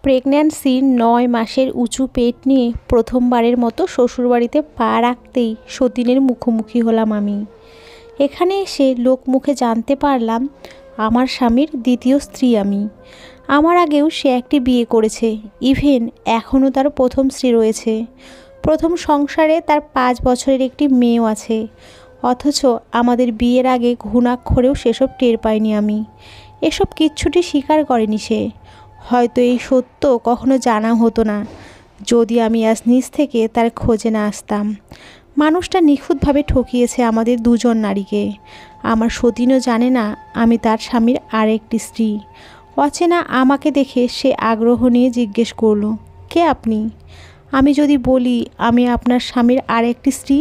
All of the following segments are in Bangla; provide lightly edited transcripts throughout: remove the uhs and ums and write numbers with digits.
প্রেগন্যান্সির ৯ মাসের উঁচু পেট নিয়ে প্রথমবারের মতো শ্বশুরবাড়িতে পা রাখতেই সতীনের মুখোমুখি হলাম আমি। এখানে এসে লোকমুখে জানতে পারলাম আমার স্বামীর দ্বিতীয় স্ত্রী আমি। আমার আগেও সে একটি বিয়ে করেছে, ইভেন এখনও তার প্রথম স্ত্রী রয়েছে। প্রথম সংসারে তার ৫ বছরের একটি মেয়েও আছে। অথচ আমাদের বিয়ের আগে ঘুণাক্ষরেও সেসব টের পাইনি আমি। এসব কিচ্ছুটি স্বীকার করেনি সে। হয়তো এই সত্য কখনো জানা হতো না যদি আমি আজ নিজ থেকে তার খোঁজে না আসতাম। মানুষটা নিখুঁতভাবে ঠকিয়েছে আমাদের দুজন নারীকে। আমার সতীনও জানে না আমি তার স্বামীর আরেকটি স্ত্রী। অচেনা আমাকে দেখে সে আগ্রহ নিয়ে জিজ্ঞেস করলো, কে আপনি? আমি যদি বলি আমি আপনার স্বামীর আরেকটি স্ত্রী,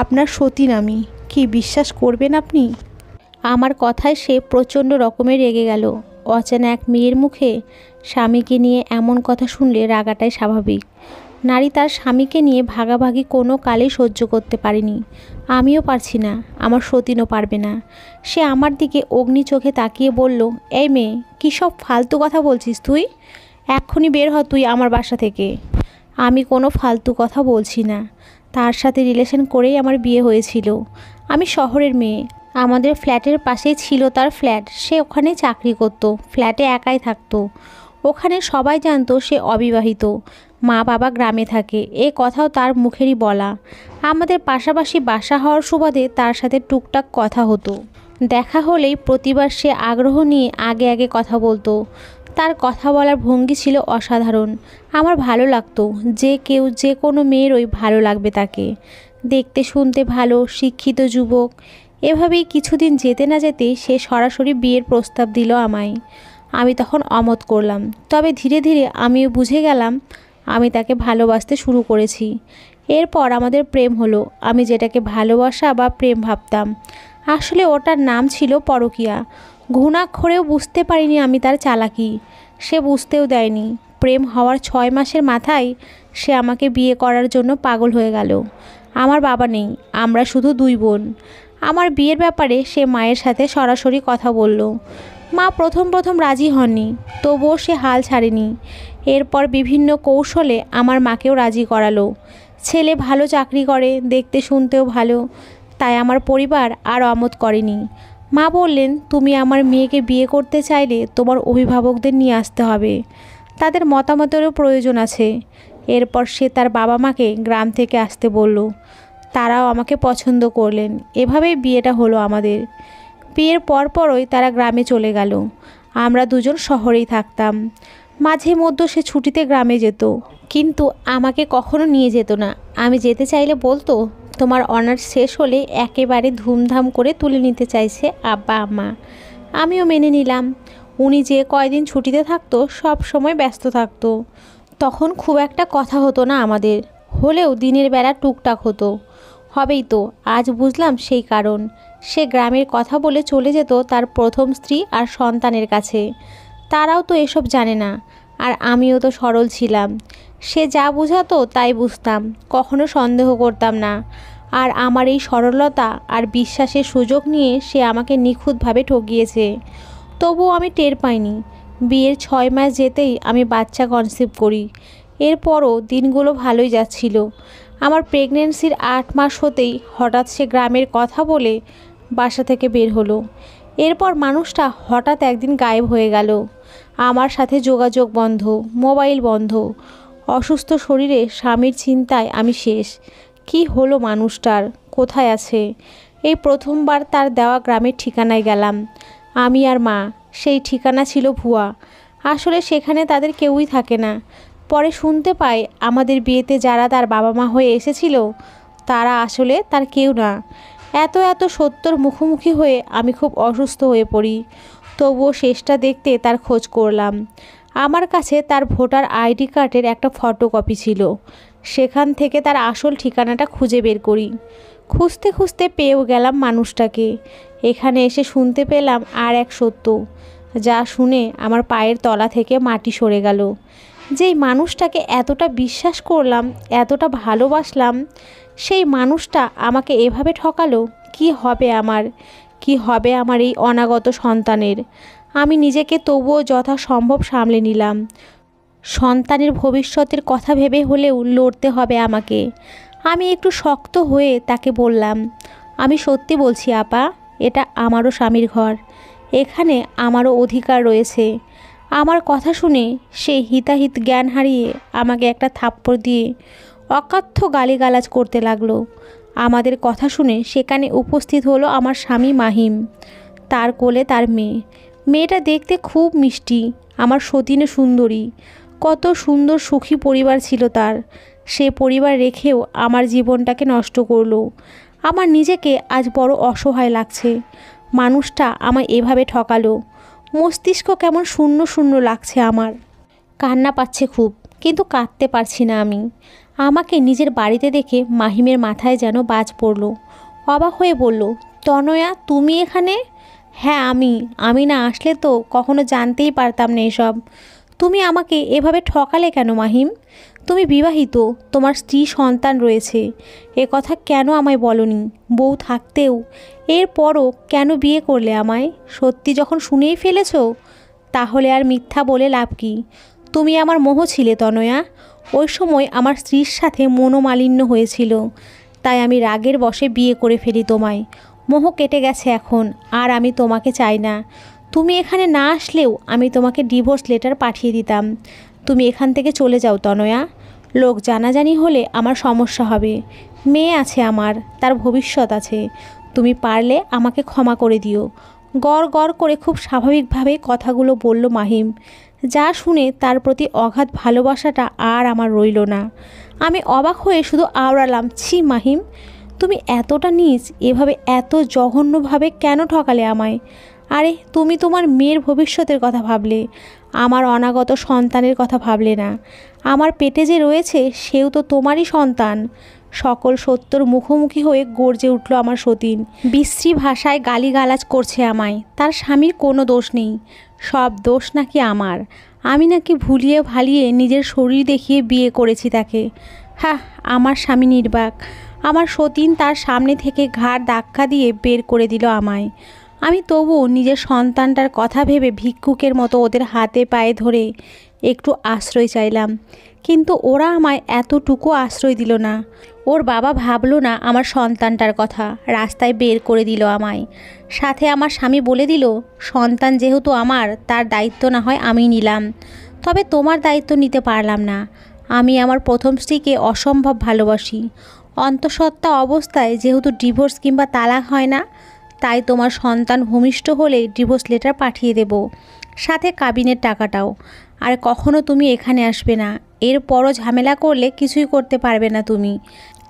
আপনার সতীন আমি, কি বিশ্বাস করবেন আপনি? আমার কথায় সে প্রচণ্ড রকমের রেগে গেল। অচেনা এক মেয়ের মুখে স্বামীকে নিয়ে এমন কথা শুনলে রাগাটাই স্বাভাবিক। নারী তার স্বামীকে নিয়ে ভাগাভাগি কোনো কালেই সহ্য করতে পারেনি। আমিও পারছি না, আমার সতীনও পারবে না। সে আমার দিকে অগ্নি চোখে তাকিয়ে বলল, এই মেয়ে, কী সব ফালতু কথা বলছিস তুই? এক্ষুনি বের হ তুই আমার বাসা থেকে। আমি কোনো ফালতু কথা বলছি না। তার সাথে রিলেশন করেই আমার বিয়ে হয়েছিল। আমি শহরের মেয়ে। আমাদের ফ্ল্যাটের পাশেই ছিল তার ফ্ল্যাট। সে ওখানে চাকরি করত, ফ্ল্যাটে একাই থাকতো। ওখানে সবাই জানতো সে অবিবাহিত, মা বাবা গ্রামে থাকে, এ কথাও তার মুখেরই বলা। আমাদের পাশাপাশি বাসা হওয়ার সুবাদে তার সাথে টুকটাক কথা হতো। দেখা হলেই প্রতিবার সে আগ্রহ নিয়ে আগে আগে কথা বলতো। তার কথা বলার ভঙ্গি ছিল অসাধারণ। আমার ভালো লাগতো। যে কোনো মেয়েরই ভালো লাগবে তাকে। দেখতে শুনতে ভালো, শিক্ষিত যুবক। এভাবেই কিছুদিন যেতে না যেতেই সে সরাসরি বিয়ের প্রস্তাব দিল আমায়। আমি তখন অমত করলাম। তবে ধীরে ধীরে আমিও বুঝে গেলাম আমি তাকে ভালোবাসতে শুরু করেছি। এরপর আমাদের প্রেম হলো। আমি যেটাকে ভালোবাসা বা প্রেম ভাবতাম, আসলে ওটার নাম ছিল পরকীয়া। ঘুণাক্ষরেও বুঝতে পারিনি আমি তার চালাকি। সে বুঝতেও দেয়নি। প্রেম হওয়ার ৬ মাসের মাথায় সে আমাকে বিয়ে করার জন্য পাগল হয়ে গেল। আমার বাবা নেই, আমরা শুধু ২ বোন। আমার বিয়ের ব্যাপারে সে মায়ের সাথে সরাসরি কথা বলল। মা প্রথম রাজি হননি, তবুও সে হাল ছাড়েনি। এরপর বিভিন্ন কৌশলে আমার মাকেও রাজি করালো। ছেলে ভালো চাকরি করে, দেখতে শুনতেও ভালো। তাই আমার পরিবার আর অমত করেনি। মা বললেন, তুমি আমার মেয়েকে বিয়ে করতে চাইলে তোমার অভিভাবকদের নিয়ে আসতে হবে, তাদের মতামতেরও প্রয়োজন আছে। এরপর সে তার বাবা মাকে গ্রাম থেকে আসতে বলল। তারাও আমাকে পছন্দ করলেন। এভাবেই বিয়েটা হলো আমাদের। বিয়ের পরপরই তারা গ্রামে চলে গেল। আমরা দুজন শহরেই থাকতাম। মাঝে মধ্যে সে ছুটিতে গ্রামে যেত, কিন্তু আমাকে কখনো নিয়ে যেত না। আমি যেতে চাইলে বলতো, তোমার অনার্স শেষ হলে একেবারে ধুমধাম করে তুলে নিতে চাইছে আব্বা আম্মা। আমিও মেনে নিলাম। উনি যে কয়দিন ছুটিতে থাকতো সব সময় ব্যস্ত থাকতো। তখন খুব একটা কথা হতো না আমাদের, হলেও দিনের বেলা টুকটাক হতো। হবেই তো, আজ বুঝলাম সেই কারণ। সে গ্রামের কথা বলে চলে যেত তার প্রথম স্ত্রী আর সন্তানের কাছে। তারাও তো এসব জানে না। আর আমিও তো সরল ছিলাম। সে যা বোঝাতো তাই বুঝতাম, কখনো সন্দেহ করতাম না। আর আমার এই সরলতা আর বিশ্বাসের সুযোগ নিয়ে সে আমাকে নিখুঁতভাবে ঠকিয়েছে। তবুও আমি টের পাইনি। বিয়ের ৬ মাস যেতেই আমি বাচ্চা কনসিভ করি। এরপরও দিনগুলো ভালোই যাচ্ছিল। আমার প্রেগন্যান্সির ৮ মাস হতেই হঠাৎ সে গ্রামের কথা বলে বাসা থেকে বের হলো। এরপর মানুষটা হঠাৎ একদিন গায়েব হয়ে গেল। আমার সাথে যোগাযোগ বন্ধ, মোবাইল বন্ধ। অসুস্থ শরীরে স্বামীর চিন্তায় আমি শেষ। কি হলো মানুষটার, কোথায় আছে? এই প্রথমবার তার দেওয়া গ্রামের ঠিকানায় গেলাম আমি আর মা। সেই ঠিকানা ছিল ভুয়া। আসলে সেখানে তাদের কেউই থাকে না। পরে শুনতে পাই আমাদের বিয়েতে যারা তার বাবা মা হয়ে এসেছিল তারা আসলে তার কেউ না। এত সত্যর মুখোমুখি হয়ে আমি খুব অসুস্থ হয়ে পড়ি। তবুও শেষটা দেখতে তার খোঁজ করলাম। আমার কাছে তার ভোটার আইডি কার্ডের একটা ফটোকপি ছিল। সেখান থেকে তার আসল ঠিকানাটা খুঁজে বের করি। খুঁজতে খুঁজতে পেয়েও গেলাম মানুষটাকে। এখানে এসে শুনতে পেলাম আর এক সত্য, যা শুনে আমার পায়ের তলা থেকে মাটি সরে গেল। যেই মানুষটাকে এতটা বিশ্বাস করলাম, এতটা ভালোবাসলাম, সেই মানুষটা আমাকে এভাবে ঠকালো। কি হবে আমার এই অনাগত সন্তানের? আমি নিজেকে তবুও যথাসম্ভব সামলে নিলাম। সন্তানের ভবিষ্যতের কথা ভেবে হলেও লড়তে হবে আমাকে। আমি একটু শক্ত হয়ে তাকে বললাম, আমি সত্যি বলছি আপা, এটা আমারও স্বামীর ঘর, এখানে আমারও অধিকার রয়েছে। আমার কথা শুনে সে হিতাহিত জ্ঞান হারিয়ে আমাকে একটা থাপ্পড় দিয়ে অকথ্য গালিগালাজ করতে লাগলো। আমাদের কথা শুনে সেখানে উপস্থিত হলো আমার স্বামী মাহিম, তার কোলে তার মেয়ে। মেয়েটা দেখতে খুব মিষ্টি, আমার সতীনে সুন্দরী। কত সুন্দর সুখী পরিবার ছিল তার। সে পরিবার রেখেও আমার জীবনটাকে নষ্ট করলো। আমার নিজেকে আজ বড় অসহায় লাগছে। মানুষটা আমায় এভাবে ঠকালো। মস্তিষ্ক কেমন শূন্য শূন্য লাগছে আমার। কান্না পাচ্ছে খুব, কিন্তু কাঁদতে পারছি না আমি। আমাকে নিজের বাড়িতে দেখে মাহিমের মাথায় যেন বাজ পড়ল। অবাক হয়ে বলল, তনয়া তুমি এখানে? হ্যাঁ আমি না আসলে তো কখনো জানতেই পারতাম না এসব। তুমি আমাকে এভাবে ঠকালে কেন মাহিম? তুমি বিবাহিত, তোমার স্ত্রী সন্তান রয়েছে, এ কথা কেন আমায় বলনি? বউ থাকতেও এরপরও কেন বিয়ে করলে আমায়? সত্যি যখন শুনেই ফেলেছ, তাহলে আর মিথ্যা বলে লাভ কি? তুমি আমার মোহ ছিলে তনয়া। ওই সময় আমার স্ত্রীর সাথে মনোমালিন্য হয়েছিল, তাই আমি রাগের বশে বিয়ে করে ফেলি তোমায়। মোহ কেটে গেছে এখন, আর আমি তোমাকে চাই না। তুমি এখানে না আসলেও আমি তোমাকে ডিভোর্স লেটার পাঠিয়ে দিতাম। তুমি এখান থেকে চলে যাও তনয়া। লোক জানাজানি হলে আমার সমস্যা হবে। মেয়ে আছে আমার, তার ভবিষ্যৎ আছে। তুমি পারলে আমাকে ক্ষমা করে দিও। গড় গড় করে খুব স্বাভাবিকভাবে কথাগুলো বলল মাহিম, যা শুনে তার প্রতি অগাধ ভালোবাসাটা আর আমার রইল না। আমি অবাক হয়ে শুধু আওড়ালাম, ছি মাহিম, তুমি এতটা নীচ, এভাবে এত জঘন্যভাবে কেন ঠকালে আমায়? আরে তুমি তোমার মেয়ের ভবিষ্যতের কথা ভাবলে, আমার অনাগত সন্তানের কথা ভাবলে না। আমার পেটে যে রয়েছে সেও তো তোমারই সন্তান। সকল সত্যর মুখোমুখি হয়ে গর্জে উঠল আমার সতীন। বিশ্রী ভাষায় গালিগালাজ করছে আমায়। তার স্বামীর কোনো দোষ নেই, সব দোষ নাকি আমার। আমি নাকি ভুলিয়ে ভালিয়ে নিজের শরীর দেখিয়ে বিয়ে করেছি তাকে। হ্যাঁ, আমার স্বামী নির্বাক। আমার সতীন তার সামনে থেকে ঘাড় ধাক্কা দিয়ে বের করে দিল আমায়। আমি তবুও নিজের সন্তানটার কথা ভেবে ভিক্ষুকের মতো ওদের হাতে পায়ে ধরে একটু আশ্রয় চাইলাম, কিন্তু ওরা আমায় এতটুকু আশ্রয় দিল না। ওর বাবা ভাবলো না আমার সন্তানটার কথা, রাস্তায় বের করে দিল আমায়। সাথে আমার স্বামী বলে দিল, সন্তান যেহেতু আমার, তার দায়িত্ব না হয় আমি নিলাম, তবে তোমার দায়িত্ব নিতে পারলাম না। আমি আমার প্রথম স্ত্রীকে অসম্ভব ভালোবাসি। অন্তঃসত্ত্বা অবস্থায় যেহেতু ডিভোর্স কিংবা তালাক হয় না, তাই তোমার সন্তান ভূমিষ্ঠ হলে ডিভোর্স লেটার পাঠিয়ে দেব, সাথে কাবিনের টাকাটাও। আর কখনো তুমি এখানে আসবে না। এরপরও ঝামেলা করলে কিছুই করতে পারবে না তুমি।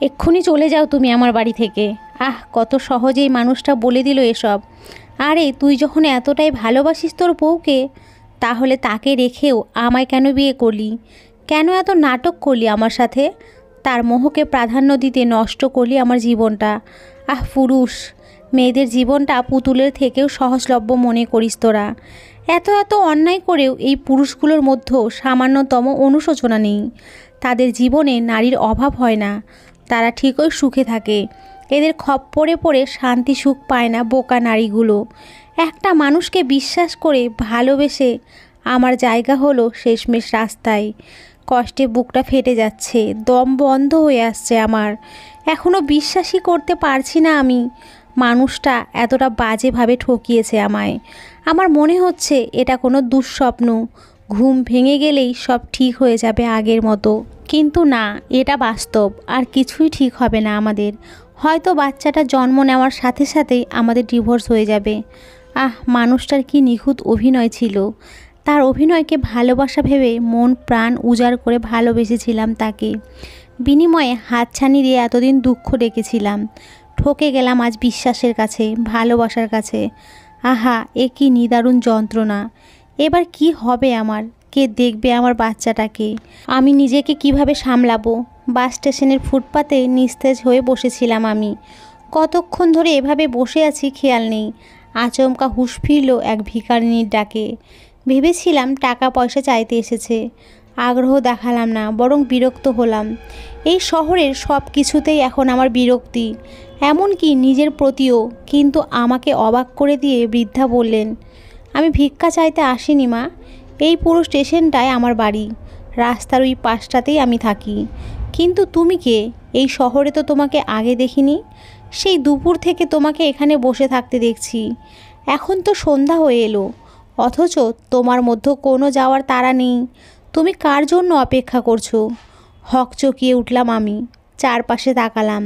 এক্ষুনি চলে যাও তুমি আমার বাড়ি থেকে। আহ, কত সহজেই মানুষটা বলে দিল এসব। আরে তুই যখন এতটাই ভালোবাসিস তোর বউকে, তাহলে তাকে রেখেও আমায় কেন বিয়ে করলি? কেন এত নাটক করলি আমার সাথে? তার মোহকে প্রাধান্য দিতে নষ্ট করলি আমার জীবনটা। আহ পুরুষ, মেয়েদের জীবনটা পুতুলের থেকেও সহজলভ্য মনে করিস তোরা। এত এত অন্যায় করেও এই পুরুষগুলোর মধ্যেও সামান্যতম অনুশোচনা নেই। তাদের জীবনে নারীর অভাব হয় না, তারা ঠিকই সুখে থাকে। এদের খপ্পরে পড়ে শান্তি সুখ পায় না বোকা নারীগুলো। একটা মানুষকে বিশ্বাস করে ভালোবেসে আমার জায়গা হলো শেষমেশ রাস্তায়। কষ্টে বুকটা ফেটে যাচ্ছে, দম বন্ধ হয়ে আসছে আমার। এখনও বিশ্বাসই করতে পারছি না আমি মানুষটা এতটা বাজেভাবে ঠকিয়েছে আমায়। আমার মনে হচ্ছে এটা কোনো দুঃস্বপ্ন। ঘুম ভেঙে গেলেই সব ঠিক হয়ে যাবে আগের মতো। কিন্তু না, এটা বাস্তব। আর কিছুই ঠিক হবে না আমাদের। হয়তো বাচ্চাটা জন্ম নেওয়ার সাথে সাথেই আমাদের ডিভোর্স হয়ে যাবে। আহ, মানুষটার কি নিখুঁত অভিনয় ছিল। তার অভিনয়কে ভালোবাসা ভেবে মন প্রাণ উজাড় করে ভালোবেসেছিলাম তাকে। বিনিময়ে হাতছানি দিয়ে এতদিন দুঃখ ডেকেছিলাম। ঠকে গেলাম আজ বিশ্বাসের কাছে, ভালোবাসার কাছে। আহা, এ কি নিদারুণ যন্ত্রণা। এবার কি হবে আমার? কে দেখবে আমার বাচ্চাটাকে? আমি নিজেকে কিভাবে সামলাবো? বাস স্টেশনের ফুটপাতে নিস্তেজ হয়ে বসেছিলাম আমি। কতক্ষণ ধরে এভাবে বসে আছি খেয়াল নেই। আচমকা হুঁশ ফিরল এক ভিখারিনীর ডাকে। ভেবেছিলাম টাকা পয়সা চাইতে এসেছে। আগ্রহ দেখালাম না, বরং বিরক্ত হলাম। এই শহরের সব কিছুতেই এখন আমার বিরক্তি, এমনকি নিজের প্রতিও। কিন্তু আমাকে অবাক করে দিয়ে বৃদ্ধা বললেন, আমি ভিক্ষা চাইতে আসিনি মা, এই পুরো স্টেশনটায় আমার বাড়ি। রাস্তার ওই পাশটাতেই আমি থাকি। কিন্তু তুমি কে? এই শহরে তো তোমাকে আগে দেখিনি। সেই দুপুর থেকে তোমাকে এখানে বসে থাকতে দেখছি। এখন তো সন্ধ্যা হয়ে এলো, অথচ তোমার মধ্যে কোনো যাওয়ার তাড়া নেই। তুমি কার জন্য অপেক্ষা করছো? হকচকিয়ে উঠলাম আমি। চারপাশে তাকালাম।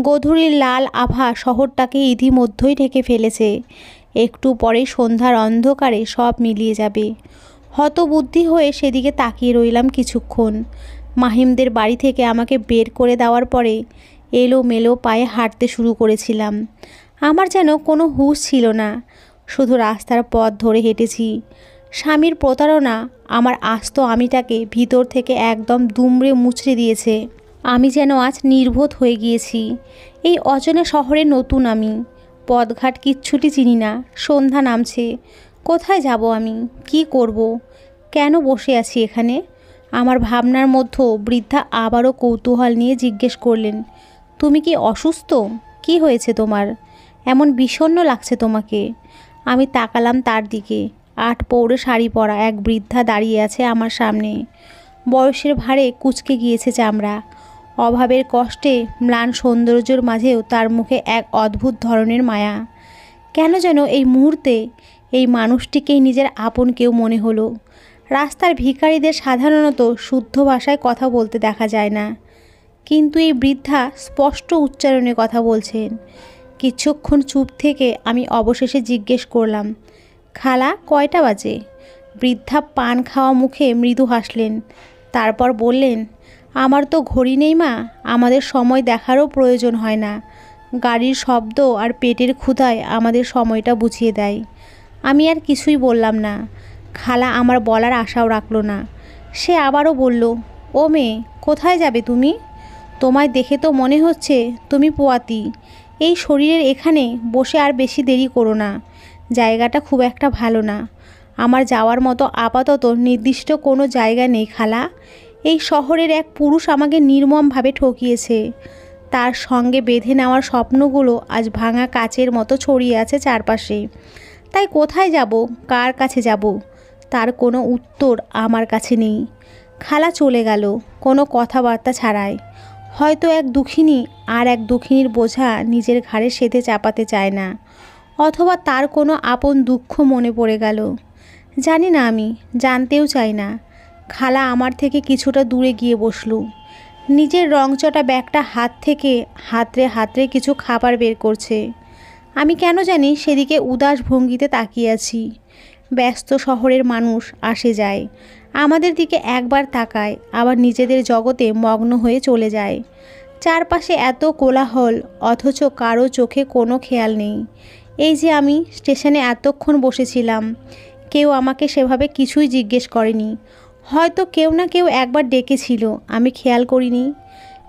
গধূলির লাল আভা শহরটাকে ইতিমধ্যেই ঢেকে ফেলেছে। একটু পরেই সন্ধ্যার অন্ধকারে সব মিলিয়ে যাবে। হতবুদ্ধি হয়ে সেদিকে তাকিয়ে রইলাম কিছুক্ষণ। মাহিমদের বাড়ি থেকে আমাকে বের করে দেওয়ার পরে এলোমেলো পায়ে হাঁটতে শুরু করেছিলাম। আমার যেন কোনো হুঁশ ছিল না, শুধু রাস্তার পথ ধরে হেঁটেছি। স্বামীর প্রতারণা আমার আস্ত আমিটাকে ভিতর থেকে একদম দুমড়ে মুচড়ে দিয়েছে। আমি যেন আজ নির্বোধ হয়ে গিয়েছি। এই অচেনা শহরে নতুন আমি, পথঘাট কিচ্ছুটি চিনি না। সন্ধ্যা নামছে, কোথায় যাব আমি? কি করব? কেন বসে আছি এখানে? আমার ভাবনার মধ্যে বৃদ্ধা আবারও কৌতূহল নিয়ে জিজ্ঞেস করলেন, তুমি কি অসুস্থ? কি হয়েছে তোমার? এমন বিষণ্ণ লাগছে তোমাকে। আমি তাকালাম তার দিকে। 8 পৌরে শাড়ি পরা এক বৃদ্ধা দাঁড়িয়ে আছে আমার সামনে। বয়সের ভারে কুঁচকে গিয়েছে চামড়া। অভাবের কষ্টে ম্লান সৌন্দর্যের মাঝেও তার মুখে এক অদ্ভুত ধরনের মায়া। কেন যেন এই মুহূর্তে এই মানুষটিকেই নিজের আপন কেউ মনে হলো। রাস্তার ভিখারিদের সাধারণত শুদ্ধ ভাষায় কথা বলতে দেখা যায় না, কিন্তু এই বৃদ্ধা স্পষ্ট উচ্চারণে কথা বলছেন। কিছুক্ষণ চুপ থেকে আমি অবশেষে জিজ্ঞেস করলাম, খালা, কয়টা বাজে? বৃদ্ধা পান খাওয়া মুখে মৃদু হাসলেন। তারপর বললেন, আমার তো ঘড়ি নেই মা, আমাদের সময় দেখারও প্রয়োজন হয় না। গাড়ির শব্দ আর পেটের ক্ষুধায় আমাদের সময়টা বুঝিয়ে দেয়। আমি আর কিছুই বললাম না। খালা আমার বলার আশাও রাখলো না। সে আবারও বলল, ও মেয়ে, কোথায় যাবে তুমি? তোমায় দেখে তো মনে হচ্ছে তুমি পোয়াতি। এই শরীরের এখানে বসে আর বেশি দেরি করো না। জায়গাটা খুব একটা ভালো না। আমার যাওয়ার মতো আপাতত নির্দিষ্ট কোনো জায়গা নেই খালা। এই শহরের এক পুরুষ আমাকে নির্মমভাবে ঠকিয়েছে। তার সঙ্গে বেঁধে নেওয়ার স্বপ্নগুলো আজ ভাঙা কাচের মতো ছড়িয়ে আছে চারপাশে। তাই কোথায় যাব, কার কাছে যাব, তার কোনো উত্তর আমার কাছে নেই। খালা চলে গেল কোনো কথাবার্তা ছাড়াই। হয়তো এক দুঃখিনী আর এক দুঃখিনীর বোঝা নিজের ঘাড়ে সেধে চাপাতে চায় না, অথবা তার কোনো আপন দুঃখ মনে পড়ে গেল। জানি না, আমি জানতেও চাই না। খালা আমার থেকে কিছুটা দূরে গিয়ে বসলো। নিজের রংচটা ব্যাগটা হাত থেকে হাতড়ে হাতড়ে কিছু খাবার বের করছে। আমি কেন জানি সেদিকে উদাস ভঙ্গিতে তাকিয়ে আছি। ব্যস্ত শহরের মানুষ আসে যায়, আমাদের দিকে একবার তাকায়, আবার নিজেদের জগতে মগ্ন হয়ে চলে যায়। চারপাশে এত কোলাহল, অথচ কারো চোখে কোনো খেয়াল নেই। এই যে আমি স্টেশনে এতক্ষণ বসেছিলাম, কেউ আমাকে সেভাবে কিছুই জিজ্ঞেস করেনি। হয়তো কেউ না কেউ একবার ডেকেছিল, আমি খেয়াল করিনি।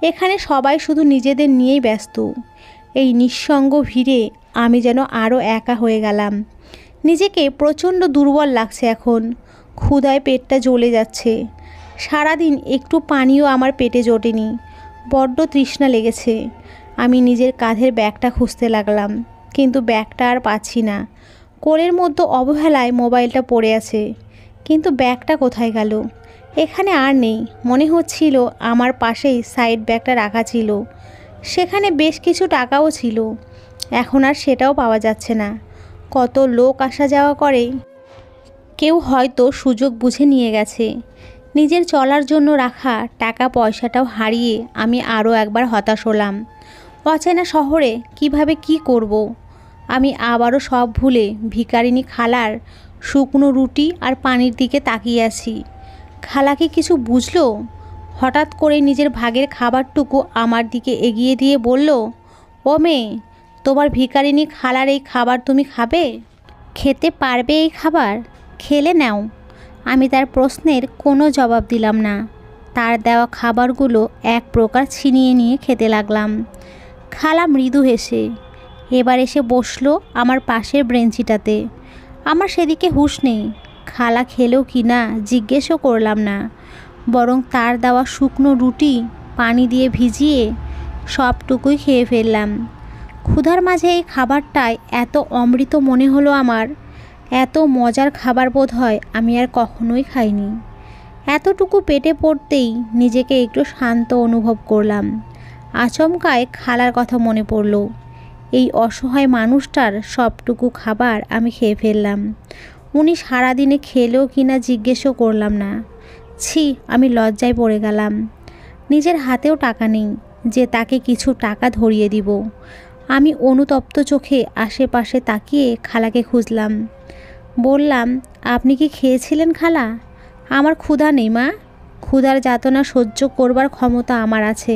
এখানে সবাই শুধু নিজেদের নিয়েই ব্যস্ত। এই নিঃসঙ্গ ভিড়ে আমি যেন আরও একা হয়ে গেলাম। নিজেকে প্রচণ্ড দুর্বল লাগছে এখন। ক্ষুধায় পেটটা জ্বলে যাচ্ছে। সারাদিন একটু পানিও আমার পেটে জোটেনি। বড্ড তৃষ্ণা লেগেছে। আমি নিজের কাঁধের ব্যাগটা খুঁজতে লাগলাম, কিন্তু ব্যাগটা আর পাচ্ছি না। কোলের মধ্যে অবহেলায় মোবাইলটা পড়ে আছে, কিন্তু ব্যাগটা কোথায় গেল? এখানে আর নেই। মনে হচ্ছিল আমার পাশেই সাইড ব্যাগটা রাখা ছিল। সেখানে বেশ কিছু টাকাও ছিল। এখন আর সেটাও পাওয়া যাচ্ছে না। কত লোক আসা যাওয়া করে, কেউ হয়তো সুযোগ বুঝে নিয়ে গেছে। নিজের চলার জন্য রাখা টাকা পয়সাটাও হারিয়ে আমি আরও একবার হতাশ হলাম। অচেনা শহরে কিভাবে কি করব? আমি আবারও সব ভুলে ভিখারিনী খালার শুকনো রুটি আর পানির দিকে তাকিয়ে আছি। খালা কি কিছু বুঝলো? হঠাৎ করে নিজের ভাগের খাবারটুকু আমার দিকে এগিয়ে দিয়ে বলল, ও মেয়ে, তোমার ভিখারিনী খালার এই খাবার তুমি খাবে? খেতে পারবে এই খাবার? খেলে নাও। আমি তার প্রশ্নের কোনো জবাব দিলাম না। তার দেওয়া খাবারগুলো এক প্রকার ছিনিয়ে নিয়ে খেতে লাগলাম। খালা মৃদু হেসে এবার এসে বসলো আমার পাশের বেঞ্চিটাতে। আমার সেদিকে হুঁশ নেই। খালা খেলেও কি না জিজ্ঞেসও করলাম না, বরং তার দেওয়া শুকনো রুটি পানি দিয়ে ভিজিয়ে সবটুকুই খেয়ে ফেললাম। ক্ষুধার মাঝে এই খাবারটায় এত অমৃত মনে হলো আমার। এত মজার খাবার বোধ হয় আমি আর কখনোই খাইনি। এতটুকু পেটে পড়তেই নিজেকে একটু শান্ত অনুভব করলাম। আচমকায় খালার কথা মনে পড়ল। এই অসহায় মানুষটার সবটুকু খাবার আমি খেয়ে ফেললাম। উনি সারাদিনে খেলেও কিনা জিজ্ঞেসও করলাম না। ছি, আমি লজ্জায় পড়ে গেলাম। নিজের হাতেও টাকা নেই যে তাকে কিছু টাকা ধরিয়ে দিব। আমি অনুতপ্ত চোখে আশেপাশে তাকিয়ে খালাকে খুঁজলাম। বললাম, আপনি কি খেয়েছিলেন খালা? আমার ক্ষুধা নেই মা, ক্ষুধার যাতনা সহ্য করবার ক্ষমতা আমার আছে।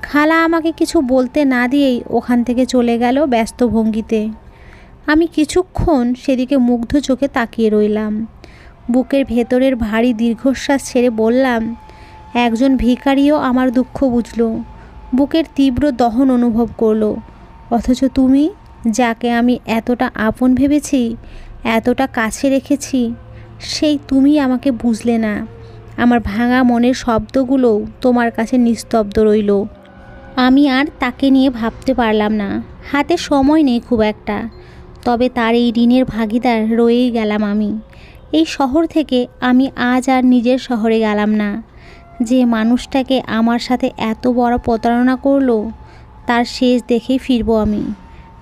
খালা আমাকে কিছু বলতে না দিয়েই ওখান থেকে চলে গেল ব্যস্ত ভঙ্গিতে। আমি কিছুক্ষণ সেদিকে মুগ্ধ চোখে তাকিয়ে রইলাম। বুকের ভেতরের ভারী দীর্ঘশ্বাস ছেড়ে বললাম, একজন ভিখারিও আমার দুঃখ বুঝল, বুকের তীব্র দহন অনুভব করলো। অথচ তুমি, যাকে আমি এতটা আপন ভেবেছি, এতটা কাছে রেখেছি, সেই তুমি আমাকে বুঝলে না। আমার ভাঙা মনের শব্দগুলোও তোমার কাছে নিস্তব্ধ রইল। আমি আর তাকে নিয়ে ভাবতে পারলাম না। হাতে সময় নেই খুব একটা। তবে তার এই ঋণের ভাগিদার রয়েই গেলাম আমি। এই শহর থেকে আমি আজ আর নিজের শহরে গেলাম না। যে মানুষটাকে আমার সাথে এত বড় প্রতারণা করলো, তার শেষ দেখেই ফিরব আমি।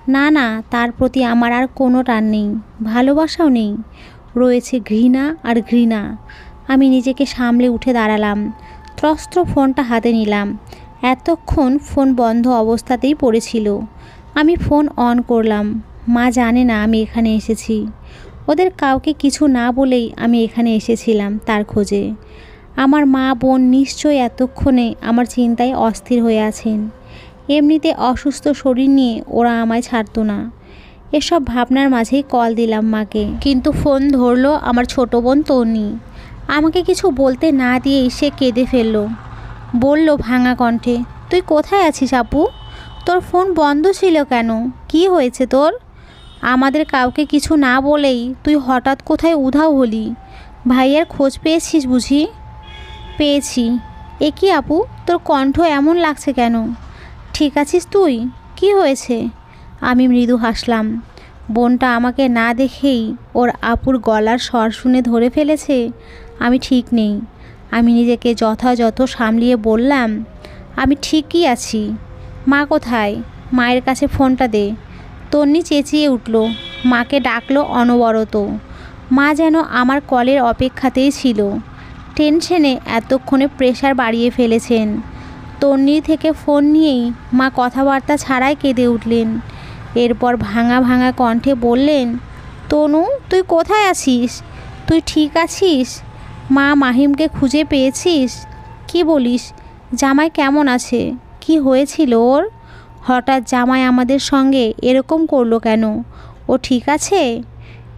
না না, তার প্রতি আমার আর কোনো টান নেই, ভালোবাসাও নেই, রয়েছে ঘৃণা আর ঘৃণা। আমি নিজেকে সামলে উঠে দাঁড়ালাম, ত্রস্ত ফোনটা হাতে নিলাম। এতক্ষণ ফোন বন্ধ অবস্থাতেই পড়েছিল। আমি ফোন অন করলাম। মা জানে না আমি এখানে এসেছি। ওদের কাউকে কিছু না বলেই আমি এখানে এসেছিলাম তার খোঁজে। আমার মা বোন নিশ্চয়ই এতক্ষণে আমার চিন্তায় অস্থির হয়ে আছেন। এমনিতে অসুস্থ শরীর নিয়ে ওরা আমায় ছাড়তো না। এসব ভাবনার মাঝেই কল দিলাম মাকে, কিন্তু ফোন ধরলো আমার ছোট বোন তন্নি। আমাকে কিছু বলতে না দিয়েই সে কেঁদে ফেলল। বলল ভাঙা কণ্ঠে, তুই কোথায় আছিস আপু? তোর ফোন বন্ধ ছিল কেন? কি হয়েছে তোর? আমাদের কাউকে কিছু না বলেই তুই হঠাৎ কোথায় উধাও হলি? ভাইয়ার খোঁজ পেয়েছিস বুঝি? পেয়েছি। এ কি আপু, তোর কণ্ঠ এমন লাগছে কেন? ঠিক আছিস তুই? কি হয়েছে? আমি মৃদু হাসলাম। বোনটা আমাকে না দেখেই ওর আপুর গলার স্বর শুনে ধরে ফেলেছে আমি ঠিক নেই। আমি নিজেকে যথাযথ সামলিয়ে বললাম, আমি ঠিকই আছি। মা কোথায়? মায়ের কাছে ফোনটা দে। তন্নি চেঁচিয়ে উঠল। মাকে ডাকলো অনবরত। মা যেন আমার কলের অপেক্ষাতেই ছিল। টেনশনে এতক্ষণে প্রেশার বাড়িয়ে ফেলেছেন। তন্নির থেকে ফোন নিয়েই মা কথাবার্তা ছাড়াই কেঁদে উঠলেন। এরপর ভাঙা ভাঙা কণ্ঠে বললেন, তনু, তুই কোথায় আছিস? তুই ঠিক আছিস? মা মাহিমকে খুঁজে পেয়েছিস? কি বলিস? জামাই কেমন আছে? কি হয়েছিল ওর? হঠাৎ জামাই আমাদের সঙ্গে এরকম করলো কেন? ও ঠিক আছে?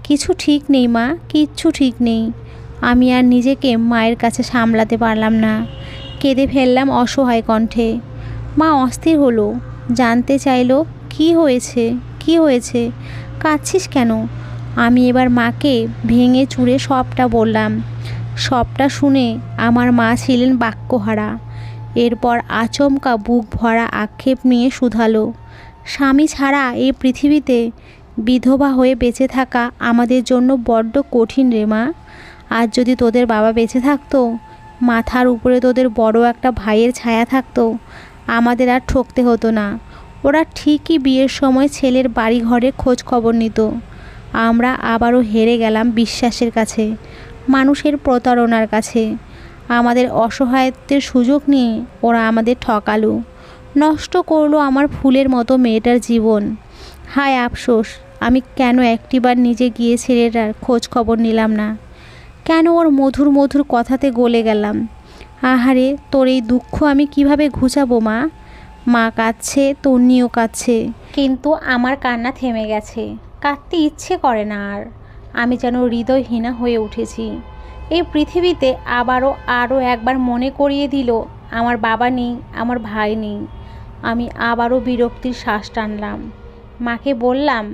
কিছু ঠিক নেই মা, কিচ্ছু ঠিক নেই। আমি আর নিজেকে মায়ের কাছে সামলাতে পারলাম না। কেঁদে ফেললাম অসহায় কণ্ঠে। মা অস্থির হলো, জানতে চাইলো কি হয়েছে, কি হয়েছে, কাঁদছিস কেন? আমি এবার মাকে ভেঙে চুরে সবটা বললাম। সবটা শুনে আমার মা ছিলেন বাক্যহারা। এরপর আচমকা বুক ভরা আক্ষেপ নিয়ে শুধালো, স্বামী ছাড়া এই পৃথিবীতে বিধবা হয়ে বেঁচে থাকা আমাদের জন্য বড্ড কঠিন রে মা। আজ যদি তোদের বাবা বেঁচে থাকতো, মাথার উপরে তোদের বড় একটা ভাইয়ের ছায়া থাকতো, আমাদের আর ঠকতে হতো না। ওরা ঠিকই বিয়ের সময় ছেলের বাড়ি ঘরে খোঁজ খবর নিত। আমরা আবারও হেরে গেলাম বিশ্বাসের কাছে, মানুষের প্রতারণার কাছে। আমাদের অসহায়ত্বের সুযোগ নিয়ে ওরা আমাদের ঠকালো, নষ্ট করলো আমার ফুলের মতো মেয়েটার জীবন। হায় আফসোস, আমি কেন একটিবার নিজে গিয়ে ছেলেটার খোঁজ খবর নিলাম না? কেন ওর মধুর মধুর কথাতে গলে গেলাম? আহারে, তোর এই দুঃখ আমি কিভাবে ঘুচাবো মা? মা কাঁদছে, তন্নিও কাঁদছে, কিন্তু আমার কান্না থেমে গেছে। কাঁদতে ইচ্ছে করে না আর। আমি যেন হৃদয়হীনা হয়ে উঠেছি। এই পৃথিবীতে আরও একবার মনে করিয়ে দিল আমার বাবা নেই, আমার ভাই নেই। আমি আবারও বিরক্তির শ্বাস টানলাম। মাকে বললাম,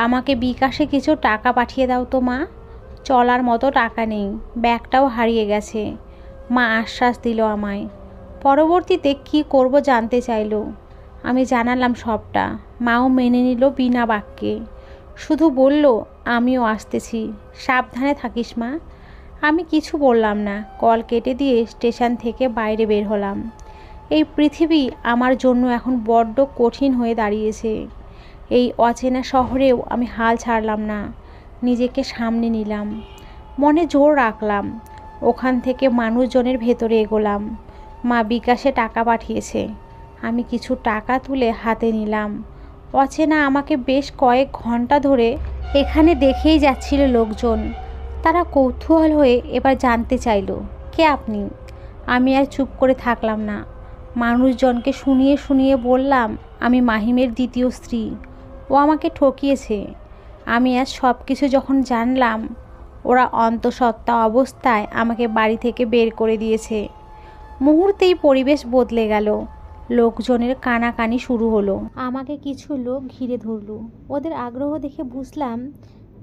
আমাকে বিকাশে কিছু টাকা পাঠিয়ে দাও তো মা। চলার মতো টাকা নেই, ব্যাগটাও হারিয়ে গেছে। মা আশ্বাস দিল আমায়। পরবর্তীতে কি করব জানতে চাইল। আমি জানালাম সবটা। মাও মেনে নিল বিনা বাক্যে। শুধু বলল, আমিও আসতেছি, সাবধানে থাকিস মা। আমি কিছু বললাম না, কল কেটে দিয়ে স্টেশন থেকে বাইরে বের হলাম। এই পৃথিবী আমার জন্য এখন বড্ড কঠিন হয়ে দাঁড়িয়েছে। এই অচেনা শহরেও আমি হাল ছাড়লাম না, নিজেকে সামনে নিলাম, মনে জোর রাখলাম। ওখান থেকে মানুষজনের ভেতরে এগোলাম। মা বিকাশে টাকা পাঠিয়েছে, আমি কিছু টাকা তুলে হাতে নিলাম। অচেনা আমাকে বেশ কয়েক ঘন্টা ধরে এখানে দেখেই যাচ্ছিল লোকজন। তারা কৌতূহল হয়ে এবার জানতে চাইল, কে আপনি? আমি আর চুপ করে থাকলাম না, মানুষজনকে শুনিয়ে শুনিয়ে বললাম, আমি মাহিমের দ্বিতীয় স্ত্রী। ও আমাকে ঠকিয়েছে। আমি আজ সব কিছু যখন জানলাম, ওরা অন্তঃসত্ত্বা অবস্থায় আমাকে বাড়ি থেকে বের করে দিয়েছে। মুহূর্তেই পরিবেশ বদলে গেল। লোকজনের কানাকানি শুরু হলো। আমাকে কিছু লোক ঘিরে ধরল। ওদের আগ্রহ দেখে বুঝলাম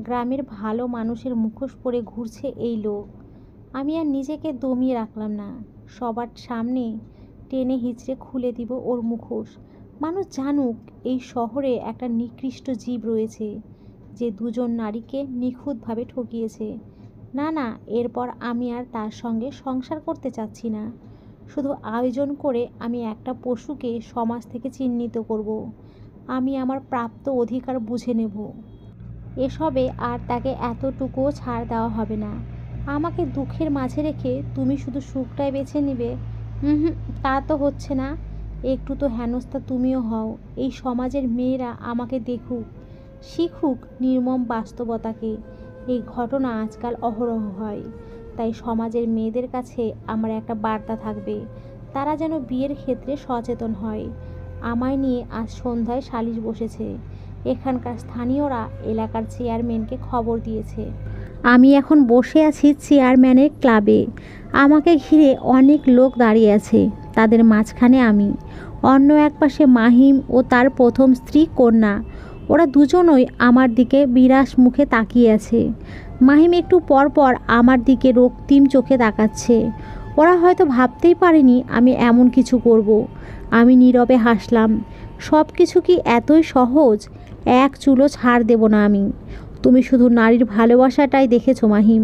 গ্রামের ভালো মানুষের মুখোশ পরে ঘুরছে এই লোক। আমি আর নিজেকে দমিয়ে রাখলাম না, সবার সামনে টেনে হিঁচড়ে খুলে দিব ওর মুখোশ। মানুষ জানুক এই শহরে একটা নিকৃষ্ট জীব রয়েছে, যে দুজন নারীকে নিখুঁতভাবে ঠকিয়েছে। না না, এরপর আমি আর তার সঙ্গে সংসার করতে চাচ্ছি না। শুধু আয়োজন করে আমি একটা পশুকে সমাজ থেকে চিহ্নিত করব। আমি আমার প্রাপ্ত অধিকার বুঝে নেব। এসবে আর তাকে এতটুকুও ছাড় দেওয়া হবে না। আমাকে দুঃখের মাঝে রেখে তুমি শুধু সুখটাই বেছে নিবে? হুম, তা তো হচ্ছে না। একটু তো হেনস্থা তুমিও হও। এই সমাজের মেয়েরা আমাকে দেখুক, শিখুক নির্মম বাস্তবতাকে। এই ঘটনা আজকাল অহরহ হয়, তাই সমাজের মেয়েদের কাছে আমার একটা বার্তা থাকবে, তারা যেন বিয়ের ক্ষেত্রে সচেতন হয়। আমায় নিয়ে আজ সন্ধ্যায় সালিশ বসেছে। এখানকার স্থানীয়রা এলাকার চেয়ারম্যানকে খবর দিয়েছে। আমি এখন বসে আছি চেয়ারম্যানের ক্লাবে। আমাকে ঘিরে অনেক লোক দাঁড়িয়ে আছে, তাদের মাঝখানে আমি। অন্য এক পাশে মাহিম ও তার প্রথম স্ত্রী কন্যা। ওরা দুজনই আমার দিকে বিরাস মুখে তাকিয়ে আছে। মাহিম একটু পর পর আমার দিকে রক্তিম চোখে তাকাচ্ছে। ওরা হয়তো ভাবতেই পারেনি আমি এমন কিছু করব। আমি নীরবে হাসলাম। সব কিছু কি এতই সহজ? এক চুলো ছাড় দেব না আমি। তুমি শুধু নারীর ভালোবাসাটাই দেখেছো মাহিম,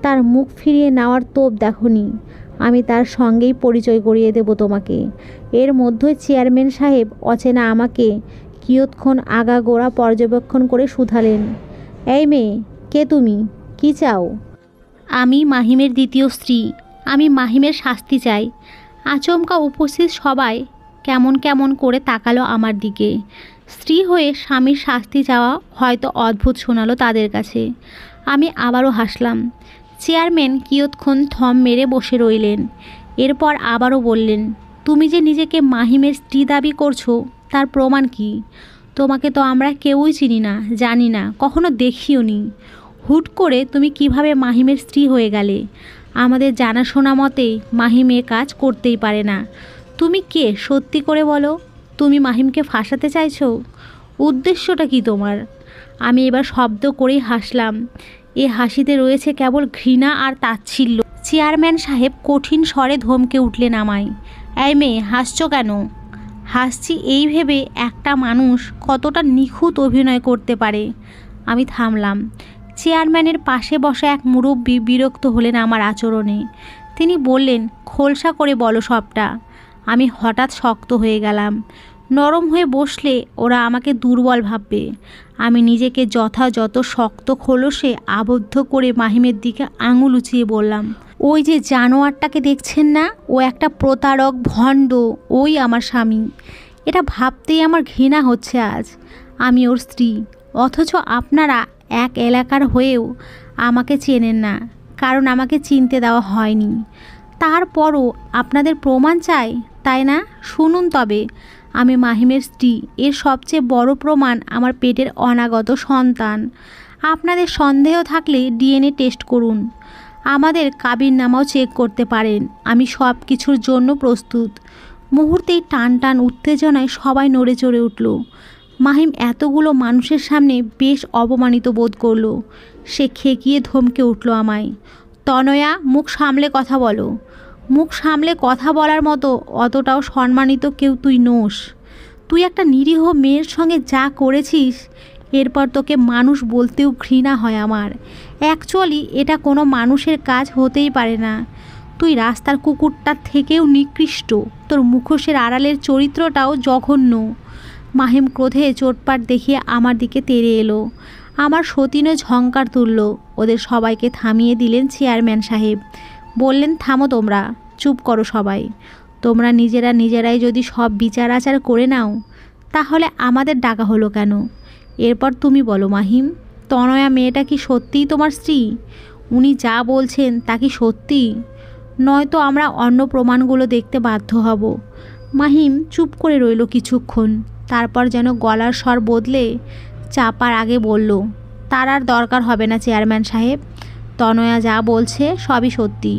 তার মুখ ফিরিয়ে নেওয়ার তোপ দেখোনি। আমি তার সঙ্গেই পরিচয় করিয়ে দেব তোমাকে। এর মধ্যে চেয়ারম্যান সাহেব অচেনা আমাকে কিয়ৎক্ষণ আগাগোড়া পর্যবেক্ষণ করে শুধালেন, এই মেয়ে, কে তুমি? কি চাও? আমি মাহিমের দ্বিতীয় স্ত্রী। আমি মাহিমের শাস্তি চাই। আচমকা উপস্থিত সবাই কেমন কেমন করে তাকালো আমার দিকে। স্ত্রী হয়ে স্বামীর শাস্তি চাওয়া হয়তো অদ্ভুত শোনালো তাদের কাছে। আমি আবারও হাসলাম। চেয়ারম্যান কিয়ৎক্ষণ থম মেরে বসে রইলেন। এরপর আবারও বললেন, তুমি যে নিজেকে মাহিমের স্ত্রী দাবি করছো, তার প্রমাণ কি? তোমাকে তো আমরা কেউই চিনি না, জানি না, কখনো দেখিও নি। হুট করে তুমি কিভাবে মাহিমের স্ত্রী হয়ে গেলে? আমাদের জানাশোনা মতে মাহিম এ কাজ করতেই পারে না। তুমি কে সত্যি করে বলো? তুমি মাহিমকে ফাঁসাতে চাইছো? উদ্দেশ্যটা কি তোমার? আমি এবার শব্দ করেই হাসলাম। এ হাসিতে রয়েছে কেবল ঘৃণা আর তাচ্ছিল্য। চেয়ারম্যান সাহেব কঠিন স্বরে ধমকে উঠলেন আমায়, এই মেয়ে, হাসছো কেন? হাসছি এই ভেবে একটা মানুষ কতটা নিখুঁত অভিনয় করতে পারে। আমি থামলাম। চেয়ারম্যানের পাশে বসা এক মুরব্বি বিরক্ত হলেন আমার আচরণে। তিনি বললেন, খোলসা করে বলো সবটা। আমি হঠাৎ শক্ত হয়ে গেলাম। নরম হয়ে বসলে ওরা আমাকে দুর্বল ভাববে। আমি নিজেকে যথাযথ শক্ত খোলসে আবদ্ধ করে মাহিমের দিকে আঙুল উঁচিয়ে বললাম, ওই যে জানোয়ারটাকে দেখছেন না, ও একটা প্রতারক, ভণ্ড, ওই আমার স্বামী। এটা ভাবতেই আমার ঘৃণা হচ্ছে আজ। আমি ওর স্ত্রী, অথচ আপনারা এক এলাকার হয়েও আমাকে চেনেন না, কারণ আমাকে চিনতে দেওয়া হয়নি। তারপরও আপনাদের প্রমাণ চাই, তাই না? শুনুন তবে, আমি মাহিমের স্ত্রী। এর সবচেয়ে বড় প্রমাণ আমার পেটের অনাগত সন্তান। আপনাদের সন্দেহ থাকলে ডিএনএ টেস্ট করুন, আমাদের কাবিননামাও চেক করতে পারেন। আমি সব কিছুর জন্য প্রস্তুত। মুহূর্তেই টান টান উত্তেজনায় সবাই নড়ে চড়ে উঠল। মাহিম এতগুলো মানুষের সামনে বেশ অপমানিত বোধ করল। সে খেকিয়ে ধমকে উঠল আমায়, তনয়া, মুখ সামলে কথা বলো। মুখ সামলে কথা বলার মতো অতটাও সম্মানিত কেউ তুই নোস। তুই একটা নিরীহ মেয়ের সঙ্গে যা করেছিস, এরপর তোকে মানুষ বলতেও ঘৃণা হয় আমার। অ্যাকচুয়ালি এটা কোনো মানুষের কাজ হতেই পারে না। তুই রাস্তার কুকুরটার থেকেও নিকৃষ্ট, তোর মুখোশের আড়ালের চরিত্রটাও জঘন্য। মাহিম ক্রোধে চোটপাট দেখিয়ে আমার দিকে তেড়ে এলো। আমার সতীনও ঝংকার তুলল। ওদের সবাইকে থামিয়ে দিলেন চেয়ারম্যান সাহেব। বললেন, থামো তোমরা, চুপ করো সবাই। তোমরা নিজেরাই যদি সব বিচার আচার করে নাও, তাহলে আমাদের ডাকা হলো কেন? এরপর তুমি বলো মাহিম, তনয়া মেয়েটা কি সত্যিই তোমার স্ত্রী? উনি যা বলছেন তা কি সত্যি? নয়তো আমরা অন্য প্রমাণগুলো দেখতে বাধ্য হব। মাহিম চুপ করে রইল কিছুক্ষণ, তারপর যেন গলার স্বর বদলে চাপার আগে বলল, তার আর দরকার হবে না চেয়ারম্যান সাহেব। তনয়া যা বলছে সবই সত্যি।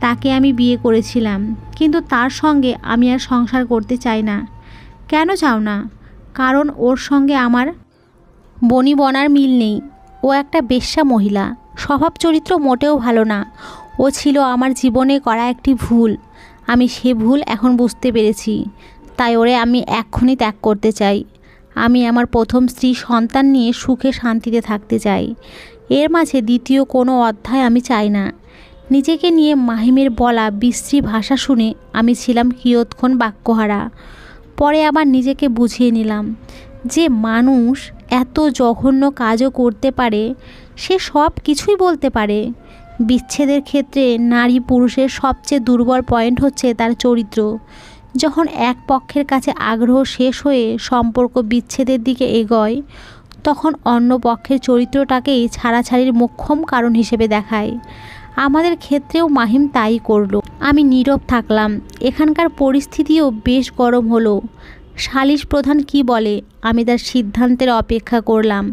তাকে আমি বিয়ে করেছিলাম, কিন্তু তার সঙ্গে আমি আর সংসার করতে চাই না। কেন চাও না? কারণ ওর সঙ্গে আমার বনিবনার মিল নেই। ও একটা বেশ্যা মহিলা, স্বভাব চরিত্র মোটেও ভালো না। ও ছিল আমার জীবনে করা একটি ভুল। আমি সে ভুল এখন বুঝতে পেরেছি, তাই ওরে আমি এক্ষুনি ত্যাগ করতে চাই। আমি আমার প্রথম স্ত্রী সন্তান নিয়ে সুখে শান্তিতে থাকতে চাই। এর মাঝে দ্বিতীয় কোনো অধ্যায় আমি চাই না। নিজেকে নিয়ে মাহিমের বলা বিশ্রী ভাষা শুনে আমি ছিলাম কিয়ৎক্ষণ বাক্যহারা। পরে আবার নিজেকে বুঝিয়ে নিলাম, যে মানুষ এত জঘন্য কাজও করতে পারে, সে সব কিছুই বলতে পারে। বিচ্ছেদের ক্ষেত্রে নারী পুরুষের সবচেয়ে দুর্বল পয়েন্ট হচ্ছে তার চরিত্র। যখন এক পক্ষের কাছে আগ্রহ শেষ হয়ে সম্পর্ক বিচ্ছেদের দিকে এগোয়, তখন অন্য পক্ষের চরিত্রটাকেই ছাড়াছাড়ির মোক্ষম কারণ হিসেবে দেখায়। আমাদের ক্ষেত্রেও মাহিম তাই করলো। আমি নীরব থাকলাম। এখানকার পরিস্থিতিও বেশ গরম হলো। সালিশ প্রধান কি বলে আমি তার সিদ্ধান্তের অপেক্ষা করলাম।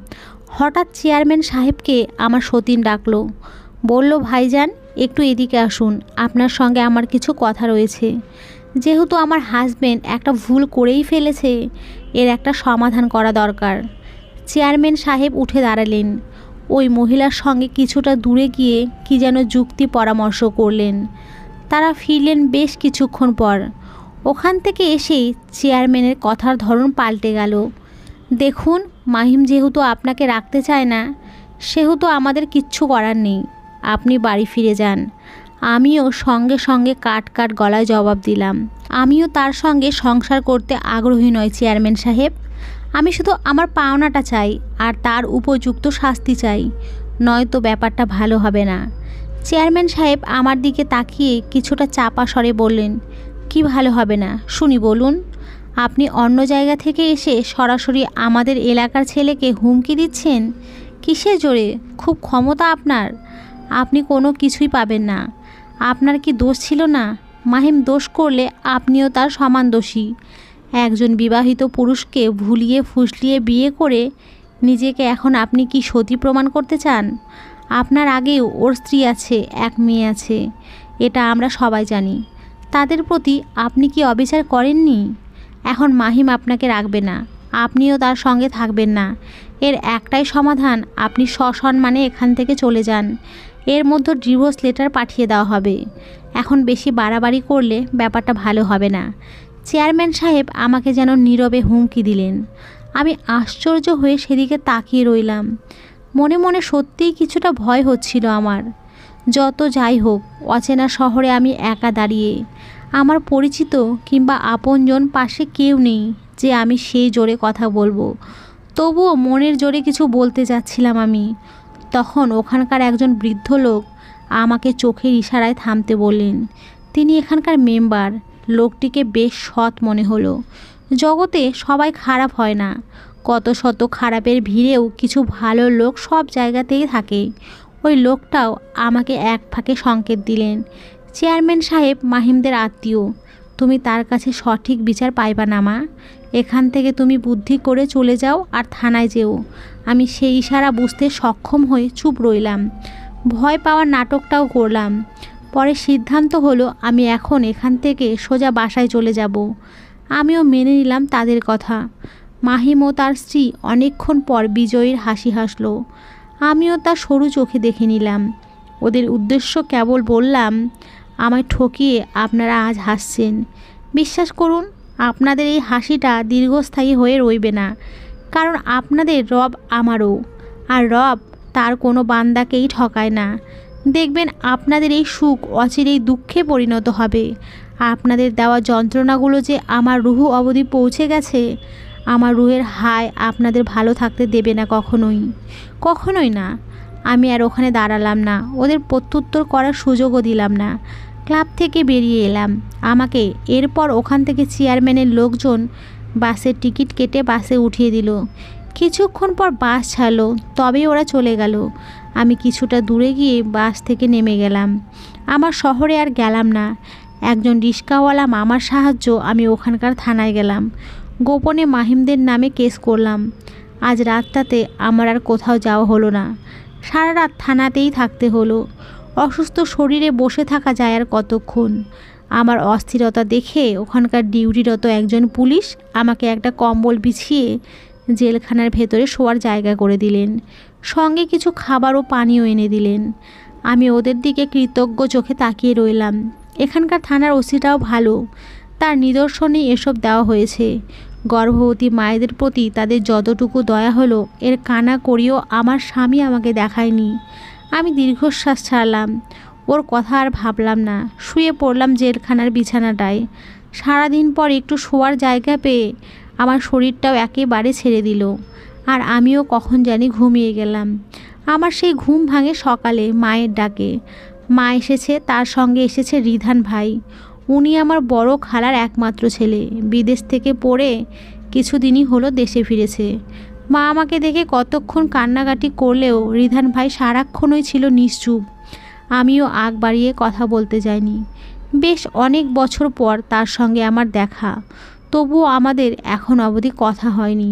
হঠাৎ চেয়ারম্যান সাহেবকে আমার সতীন ডাকলো। বলল, ভাইজান একটু এদিকে আসুন, আপনার সঙ্গে আমার কিছু কথা রয়েছে। যেহেতু আমার হাজবেন্ড একটা ভুল করেই ফেলেছে, এর একটা সমাধান করা দরকার। চেয়ারম্যান সাহেব উঠে দাঁড়ালেন। ওই মহিলার সঙ্গে কিছুটা দূরে গিয়ে কি যেন যুক্তি পরামর্শ করলেন। তারা ফিরলেন বেশ কিছুক্ষণ পর। ওখান থেকে এসেই চেয়ারম্যানের কথার ধরন পাল্টে গেল। দেখুন, মাহিম যেহেতু আপনাকে রাখতে চায় না, সেহেতু আমাদের কিচ্ছু করার নেই। আপনি বাড়ি ফিরে যান। আমিও সঙ্গে সঙ্গে কাট গলায় জবাব দিলাম, আমিও তার সঙ্গে সংসার করতে আগ্রহী নয় চেয়ারম্যান সাহেব। আমি শুধু আমার পাওনাটা চাই, আর তার উপযুক্ত শাস্তি চাই, নয়তো ব্যাপারটা ভালো হবে না। চেয়ারম্যান সাহেব আমার দিকে তাকিয়ে কিছুটা চাপা স্বরে বললেন, কি ভালো হবে না শুনি, বলুন। আপনি অন্য জায়গা থেকে এসে সরাসরি আমাদের এলাকার ছেলেকে হুমকি দিচ্ছেন। কিসের জোরে? খুব ক্ষমতা আপনার। আপনি কোনো কিছুই পাবেন না। আপনার কি দোষ ছিল না? মাহিম দোষ করলে আপনিও তার সমান দোষী। একজন বিবাহিত পুরুষকে ভুলিয়ে ফুসলিয়ে বিয়ে করে নিজেকে এখন আপনি কি সতী প্রমাণ করতে চান? আপনার আগেও ওর স্ত্রী আছে, এক মেয়ে আছে, এটা আমরা সবাই জানি। তাদের প্রতি আপনি কি অবিচার করেননি? এখন মাহিম আপনাকে রাখবে না, আপনিও তার সঙ্গে থাকবেন না। এর একটাই সমাধান, আপনি সসম্মানে এখান থেকে চলে যান। এর মধ্যে ডিভোর্স লেটার পাঠিয়ে দেওয়া হবে। এখন বেশি বাড়াবাড়ি করলে ব্যাপারটা ভালো হবে না। চেয়ারম্যান সাহেব আমাকে যেন নীরবে হুমকি দিলেন। আমি আশ্চর্য হয়ে সেদিকে তাকিয়ে রইলাম। মনে মনে সত্যিই কিছুটা ভয় হচ্ছিল আমার। যত যাই হোক, অচেনা শহরে আমি একা দাঁড়িয়ে, আমার পরিচিত কিংবা আপনজন পাশে কেউ নেই যে আমি সেই জোরে কথা বলবো। তবুও মনের জোরে কিছু বলতে যাচ্ছিলাম আমি। তখন ওখানকার একজন বৃদ্ধ লোক আমাকে চোখের ইশারায় থামতে বললেন। তিনি এখানকার মেম্বার। লোকটিকে বেশ সৎ মনে হলো। জগতে সবাই খারাপ হয় না, কত শত খারাপের ভিড়েও কিছু ভালো লোক সব জায়গাতেই থাকে। ওই লোকটাও আমাকে এক ফাঁকে সংকেত দিলেন, চেয়ারম্যান সাহেব মাহিমদের আত্মীয়, তুমি তার কাছে সঠিক বিচার পাইবা না মা। এখান থেকে তুমি বুদ্ধি করে চলে যাও আর থানায় যেও। আমি সেই ইশারা বুঝতে সক্ষম হয়ে চুপ রইলাম। ভয় পাওয়ার নাটকটাও করলাম। পরে সিদ্ধান্ত হলো আমি এখন এখান থেকে সোজা বাসায় চলে যাব। আমিও মেনে নিলাম তাদের কথা। মাহিম ও তার স্ত্রী অনেকক্ষণ পর বিজয়ীর হাসি হাসল। আমিও তা সরু চোখে দেখে নিলাম। ওদের উদ্দেশ্য কেবল বললাম, আমায় ঠকিয়ে আপনারা আজ হাসছেন। বিশ্বাস করুন, আপনাদের এই হাসিটা দীর্ঘস্থায়ী হয়ে রইবে না। কারণ আপনাদের রব আমারও, আর রব তার কোনো বান্দাকেই ঠকায় না। দেখবেন আপনাদের এই সুখ অচিরেই দুঃখে পরিণত হবে। আপনাদের দেওয়া যন্ত্রণাগুলো যে আমার রুহু অবধি পৌঁছে গেছে, আমার রুহের হায় আপনাদের ভালো থাকতে দেবে না, কখনোই কখনোই না। আমি আর ওখানে দাঁড়ালাম না, ওদের প্রত্যুত্তর করার সুযোগও দিলাম না। ক্লাব থেকে বেরিয়ে এলাম। আমাকে এরপর ওখান থেকে চেয়ারম্যানের লোকজন বাসের টিকিট কেটে বাসে উঠিয়ে দিল। কিছুক্ষণ পর বাস ছাড়লো, তবেই ওরা চলে গেল। আমি কিছুটা দূরে গিয়ে বাস থেকে নেমে গেলাম। আমার শহরে আর গেলাম না। একজন রিক্সাওয়ালা মামার সাহায্য আমি ওখানকার থানায় গেলাম। গোপনে মাহিমদের নামে কেস করলাম। আজ রাতটাতে আমার আর কোথাও যাওয়া হলো না। সারা রাত থানাতেই থাকতে হলো। অসুস্থ শরীরে বসে থাকা যায় আর কতক্ষণ। আমার অস্থিরতা দেখে ওখানকার ডিউটিরত একজন পুলিশ আমাকে একটা কম্বল বিছিয়ে জেলখানার ভেতরে শোয়ার জায়গা করে দিলেন। সঙ্গে কিছু খাবার ও পানীয় এনে দিলেন। আমি ওদের দিকে কৃতজ্ঞ চোখে তাকিয়ে রইলাম। এখানকার থানার ওসিটাও ভালো, তার নিদর্শনেই এসব দেওয়া হয়েছে। গর্ভবতী মায়েদের প্রতি তাদের যতটুকু দয়া হলো, এর কানা করিও আমার স্বামী আমাকে দেখায়নি। আমি দীর্ঘশ্বাস ছাড়লাম। ওর কথা আর ভাবলাম না, শুয়ে পড়লাম জেলখানার বিছানাটায়। সারাদিন পর একটু শোয়ার জায়গা পেয়ে আমার শরীরটাও একেবারে ছেড়ে দিল, আর আমিও কখন জানি ঘুমিয়ে গেলাম। আমার সেই ঘুম ভাঙে সকালে মায়ের ডাকে। মা এসেছে, তার সঙ্গে এসেছে রিধান ভাই। উনি আমার বড় খালার একমাত্র ছেলে, বিদেশ থেকে পড়ে কিছুদিনই হলো দেশে ফিরেছে। মা আমাকে দেখে কতক্ষণ কান্নাকাটি করলেও রিধান ভাই সারাক্ষণই ছিল নিশ্চুপ। আমিও আগ বাড়িয়ে কথা বলতে যাইনি। বেশ অনেক বছর পর তার সঙ্গে আমার দেখা, তবুও আমাদের এখন অবধি কথা হয়নি।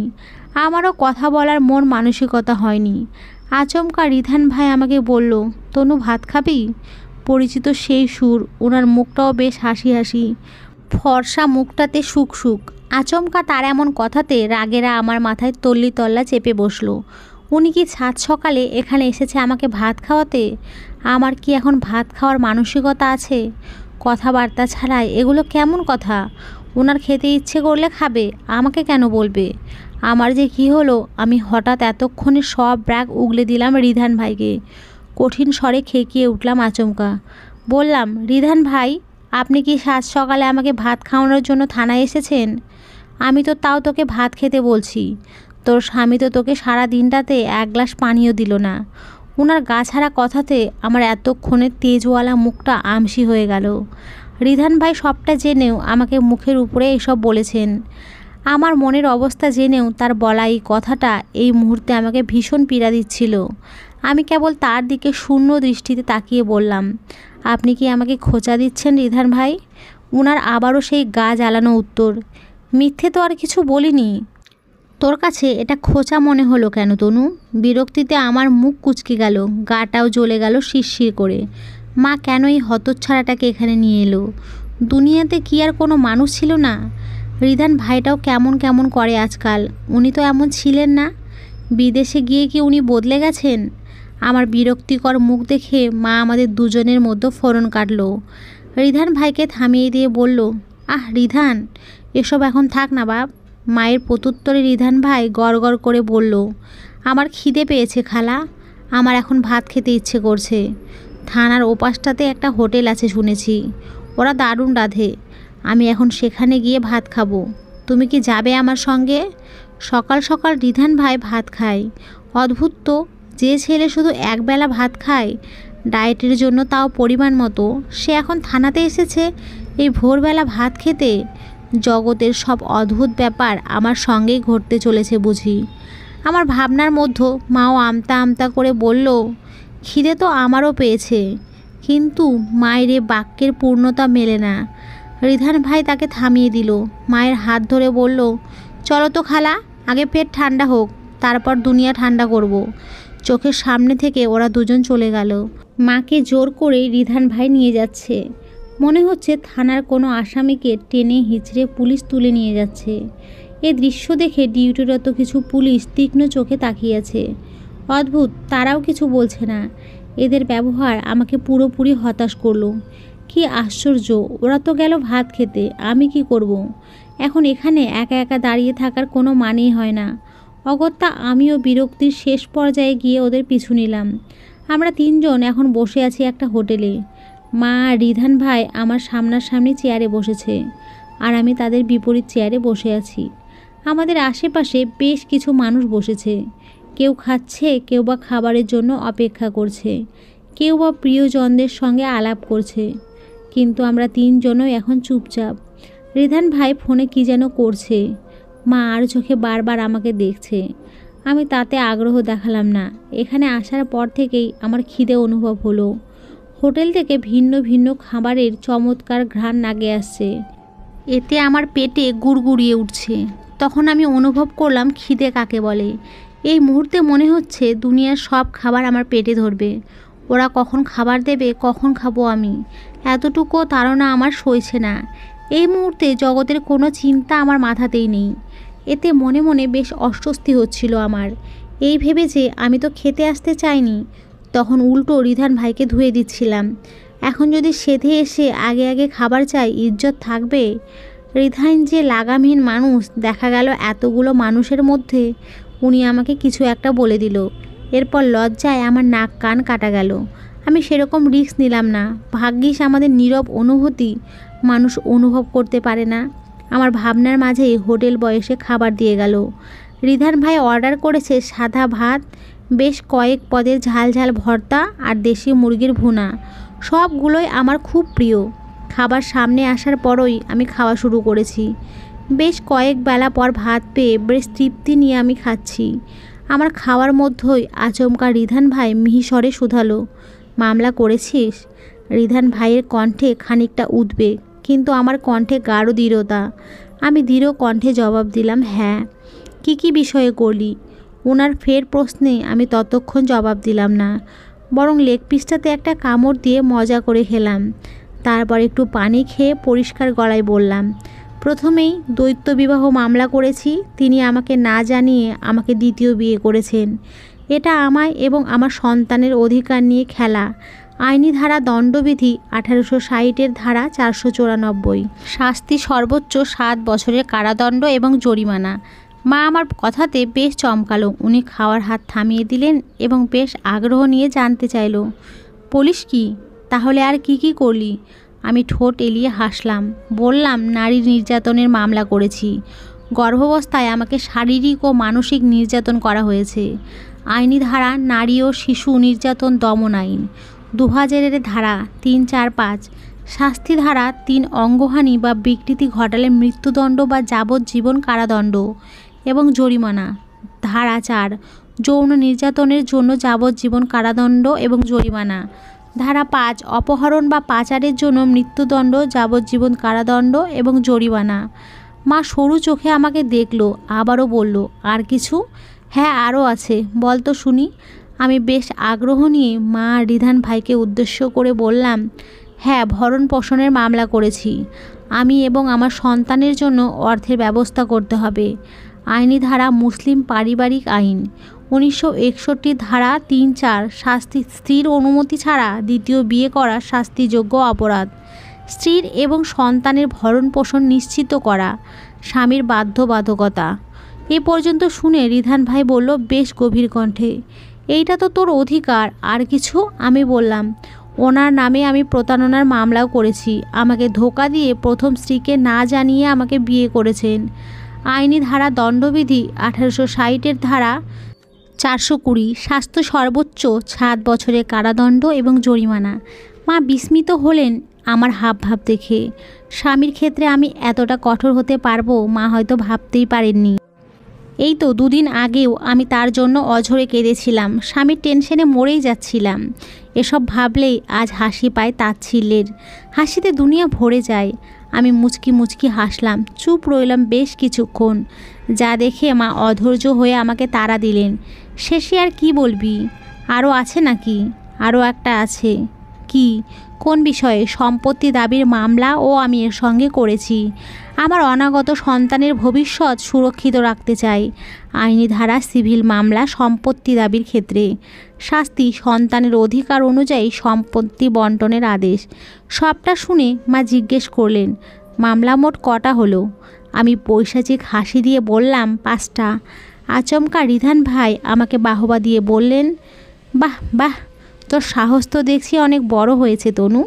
আমারও কথা বলার মন মানসিকতা হয়নি। আচমকা রিধান ভাই আমাকে বলল, তনু ভাত খাবি? পরিচিত সেই সুর, ওনার মুখটাও বেশ হাসি হাসি, ফর্সা মুখটাতে সুখ সুখ। আচমকা তার এমন কথাতে রাগেরা আমার মাথায় তল্লি তল্লা চেপে বসলো। উনি কি সাত সকালে এখানে এসেছে আমাকে ভাত খাওয়াতে? আমার কি এখন ভাত খাওয়ার মানসিকতা আছে? কথাবার্তা ছাড়াই এগুলো কেমন কথা? ওনার খেতে ইচ্ছে করলে খাবে, আমাকে কেন বলবে? আমার যে কি হলো, আমি হঠাৎ এতক্ষণে সব ব্র্যাগ উগলে দিলাম রিধান ভাইকে। কঠিন স্বরে খেকিয়ে উঠলাম আচমকা। বললাম, রিধান ভাই, আপনি কি সাত সকালে আমাকে ভাত খাওয়ানোর জন্য থানায় এসেছেন? আমি তো তাও তোকে ভাত খেতে বলছি। তোর স্বামী তো তোকে সারা দিনটাতে এক গ্লাস পানিও দিল না। ওনার গা ছাড়া কথাতে আমার এতক্ষণের তেজওয়ালা মুখটা আমসি হয়ে গেল। রিধান ভাই সবটা জেনেও আমাকে মুখের উপরে এসব বলেছেন। আমার মনের অবস্থা জেনেও তার বলা এই কথাটা এই মুহূর্তে আমাকে ভীষণ পীড়া দিচ্ছিল। আমি কেবল তার দিকে শূন্য দৃষ্টিতে তাকিয়ে বললাম, আপনি কি আমাকে খোঁচা দিচ্ছেন রিধান ভাই? ওনার আবারও সেই গা জ্বালানো উত্তর, মিথ্যে তো আর কিছু বলিনি। তোর কাছে এটা খোঁচা মনে হলো কেন তনু? বিরক্তিতে আমার মুখ কুঁচকে গেল, গাটাও জ্বলে গেল শিরশির করে। মা কেন এই হতচ্ছাড়াটাকে এখানে নিয়ে এলো? দুনিয়াতে কি আর কোনো মানুষ ছিল না? রিধান ভাইটাও কেমন কেমন করে আজকাল। উনি তো এমন ছিলেন না। বিদেশে গিয়ে কি উনি বদলে গেছেন? আমার বিরক্তিকর মুখ দেখে মা আমাদের দুজনের মধ্যে ফোড়ন কাটল। রিধান ভাইকে থামিয়ে দিয়ে বলল, আহ রিধান, এসব এখন থাক না বাপ। মায়ের প্রত্যুত্তরে রিধান ভাই গড়গড় করে বলল, আমার খিদে পেয়েছে খালা, আমার এখন ভাত খেতে ইচ্ছে করছে। থানার ওপাশটাতে একটা হোটেল আছে শুনেছি, ওরা দারুণ রাঁধে। আমি এখন সেখানে গিয়ে ভাত খাবো। তুমি কি যাবে আমার সঙ্গে? সকাল সকাল রিধান ভাই ভাত খায়। অদ্ভুত তো, যে ছেলে শুধু একবেলা ভাত খায়, ডায়েটের জন্য তাও পরিমাণ মতো, সে এখন থানাতে এসেছে এই ভোরবেলা ভাত খেতে। জগতের সব অদ্ভুত ব্যাপার আমার সঙ্গেই ঘটতে চলেছে বুঝি। আমার ভাবনার মধ্যে মাও আমতা আমতা করে বলল, খিদে তো আমারও পেয়েছে, কিন্তু মায়ের বাক্যের পূর্ণতা মেলে না। রিধান ভাই তাকে থামিয়ে দিল, মায়ের হাত ধরে বলল, চলো তো খালা, আগে পেট ঠান্ডা হোক, তারপর দুনিয়া ঠান্ডা করব। চোখের সামনে থেকে ওরা দুজন চলে গেল। মাকে জোর করে রিধান ভাই নিয়ে যাচ্ছে। মনে হচ্ছে থানার কোনো আসামিকে টেনে হিঁচড়ে পুলিশ তুলে নিয়ে যাচ্ছে। এ দৃশ্য দেখে ডিউটিরত কিছু পুলিশ তীক্ষ্ণ চোখে তাকিয়ে আছে। অদ্ভুত, তারাও কিছু বলছে না। এদের ব্যবহার আমাকে পুরোপুরি হতাশ করলো। কি আশ্চর্য, ওরা তো গেল ভাত খেতে, আমি কি করব? এখন এখানে একা একা দাঁড়িয়ে থাকার কোনো মানেই হয় না। অগত্যা আমিও বিরক্তির শেষ পর্যায়ে গিয়ে ওদের পিছু নিলাম। আমরা তিনজন এখন বসে আছি একটা হোটেলে। মা আর রিধান ভাই আমার সামনাসামনি চেয়ারে বসেছে, আর আমি তাদের বিপরীত চেয়ারে বসে আছি। আমাদের আশেপাশে বেশ কিছু মানুষ বসেছে। কেউ খাচ্ছে, কেউ বা খাবারের জন্য অপেক্ষা করছে, কেউ বা প্রিয়জনদের সঙ্গে আলাপ করছে। কিন্তু আমরা তিনজনও এখন চুপচাপ। রিধান ভাই ফোনে কী যেন করছে। মা আর চোখে বারবার আমাকে দেখছে। আমি তাতে আগ্রহ দেখালাম না। এখানে আসার পর থেকেই আমার খিদে অনুভব হলো। হোটেল থেকে ভিন্ন ভিন্ন খাবারের চমৎকার ঘ্রাণ নাগে আসছে। এতে আমার পেটে গুড়গুড়িয়ে উঠছে। তখন আমি অনুভব করলাম খিদে কাকে বলে। এই মুহূর্তে মনে হচ্ছে দুনিয়ার সব খাবার আমার পেটে ধরবে। ওরা কখন খাবার দেবে, কখন খাবো আমি, এতটুকু তাড়না আমার সইছে না। এই মুহূর্তে জগতের কোনো চিন্তা আমার মাথাতেই নেই। এতে মনে মনে বেশ অস্বস্তি হচ্ছিল আমার। এই ভেবে যে আমি তো খেতে আসতে চাইনি, তখন উল্টো রিধান ভাইকে ধুয়ে দিচ্ছিলাম। এখন যদি সেধে এসে আগে আগে খাবার চাই, ইজ্জত থাকবে? রিধান যে লাগামহীন মানুষ, দেখা গেল এতগুলো মানুষের মধ্যে উনি আমাকে কিছু একটা বলে দিল। এরপর লজ্জায় আমার নাক কান কাটা গেল। আমি সেরকম রিস্ক নিলাম না। ভাগ্যিস আমাদের নীরব অনুভূতি মানুষ অনুভব করতে পারে না। আমার ভাবনার মাঝেই হোটেল বয় এসে খাবার দিয়ে গেল। রিধান ভাই অর্ডার করেছে সাদা ভাত, বেশ কয়েক পদের ঝাল ঝাল ভর্তা আর দেশি মুরগির ভুনা। সবগুলোই আমার খুব প্রিয়। খাবার সামনে আসার পরই আমি খাওয়া শুরু করেছি। বেশ কয়েক বেলা পর ভাত পেয়ে বেশ তৃপ্তি নিয়ে আমি খাচ্ছি। আমার খাওয়ার মধ্যেই আচমকা রিধান ভাই মিহিস্বরে শুধালো, মামলা করেছিস? রিধান ভাইয়ের কণ্ঠে খানিকটা উদ্বেগ, কিন্তু আমার কণ্ঠে গাঢ় দৃঢ়তা। আমি দৃঢ় কণ্ঠে জবাব দিলাম, হ্যাঁ। কি বিষয়ে করলি? ওনার ফের প্রশ্নে আমি ততক্ষণ জবাব দিলাম না, বরং লেগ পিসটাতে একটা কামড় দিয়ে মজা করে খেলাম। তারপর একটু পানি খেয়ে পরিষ্কার গলায় বললাম, প্রথমেই দ্বৈত বিবাহ মামলা করেছি। তিনি আমাকে না জানিয়ে আমাকে দ্বিতীয় বিয়ে করেছেন। এটা আমায় এবং আমার সন্তানের অধিকার নিয়ে খেলা। আইনি ধারা দণ্ডবিধি 1860-এর ধারা 494। শাস্তি সর্বোচ্চ 7 বছরের কারাদণ্ড এবং জরিমানা। মা আমার কথাতে বেশ চমকালো। উনি খাওয়ার হাত থামিয়ে দিলেন এবং বেশ আগ্রহ নিয়ে জানতে চাইল, বলিস কি? তাহলে আর কি করলি? আমি ঠোঁট এলিয়ে হাসলাম। বললাম, নারী নির্যাতনের মামলা করেছি। গর্ভাবস্থায় আমাকে শারীরিক ও মানসিক নির্যাতন করা হয়েছে। আইনি ধারা নারী ও শিশু নির্যাতন দমন আইন 2000-এর ধারা 345। শাস্তি ধারা 3 অঙ্গহানি বা বিকৃতি ঘটালে মৃত্যুদণ্ড বা যাবজ্জীবন কারাদণ্ড এবং জরিমানা। ধারা 4 যৌন নির্যাতনের জন্য যাবজ্জীবন কারাদণ্ড এবং জরিমানা। ধারা 5 অপহরণ বা পাচারের জন্য মৃত্যুদণ্ড, যাবজ্জীবন কারাদণ্ড এবং জরিমানা। মা সরু চোখে আমাকে দেখলো, আবারও বলল, আর কিছু? হ্যাঁ, আরও আছে, বল তো শুনি। আমি বেশ আগ্রহ নিয়ে মা রিধান ভাইকে উদ্দেশ্য করে বললাম, হ্যাঁ, ভরণ পোষণের মামলা করেছি। আমি এবং আমার সন্তানের জন্য অর্থের ব্যবস্থা করতে হবে। আইনি ধারা মুসলিম পারিবারিক আইন 1961 ধারা 3-4 শাস্তি স্ত্রীর অনুমতি ছাড়া দ্বিতীয় বিয়ে করা শাস্তিযোগ্য অপরাধ। স্ত্রীর এবং সন্তানের ভরণ পোষণ নিশ্চিত করা স্বামীর বাধ্যবাধকতা। এ পর্যন্ত শুনে রিধান ভাই বলল বেশ গভীর কণ্ঠে, এইটা তো তোর অধিকার। আর কিছু? আমি বললাম, ওনার নামে আমি প্রতারণার মামলাও করেছি। আমাকে ধোঁকা দিয়ে প্রথম স্ত্রীকে না জানিয়ে আমাকে বিয়ে করেছেন। আইনি ধারা দণ্ডবিধি 1860-এর ধারা 420। শাস্তি সর্বোচ্চ 7 বছরের কারাদণ্ড এবং জরিমানা। মা বিস্মিত হলেন আমার হাবভাব দেখে। স্বামীর ক্ষেত্রে আমি এতটা কঠোর হতে পারবো মা হয়তো ভাবতেই পারেননি। এই তো 2 দিন আগেও আমি তার জন্য অঝরে কেঁদেছিলাম। স্বামীর টেনশনে মরেই যাচ্ছিলাম। এসব ভাবলেই আজ হাসি পায় তাচ্ছিল্যের। হাসিতে দুনিয়া ভরে যায়। আমি মুচকি মুচকি হাসলাম, চুপ রইলাম বেশ কিছুক্ষণ। যা দেখে মা অধৈর্য হয়ে আমাকে তাড়া দিলেন, শেষে আর কি বলবি? আরও আছে নাকি? আরও একটা আছে। কি? কোন বিষয়ে? সম্পত্তি দাবির মামলা ও আমি এর সঙ্গে করেছি। আমার অনাগত সন্তানের ভবিষ্যৎ সুরক্ষিত রাখতে চাই। আইনি ধারা সিভিল মামলা সম্পত্তি দাবির ক্ষেত্রে। শাস্তি সন্তানের অধিকার অনুযায়ী সম্পত্তি বন্টনের আদেশ। সবটা শুনে মা জিজ্ঞেস করলেন, মামলা মোট কটা হলো? আমি পৈশাচিক হাসি দিয়ে বললাম, 5টা। আচমকা রিধান ভাই আমাকে বাহবা দিয়ে বললেন, বাহ বাহ, তোর সাহস তো দেখছি অনেক বড় হয়েছে তনু।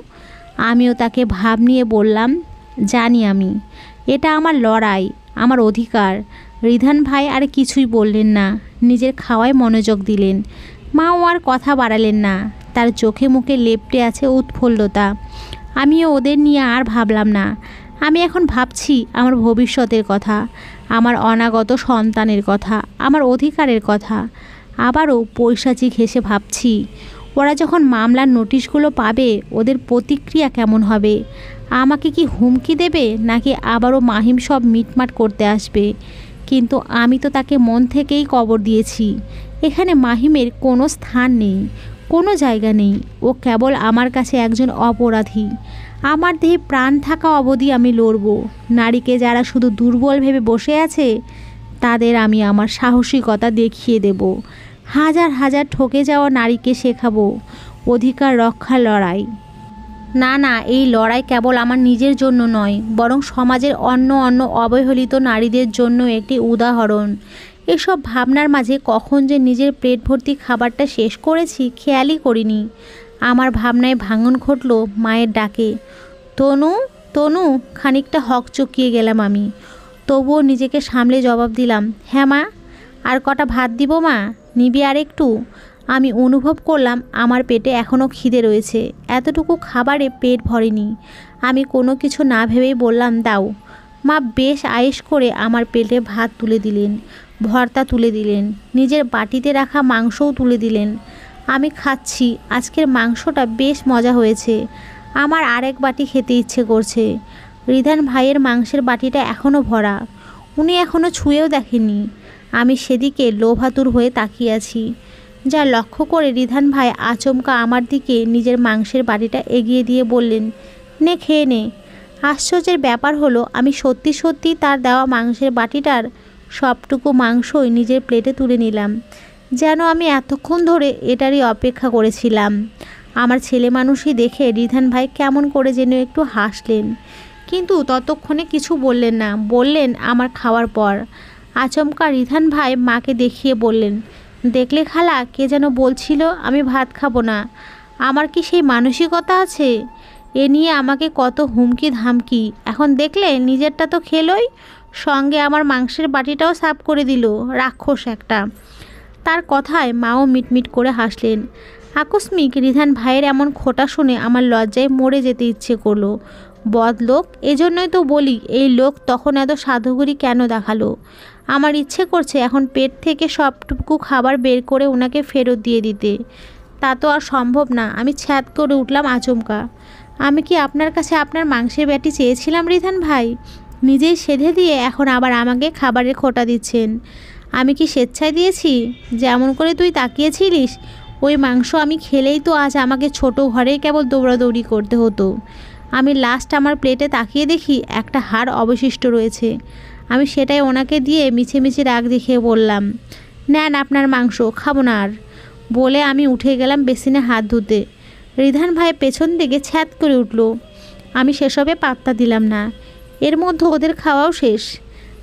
আমিও তাকে ভাব নিয়ে বললাম, জানি আমি, এটা আমার লড়াই, আমার অধিকার। রিধান ভাই আর কিছুই বললেন না, নিজের খাওয়ায় মনোযোগ দিলেন। মাও আর কথা বাড়ালেন না, তার চোখে মুখে লেপ্টে আছে উৎফুল্লতা। আমিও ওদের নিয়ে আর ভাবলাম না। আমি এখন ভাবছি আমার ভবিষ্যতের কথা, আমার অনাগত সন্তানের কথা, আমার অধিকারের কথা। আবারও পৈশাচিক হেসে ভাবছি, ওরা যখন মামলার নোটিশগুলো পাবে ওদের প্রতিক্রিয়া কেমন হবে। আমাকে কি হুমকি দেবে, নাকি আবারও মাহিম সব মিটমাট করতে আসবে। কিন্তু আমি তো তাকে মন থেকেই কবর দিয়েছি। এখানে মাহিমের কোনো স্থান নেই, কোনো জায়গা নেই। ও কেবল আমার কাছে একজন অপরাধী। আমার দেহে প্রাণ থাকা অবধি আমি লড়ব। নারীকে যারা শুধু দুর্বল ভেবে বসে আছে তাদের আমি আমার সাহসিকতা দেখিয়ে দেব। হাজার হাজার ঠকে যাওয়া নারীকে শেখাবো অধিকার রক্ষার লড়াই। না না, এই লড়াই কেবল আমার নিজের জন্য নয়, বরং সমাজের অন্য অন্য অবহেলিত নারীদের জন্য একটি উদাহরণ। এসব ভাবনার মাঝে কখন যে নিজের পেট ভর্তি খাবারটা শেষ করেছি খেয়ালই করিনি। আমার ভাবনায় ভাঙন ঘটল মায়ের ডাকে, তনু তনু। খানিকটা হকচকিয়ে গেলাম আমি, তবুও নিজেকে সামলে জবাব দিলাম, হ্যাঁ মা। আর কটা ভাত দিব মা, নিবি আর একটু? আমি অনুভব করলাম আমার পেটে এখনও খিদে রয়েছে, এতটুকু খাবারে পেট ভরেনি। আমি কোনো কিছু না ভেবেই বললাম, দাও। মা বেশ আয়েশ করে আমার পেটে ভাত তুলে দিলেন, ভর্তা তুলে দিলেন, নিজের বাটিতে রাখা মাংসও তুলে দিলেন। আমি খাচ্ছি, আজকের মাংসটা বেশ মজা হয়েছে। আমার আরেক বাটি খেতে ইচ্ছে করছে। রিধান ভাইয়ের মাংসের বাটিটা এখনও ভরা, উনি এখনও ছুঁয়েও দেখেননি। আমি সেদিকে লোভাতুর হয়ে তাকিয়ে আছি। যা লক্ষ্য করে রিধান ভাই আচমকা আমার দিকে নিজের মাংসের বাটিটা এগিয়ে দিয়ে বললেন, নে খেয়ে নে। আশ্চর্যের ব্যাপার হলো আমি সত্যি সত্যি তার দেওয়া মাংসের বাটিটার সবটুকু মাংসই নিজের প্লেটে তুলে নিলাম, যেন আমি এতক্ষণ ধরে এটারই অপেক্ষা করেছিলাম। আমার ছেলে মানুষই দেখে রিধান ভাই কেমন করে যেন একটু হাসলেন, কিন্তু ততক্ষণে কিছু বললেন না। বললেন আমার খাওয়ার পর। আচমকা রিধান ভাই মাকে দেখিয়ে বললেন, দেখলে খালা, কে যেন বলছিল আমি ভাত খাবো না। আমার কি সেই মানসিকতা আছে? এ নিয়ে আমাকে কত হুমকি ধামকি, এখন দেখলে নিজেরটা তো খেলোই, সঙ্গে আমার মাংসের বাটিটাও সাফ করে দিল, রাক্ষস একটা। তার কথায় মাও মিটমিট করে হাসলেন। আকস্মিক রিধান ভাইয়ের এমন খোঁটা শুনে আমার লজ্জায় মরে যেতে ইচ্ছে করলো। বদলোক, এজন্যই তো বলি এই লোক তখন এত সাধুগুরি কেন দেখালো। আমার ইচ্ছে করছে এখন পেট থেকে সবটুকু খাবার বের করে ওনাকে ফেরত দিয়ে দিতে। তা তো আর সম্ভব না। আমি ছ্যাদ করে উঠলাম আচমকা। আমি কি আপনার কাছে আপনার মাংসের বাটি চেয়েছিলাম রিধান ভাই? নিজেই সেধে দিয়ে এখন আবার আমাকে খাবারের খোঁটা দিচ্ছেন। আমি কি স্বেচ্ছায় দিয়েছি? যেমন করে তুই তাকিয়েছিলিস ওই মাংস আমি খেলেই তো আজ আমাকে ছোট ঘরেই কেবল দৌড়াদৌড়ি করতে হতো। আমি লাস্ট আমার প্লেটে তাকিয়ে দেখি একটা হাড় অবশিষ্ট রয়েছে। আমি সেটাই ওনাকে দিয়ে মিছে মিছে রাগ দেখিয়ে বললাম, নেন আপনার মাংস, খাবো না আর। বলে আমি উঠে গেলাম বেসিনে হাত ধুতে। রিধান ভাই পেছন থেকে ছ্যাদ করে উঠল। আমি সেসবে পাত্তা দিলাম না। এর মধ্যে ওদের খাওয়াও শেষ।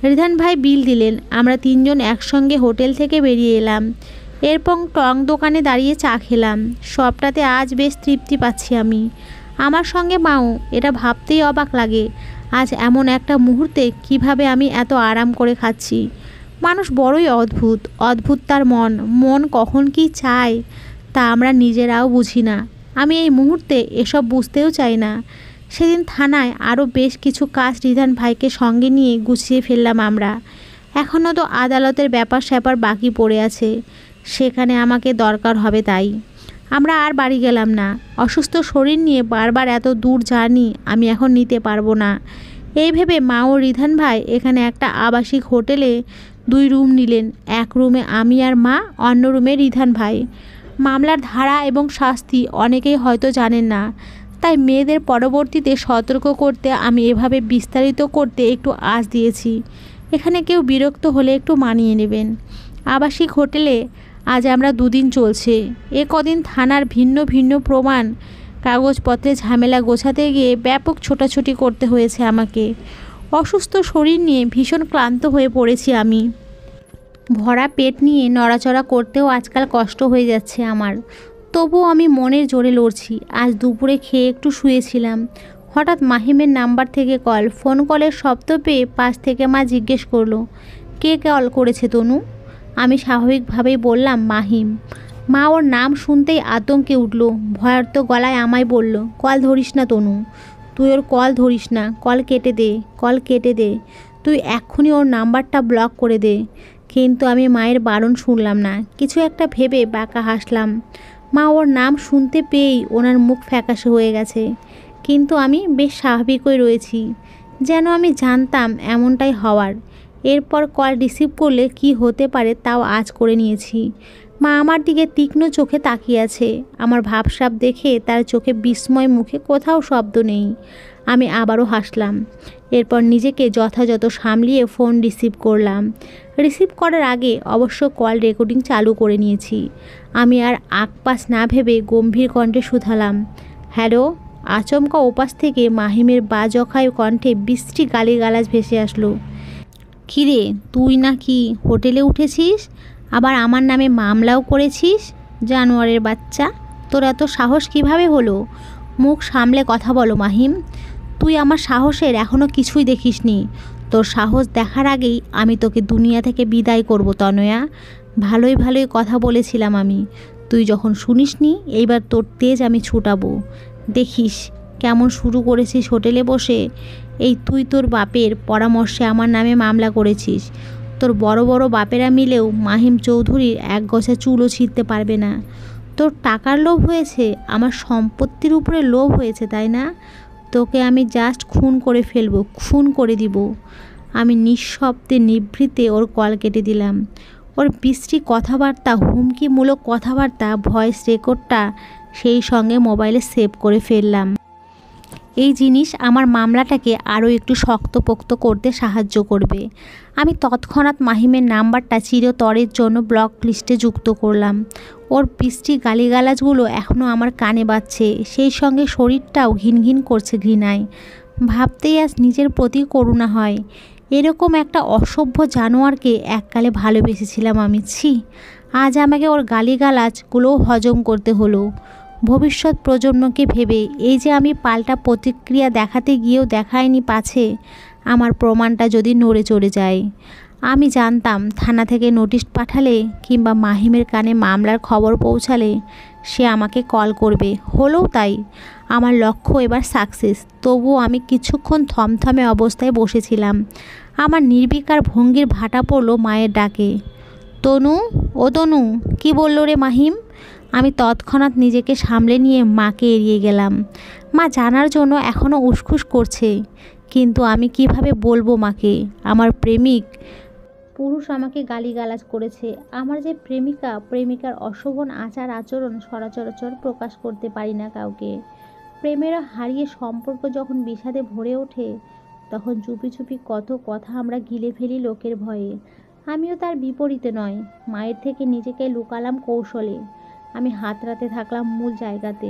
রিধান ভাই বিল দিলেন। আমরা তিনজন একসঙ্গে হোটেল থেকে বেরিয়ে এলাম। এরপর টং দোকানে দাঁড়িয়ে চা খেলাম। সবটাতে আজ বেশ তৃপ্তি পাচ্ছি আমি, আমার সঙ্গে মাও। এটা ভাবতেই অবাক লাগে আজ এমন একটা মুহূর্তে কিভাবে আমি এত আরাম করে খাচ্ছি। মানুষ বড়ই অদ্ভুত, অদ্ভুত তার মন। মন কখন কি চায় তা আমরা নিজেরাও বুঝি না। আমি এই মুহূর্তে এসব বুঝতেও চাই না। সেদিন থানায় আরও বেশ কিছু কাজ রিধান ভাইকে সঙ্গে নিয়ে গুছিয়ে ফেললাম আমরা। এখনও তো আদালতের ব্যাপার স্যাপার বাকি পড়ে আছে, সেখানে আমাকে দরকার হবে। তাই আমরা আর বাড়ি গেলাম না। অসুস্থ শরীর নিয়ে বারবার এত দূর জার্নি আমি এখন নিতে পারবো না। এই ভেবে মা ও রিধান ভাই এখানে একটা আবাসিক হোটেলে 2 রুম নিলেন। এক রুমে আমি আর মা, অন্য রুমে রিধান ভাই। মামলার ধারা এবং শাস্তি অনেকেই হয়তো জানেন না, তাই মেয়েদের পরবর্তীতে সতর্ক করতে আমি এভাবে বিস্তারিত করতে একটু আঁচ দিয়েছি। এখানে কেউ বিরক্ত হলে একটু মানিয়ে নেবেন। আবাসিক হোটেলে আজ আমরা 2 দিন চলছে। এ কদিন থানার ভিন্ন ভিন্ন প্রমাণ কাগজপত্রে ঝামেলা গোছাতে গিয়ে ব্যাপক ছোটাছুটি করতে হয়েছে আমাকে। অসুস্থ শরীর নিয়ে ভীষণ ক্লান্ত হয়ে পড়েছি আমি। ভরা পেট নিয়ে নড়াচড়া করতেও আজকাল কষ্ট হয়ে যাচ্ছে আমার। তবুও আমি মনের জোরে লড়ছি। আজ দুপুরে খেয়ে একটু শুয়েছিলাম, হঠাৎ মাহিমের নাম্বার থেকে কল। ফোন কলের শব্দ পেয়ে পাশ থেকে মা জিজ্ঞেস করলো, কে কল করেছে তনু? আমি স্বাভাবিকভাবেই বললাম, মাহিম। মা ওর নাম শুনতেই আতঙ্কে উঠল, ভয়ার্ত গলায় আমায় বলল, কল ধরিস না তনু, তুই ওর কল ধরিস না, কল কেটে দে, কল কেটে দে, তুই এক্ষুনি ওর নাম্বারটা ব্লক করে দে। কিন্তু আমি মায়ের বারণ শুনলাম না। কিছু একটা ভেবে বাঁকা হাসলাম। মা ওর নাম শুনতে পেয়েই ওনার মুখ ফ্যাকাশে হয়ে গেছে, কিন্তু আমি বেশ স্বাভাবিকই রয়েছি, যেন আমি জানতাম এমনটাই হওয়ার। এরপর কল রিসিভ করলে কি হতে পারে তাও আজ করে নিয়েছি। মা আমার দিকে তীক্ষ্ণ চোখে তাকিয়ে আছে। আমার ভাবসাব দেখে তার চোখে বিস্ময়, মুখে কোথাও শব্দ নেই। আমি আবারও হাসলাম। এরপর নিজেকে যথাযথ সামলিয়ে ফোন রিসিভ করলাম। রিসিভ করার আগে অবশ্য কল রেকর্ডিং চালু করে নিয়েছি। আমি আর আকপাস না ভেবে গম্ভীর কণ্ঠে শুধালাম, হ্যালো। আচমকা ওপাশ থেকে মাহিমের বাজখায় কণ্ঠে বিশ্রী গালিগালাজ ভেসে আসলো। কিরে, তুই নাকি হোটেলে উঠেছিস, আবার আমার নামে মামলাও করেছিস? জানোয়ারের বাচ্চা, তোর এত সাহস কিভাবে হলো? মুখ সামলে কথা বলো মাহিম। তুই আমার সাহসের এখনও কিছুই দেখিসনি। তোর সাহস দেখার আগেই আমি তোকে দুনিয়া থেকে বিদায় করব তনয়া। ভালোই ভালোই কথা বলেছিলাম আমি, তুই যখন শুনিসনি, এইবার তোর তেজ আমি ছুটাবো। দেখিস কেমন শুরু করেছিস হোটেলে বসে। এই তুই তোর বাপের পরামর্শে আমার নামে মামলা করেছিস। তোর বড় বড় বাপেরা মিলেও মাহিম চৌধুরীর এক গছা চুলও ছিঁড়তে পারবে না। তোর টাকার লোভ হয়েছে, আমার সম্পত্তির উপরে লোভ হয়েছে, তাই না? তোকে আমি জাস্ট খুন করে ফেলবো, খুন করে দিব। আমি নিঃশব্দে নিভৃতে ওর কল কেটে দিলাম। ওর বিশ্রী কথাবার্তা, হুমকিমূলক কথাবার্তা, ভয়েস রেকর্ডটা সেই সঙ্গে মোবাইলে সেভ করে ফেললাম। এই জিনিস আমার মামলাটাকে আরও একটু শক্তপোক্ত করতে সাহায্য করবে। আমি তৎক্ষণাৎ মাহিমের নাম্বারটা চিরতরের জন্য ব্লক লিস্টে যুক্ত করলাম। ওর বিশ্রী গালিগালাজগুলো এখনও আমার কানে বাজছে, সেই সঙ্গে শরীরটাও ঘিনঘিন করছে ঘৃণায়। ভাবতেই আজ নিজের প্রতি করুণা হয়। এরকম একটা অসভ্য জানোয়ারকে এককালে ভালোবেসেছিলাম আমি। ছি, আজ আমাকে ওর গালিগালাজগুলোও হজম করতে হলো। ভবিষ্যৎ প্রজন্মকে ভেবে এই যে আমি পাল্টা প্রতিক্রিয়া দেখাতে গিয়েও দেখায়নি, পাছে আমার প্রমাণটা যদি নড়ে চড়ে যায়। আমি জানতাম থানা থেকে নোটিশ পাঠালে কিংবা মাহিমের কানে মামলার খবর পৌঁছালে সে আমাকে কল করবে। হলোও তাই। আমার লক্ষ্য এবার সাকসেস। তবুও আমি কিছুক্ষণ থমথমে অবস্থায় বসেছিলাম। আমার নির্বিকার ভঙ্গির ভাটা পড়ল মায়ের ডাকে, তনু, ও তনু। কি বলল রে মাহিম? আমি তৎক্ষণাৎ নিজেকে সামলে নিয়ে মাকে এড়িয়ে গেলাম। মা জানার জন্য এখনও উসখুস করছে, কিন্তু আমি কিভাবে বলবো মাকে? আমার প্রেমিক পুরুষ আমাকে গালিগালাজ করেছে। আমার যে প্রেমিকার অশোভন আচার আচরণ সচরাচর প্রকাশ করতে পারি না কাউকে। প্রেমেরা হারিয়ে সম্পর্ক যখন বিষাদে ভরে ওঠে, তখন চুপি চুপি কত কথা আমরা গিলে ফেলি লোকের ভয়ে। আমিও তার বিপরীতে নয়। মায়ের থেকে নিজেকে লুকালাম কৌশলে। আমি হাতড়াতে থাকলাম মূল জায়গাতে।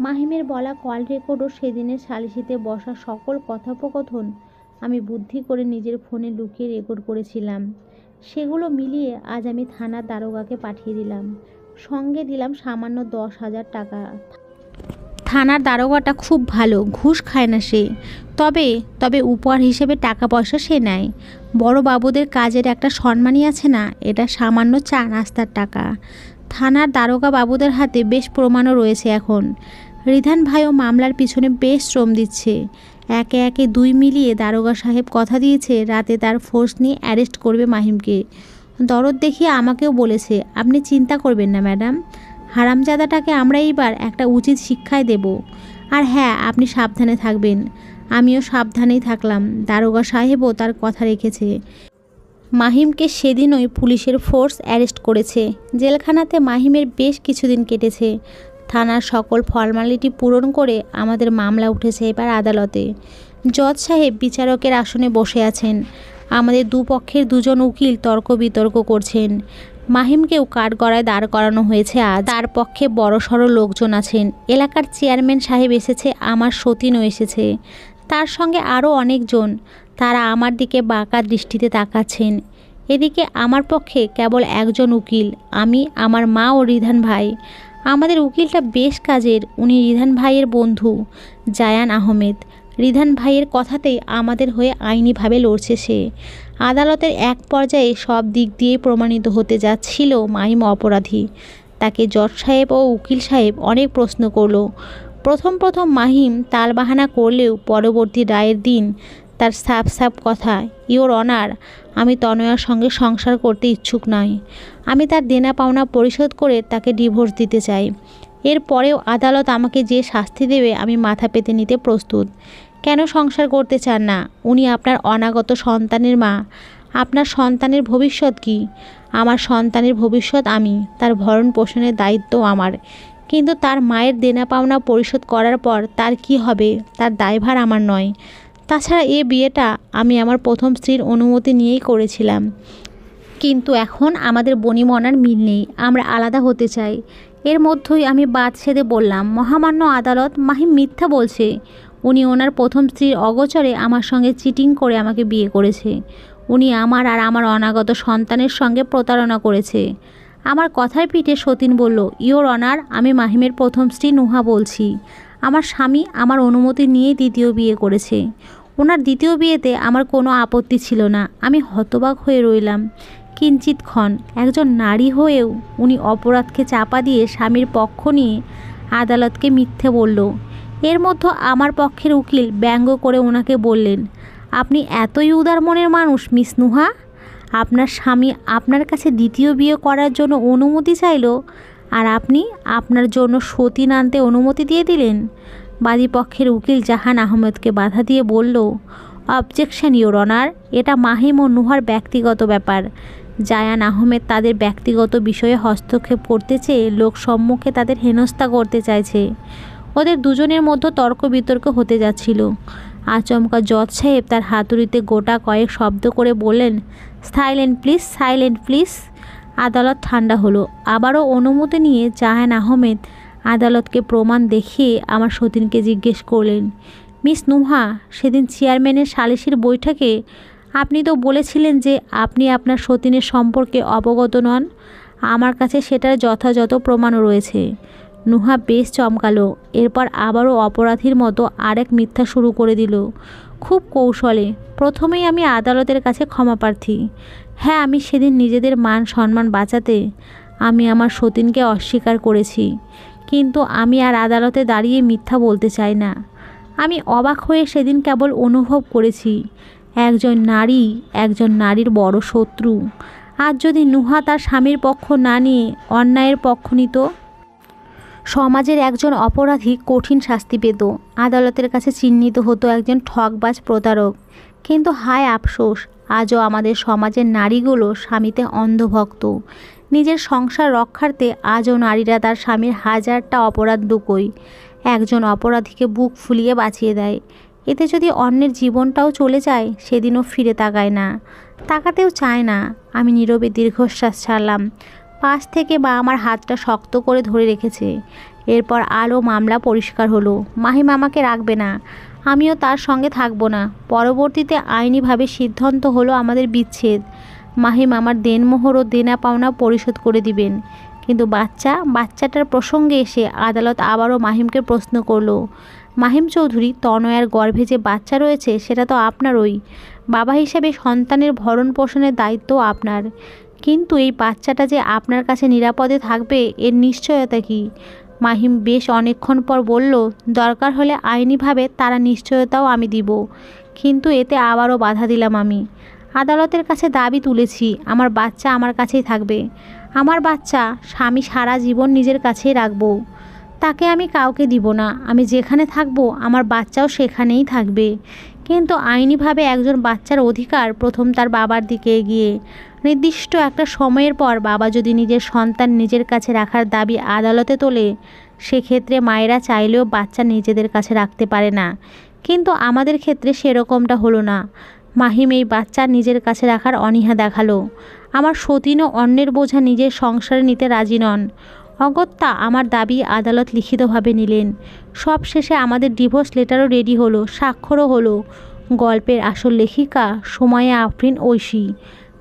মাহিমের বলা কল রেকর্ডও সেদিনের সালিশিতে বসা সকল কথোপকথন আমি বুদ্ধি করে নিজের ফোনে লুকিয়ে রেকর্ড করেছিলাম। সেগুলো মিলিয়ে আজ আমি থানার দারোগাকে পাঠিয়ে দিলাম। সঙ্গে দিলাম সামান্য 10,000 টাকা। থানার দারোগাটা খুব ভালো, ঘুষ খায় না সে। তবে উপহার হিসেবে টাকা পয়সা সে নেয়। বড় বাবুদের কাজের একটা সম্মানই আছে না, এটা সামান্য চা নাস্তার টাকা। থানার দারোগা বাবুদের হাতে বেশ প্রমাণও রয়েছে এখন। রিধান ভাইও মামলার পিছনে বেশ শ্রম দিচ্ছে। একে একে 2 মিলিয়ে দারোগা সাহেব কথা দিয়েছে রাতে তার ফোর্স নিয়ে অ্যারেস্ট করবে মাহিমকে। দরদ দেখিয়ে আমাকেও বলেছে, আপনি চিন্তা করবেন না ম্যাডাম, হারামজাদাটাকে আমরা এইবার একটা উচিত শিক্ষায় দেব। আর হ্যাঁ, আপনি সাবধানে থাকবেন। আমিও সাবধানেই থাকলাম। দারোগা সাহেবও তার কথা রেখেছে। মাহিমকে সেদিনই পুলিশের ফোর্স অ্যারেস্ট করেছে। জেলখানাতে মাহিমের বেশ কিছুদিন কেটেছে। থানার সকল ফর্মালিটি পূরণ করে আমাদের মামলা উঠেছে এবার আদালতে। জজ সাহেব বিচারকের আসনে বসে আছেন। আমাদের দুপক্ষের 2 জন উকিল তর্ক বিতর্ক করছেন। মাহিমকেও কাঠগড়ায় দাঁড় করানো হয়েছে আজ। তার পক্ষে বড়সড় লোকজন আছেন। এলাকার চেয়ারম্যান সাহেব এসেছে, আমার সতীনও এসেছে, তার সঙ্গে আরও অনেকজন। তারা আমার দিকে বাঁকা দৃষ্টিতে তাকাচ্ছেন। এদিকে আমার পক্ষে কেবল একজন উকিল, আমি, আমার মা ও রিধান ভাই। আমাদের উকিলটা বেশ কাজের, উনি রিধান ভাইয়ের বন্ধু জায়ান আহমেদ। রিধান ভাইয়ের কথাতেই আমাদের হয়ে আইনিভাবে লড়ছে সে। আদালতের এক পর্যায়ে সব দিক দিয়ে প্রমাণিত হতে যাচ্ছিল মাহিম অপরাধী। তাকে জজ সাহেব ও উকিল সাহেব অনেক প্রশ্ন করল। প্রথম মাহিম তালবাহানা করলেও পরবর্তী রায়ের দিন তার সাফ সাফ কথা, ইওর অনার, আমি তনয়ার সঙ্গে সংসার করতে ইচ্ছুক নই। আমি তার দেনা পাওনা পরিশোধ করে তাকে ডিভোর্স দিতে চাই। এরপরেও আদালত আমাকে যে শাস্তি দেবে আমি মাথা পেতে নিতে প্রস্তুত। কেন সংসার করতে চান না? উনি আপনার অনাগত সন্তানের মা। আপনার সন্তানের ভবিষ্যৎ কি? আমার সন্তানের ভবিষ্যৎ আমি, তার ভরণ পোষণের দায়িত্ব আমার। কিন্তু তার মায়ের দেনা পাওনা পরিশোধ করার পর তার কি হবে, তার দায়ভার আমার নয়। তাছাড়া এ বিয়েটা আমি আমার প্রথম স্ত্রীর অনুমতি নিয়েই করেছিলাম, কিন্তু এখন আমাদের বনিমনার মিল নেই, আমরা আলাদা হতে চাই। এর মধ্যেই আমি বাদ সেধে বললাম, মহামান্য আদালত, মাহিম মিথ্যা বলছে। উনি ওনার প্রথম স্ত্রীর অগোচরে আমার সঙ্গে চিটিং করে আমাকে বিয়ে করেছে। উনি আমার আর আমার অনাগত সন্তানের সঙ্গে প্রতারণা করেছে। আমার কথার পিঠে সতীন বলল, ইওর অনার, আমি মাহিমের প্রথম স্ত্রী নুহা বলছি। আমার স্বামী আমার অনুমতি নিয়েই দ্বিতীয় বিয়ে করেছে। ওনার দ্বিতীয় বিয়েতে আমার কোনো আপত্তি ছিল না। আমি হতবাক হয়ে রইলাম কিঞ্চিতক্ষণ। একজন নারী হয়েও উনি অপরাধকে চাপা দিয়ে স্বামীর পক্ষ নিয়ে আদালতকে মিথ্যে বলল। এর মধ্যে আমার পক্ষের উকিল ব্যঙ্গ করে ওনাকে বললেন, আপনি এতই উদার মনের মানুষ মিস নুহা? আপনার স্বামী আপনার কাছে দ্বিতীয় বিয়ে করার জন্য অনুমতি চাইল, আর আপনি আপনার জন্য সতীন আনতে অনুমতি দিয়ে দিলেন। বাদীপক্ষের উকিল জাহান আহমেদকে বাধা দিয়ে বলল, অবজেকশন ইওর অনার, এটা মাহিম ও নুহার ব্যক্তিগত ব্যাপার। জায়ান আহমেদ তাদের ব্যক্তিগত বিষয়ে হস্তক্ষেপ করতে চেয়ে লোক সম্মুখে তাদের হেনস্থা করতে চাইছে। ওদের দুজনের মধ্যে তর্ক বিতর্ক হতে যাচ্ছিল। আচমকা জজ সাহেব তার হাতুড়িতে গোটা কয়েক শব্দ করে বললেন, সাইলেন্ট প্লিজ, সাইলেন্ট প্লিজ। আদালত ঠান্ডা হলো। আবারও অনুমতি নিয়ে জাহান আহমেদ আদালতকে প্রমাণ দেখিয়ে আমার সতীনকে জিজ্ঞেস করলেন, মিস নুহা, সেদিন চেয়ারম্যানের সালিসির বৈঠকে আপনি তো বলেছিলেন যে আপনি আপনার সতীনের সম্পর্কে অবগত নন। আমার কাছে সেটার যথাযথ প্রমাণও রয়েছে। নুহা বেশ চমকালো। এরপর আবারও অপরাধীর মতো আরেক মিথ্যা শুরু করে দিল, খুব কৌশলে। প্রথমেই আমি আদালতের কাছে ক্ষমা প্রার্থী। হ্যাঁ, আমি সেদিন নিজেদের মান সম্মান বাঁচাতে আমি আমার সতীনকে অস্বীকার করেছি, কিন্তু আমি আর আদালতে দাঁড়িয়ে মিথ্যা বলতে চাই না। আমি অবাক হয়ে সেদিন কেবল অনুভব করেছি একজন নারীর বড় শত্রু। আজ যদি নুহা তার স্বামীর পক্ষ না নিয়ে অন্যায়ের পক্ষ নিত, সমাজের একজন অপরাধী কঠিন শাস্তি পেত, আদালতের কাছে চিহ্নিত হতো একজন ঠকবাজ প্রতারক। কিন্তু হায় আফসোস, আজও আমাদের সমাজের নারীগুলো স্বামীতে অন্ধভক্ত। নিজের সংসার রক্ষার্থে আজও নারীরা তার স্বামীর হাজারটা অপরাধ লুকোয়, একজন অপরাধীকে বুক ফুলিয়ে বাঁচিয়ে দেয়। এতে যদি অন্যের জীবনটাও চলে যায়, সেদিনও ফিরে তাকায় না, তাকাতেও চায় না। আমি নীরবে দীর্ঘশ্বাস ছাড়লাম। পাশ থেকে মা আমার হাতটা শক্ত করে ধরে রেখেছে। এরপর আলো মামলা পরিষ্কার হলো। মাহিম আমাকে রাখবে না, আমিও তার সঙ্গে থাকবো না। পরবর্তীতে আইনিভাবে সিদ্ধান্ত হলো আমাদের বিচ্ছেদ। মাহিম আমার দেনমোহর ও দেনা পাওনা পরিশোধ করে দিবেন। কিন্তু বাচ্চাটার প্রসঙ্গে এসে আদালত আবারও মাহিমকে প্রশ্ন করলো, মাহিম চৌধুরী, তনয়ার গর্ভে যে বাচ্চা রয়েছে সেটা তো আপনারই। বাবা হিসেবে সন্তানের ভরণ পোষণের দায়িত্ব আপনার, কিন্তু এই বাচ্চাটা যে আপনার কাছে নিরাপদে থাকবে এর নিশ্চয়তা কি? মাহিম বেশ অনেকক্ষণ পর বলল, দরকার হলে আইনিভাবে তারা নিশ্চয়তাও আমি দিব, কিন্তু এতে আবারও বাধা দিলাম আমি। আদালতের কাছে দাবি তুলেছি আমার বাচ্চা আমার কাছেই থাকবে। আমার বাচ্চা স্বামী সারা জীবন নিজের কাছেই রাখবো, তাকে আমি কাউকে দিব না। আমি যেখানে থাকবো আমার বাচ্চাও সেখানেই থাকবে। কিন্তু আইনিভাবে একজন বাচ্চার অধিকার প্রথম তার বাবার দিকে এগিয়ে। নির্দিষ্ট একটা সময়ের পর বাবা যদি নিজের সন্তান নিজের কাছে রাখার দাবি আদালতে তোলে, সেক্ষেত্রে মায়েরা চাইলেও বাচ্চা নিজেদের কাছে রাখতে পারে না। কিন্তু আমাদের ক্ষেত্রে সেরকমটা হলো না। মাহিম এই বাচ্চা নিজের কাছে রাখার অনীহা দেখালো। আমার সতীনও অন্যের বোঝা নিজের সংসারে নিতে রাজি নন। অগত্যা আমার দাবি আদালত লিখিতভাবে নিলেন। সব শেষে আমাদের ডিভোর্স লেটারও রেডি হলো, স্বাক্ষরও হলো। গল্পের আসল লেখিকা সময়ে আফরিন ঐশী,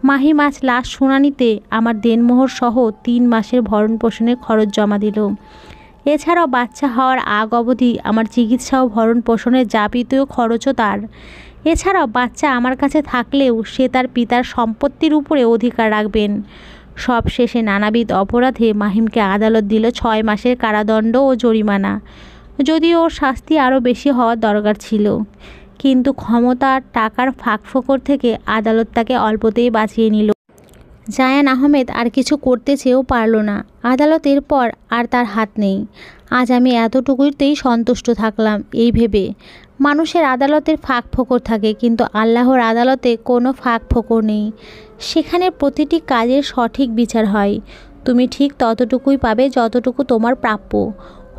মাহিম আজ লাস্ট শুনানিতে আমার দেনমোহর সহ 3 মাসের ভরণ পোষণের খরচ জমা দিল। এছাড়াও বাচ্চা হওয়ার আগ অবধি আমার চিকিৎসা ও ভরণ পোষণের যাবতীয় খরচও তার। এছাড়াও বাচ্চা আমার কাছে থাকলেও সে তার পিতার সম্পত্তির উপরে অধিকার রাখবেন। সব শেষে নানাবিধ অপরাধে মাহিমকে আদালত দিল 6 মাসের কারাদণ্ড ও জরিমানা। যদিও ওর শাস্তি আরও বেশি হওয়ার দরকার ছিল, কিন্তু ক্ষমতা আর টাকার ফাঁকফোকর থেকে আদালত তাকে অল্পতেই বাঁচিয়ে নিল। জায়ান আহমেদ আর কিছু করতে চেয়েও পারল না। আদালতের পর আর তার হাত নেই। আজ আমি এতটুকুতেই সন্তুষ্ট থাকলাম, এই ভেবে মানুষের আদালতের ফাঁক ফোকর থাকে, কিন্তু আল্লাহর আদালতে কোনো ফাঁক ফোকর নেই। সেখানে প্রতিটি কাজের সঠিক বিচার হয়। তুমি ঠিক ততটুকুই পাবে যতটুকু তোমার প্রাপ্য,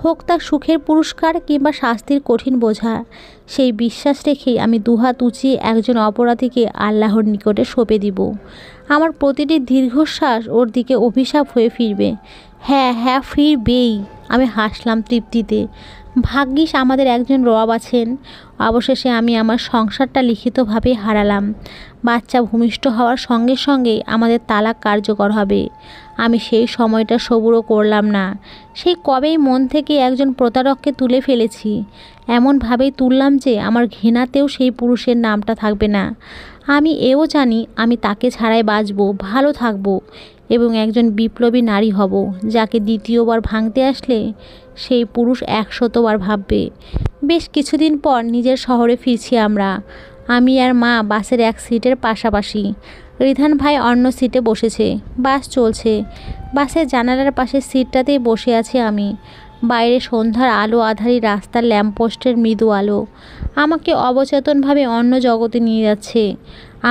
হোক তা সুখের পুরস্কার কিংবা শাস্তির কঠিন বোঝা। সেই বিশ্বাস রেখেই আমি দুহাত উঁচিয়ে একজন অপরাধীকে আল্লাহর নিকটে সঁপে দিব। আমার প্রতিটি দীর্ঘশ্বাস ওর দিকে অভিশাপ হয়ে ফিরবে। হ্যাঁ হ্যাঁ, ফিরবেই। আমি হাসলাম তৃপ্তিতে। ভাগ্যিস আমাদের একজন রব আছেন। অবশেষে আমি আমার সংসারটা লিখিতভাবে হারালাম। বাচ্চা ভূমিষ্ঠ হওয়ার সঙ্গে সঙ্গেই আমাদের তালাক কার্যকর হবে। আমি সেই সময়টা সবুরও করলাম না। সেই কবেই মন থেকে একজন প্রতারককে তুলে ফেলেছি। এমনভাবেই তুললাম যে আমার ঘৃণাতেও সেই পুরুষের নামটা থাকবে না। আমি এও জানি আমি তাকে ছাড়াই বাঁচব, ভালো থাকব এবং একজন বিপ্লবী নারী হব, যাকে দ্বিতীয়বার ভাঙতে আসলে সেই পুরুষ 100বার ভাববে। বেশ কিছুদিন পর নিজের শহরে ফিরছি আমরা। আমি আর মা বাসের এক সিটের পাশাপাশি। রিধান ভাই অন্য সিটে বসেছে। বাস চলছে। বাসের জানালার পাশের সিটটাতেই বসে আছি আমি। বাইরে সন্ধ্যার আলো আধারী রাস্তার ল্যাম্পপোস্টের মৃদু আলো আমাকে অবচেতনভাবে অন্য জগতে নিয়ে যাচ্ছে।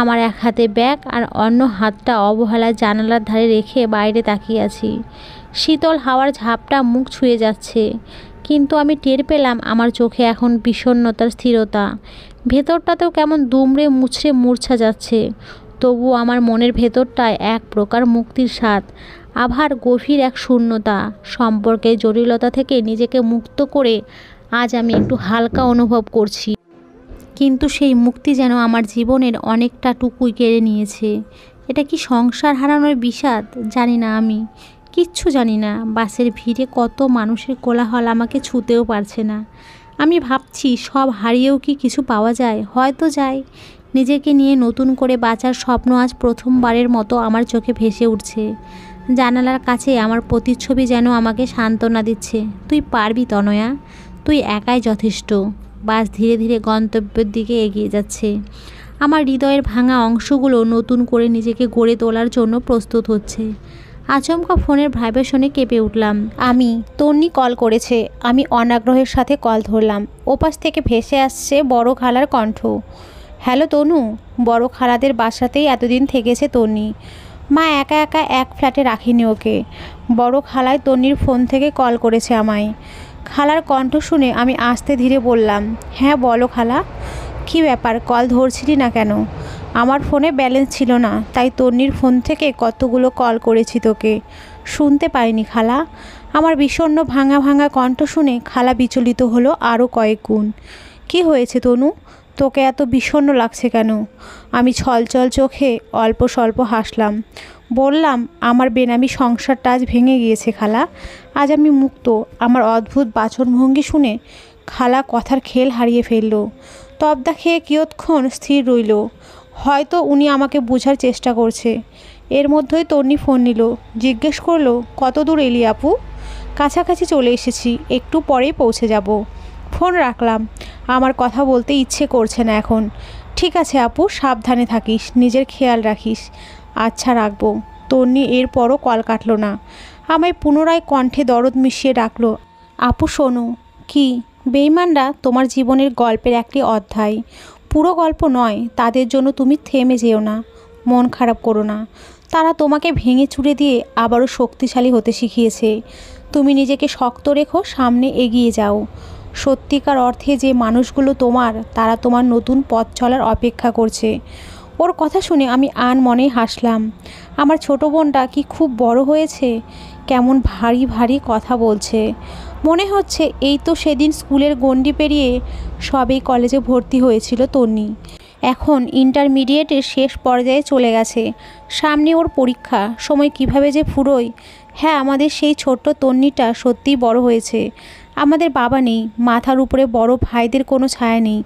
আমার এক হাতে ব্যাগ আর অন্য হাতটা অবহেলায় জানালার ধারে রেখে বাইরে তাকিয়ে আছি। শীতল হাওয়ার ঝাপটা মুখ ছুঁয়ে যাচ্ছে, কিন্তু আমি টের পেলাম আমার চোখে এখন বিষণ্ণতার স্থিরতা। ভেতরটাতেও কেমন দুমড়ে মুচড়ে মূর্ছা যাচ্ছে। তবুও আমার মনের ভেতরটায় এক প্রকার মুক্তির স্বাদ। আবার গভীর এক শূন্যতা। সম্পর্কের জটিলতা থেকে নিজেকে মুক্ত করে আজ আমি একটু হালকা অনুভব করছি। কিন্তু সেই মুক্তি যেন আমার জীবনের অনেকটা টুকুই কেড়ে নিয়েছে। এটা কি সংসার হারানোর বিষাদ? জানি না, আমি কিচ্ছু জানি না। বাসের ভিড়ে কত মানুষের কোলাহল আমাকে ছুঁতেও পারছে না। আমি ভাবছি সব হারিয়েও কি কিছু পাওয়া যায়? হয়তো যায়। নিজেকে নিয়ে নতুন করে বাঁচার স্বপ্ন আজ প্রথমবারের মতো আমার চোখে ভেসে উঠছে। জানালার কাছে আমার প্রতিচ্ছবি যেন আমাকে সান্ত্বনা দিচ্ছে। তুই পারবি তনয়া, তুই একাই যথেষ্ট। বাস ধীরে ধীরে গন্তব্যের দিকে এগিয়ে যাচ্ছে। আমার হৃদয়ের ভাঙা অংশগুলো নতুন করে নিজেকে গড়ে তোলার জন্য প্রস্তুত হচ্ছে। আচমকা ফোনের ভাইব্রেশনে কেঁপে উঠলাম। তন্নি কল করেছে। আমি অনাগ্রহের সাথে কল ধরলাম। ওপাশ থেকে ভেসে আসছে বড় খালার কণ্ঠ। হ্যালো তনু। বড় খালাদের বাসাতেই এতদিন থেকেছে তন্নি। মা একা একা এক ফ্ল্যাটে রাখিনি ওকে। বড় খালায় তন্নির ফোন থেকে কল করেছে আমায়। খালার কণ্ঠ শুনে আমি আস্তে ধীরে বললাম, হ্যাঁ বলো খালা। কী ব্যাপার, কল ধরছিলি না কেন? আমার ফোনে ব্যালেন্স ছিল না, তাই তন্নির ফোন থেকে কতগুলো কল করেছি তোকে, শুনতে পাইনি খালা। আমার বিষণ্ণ ভাঙা ভাঙা কণ্ঠ শুনে খালা বিচলিত হলো আরও কয়েক গুণ। কী হয়েছে তনু, তোকে এত বিষণ্ণ লাগছে কেন? আমি ছলছল চোখে অল্প স্বল্প হাসলাম। বললাম, আমার বেনামি সংসারটা আজ ভেঙে গিয়েছে খালা। আজ আমি মুক্ত। আমার অদ্ভুত বাচনভঙ্গি শুনে খালা কথার খেল হারিয়ে ফেলল। তবদা খেয়ে কিয়ৎক্ষণ স্থির রইল। হয়তো উনি আমাকে বোঝার চেষ্টা করছে। এর মধ্যেই তন্নি ফোন নিল। জিজ্ঞেস করলো, কত দূর এলি আপু? কাছাকাছি চলে এসেছি, একটু পরেই পৌঁছে যাব। ফোন রাখলাম। আমার কথা বলতে ইচ্ছে করছে না এখন। ঠিক আছে আপু, সাবধানে থাকিস, নিজের খেয়াল রাখিস। আচ্ছা রাখবো। তন্নি এরপরও কল কাটলো না। আমায় পুনরায় কণ্ঠে দরদ মিশিয়ে ডাকলো, আপু শোনো। কি? বেঈমানরা তোমার জীবনের গল্পের একটি অধ্যায়, পুরো গল্প নয়। তাদের জন্য তুমি থেমে যেও না, মন খারাপ করো না। তারা তোমাকে ভেঙে চুরে দিয়ে আবারও শক্তিশালী হতে শিখিয়েছে। তুমি নিজেকে শক্ত রেখো, সামনে এগিয়ে যাও। সত্যিকার অর্থে যে মানুষগুলো তারা তোমার নতুন পথ চলার অপেক্ষা করছে। ওর কথা শুনে আমি আনমনেই হাসলাম। আমার ছোট বোনটা কি খুব বড় হয়েছে? কেমন ভারী ভারী কথা বলছে। মনে হচ্ছে এই তো সেদিন স্কুলের গণ্ডি পেরিয়ে সবেই কলেজে ভর্তি হয়েছিল তন্নি। এখন ইন্টারমিডিয়েটের শেষ পর্যায়ে চলে গেছে, সামনে ওর পরীক্ষা, সময় কিভাবে যে ফুরোয়। হ্যাঁ, আমাদের সেই ছোট্ট তন্নিটা সত্যিই বড় হয়েছে। আমাদের বাবা নেই, মাথার উপরে বড় ভাইদের কোনো ছায়া নেই।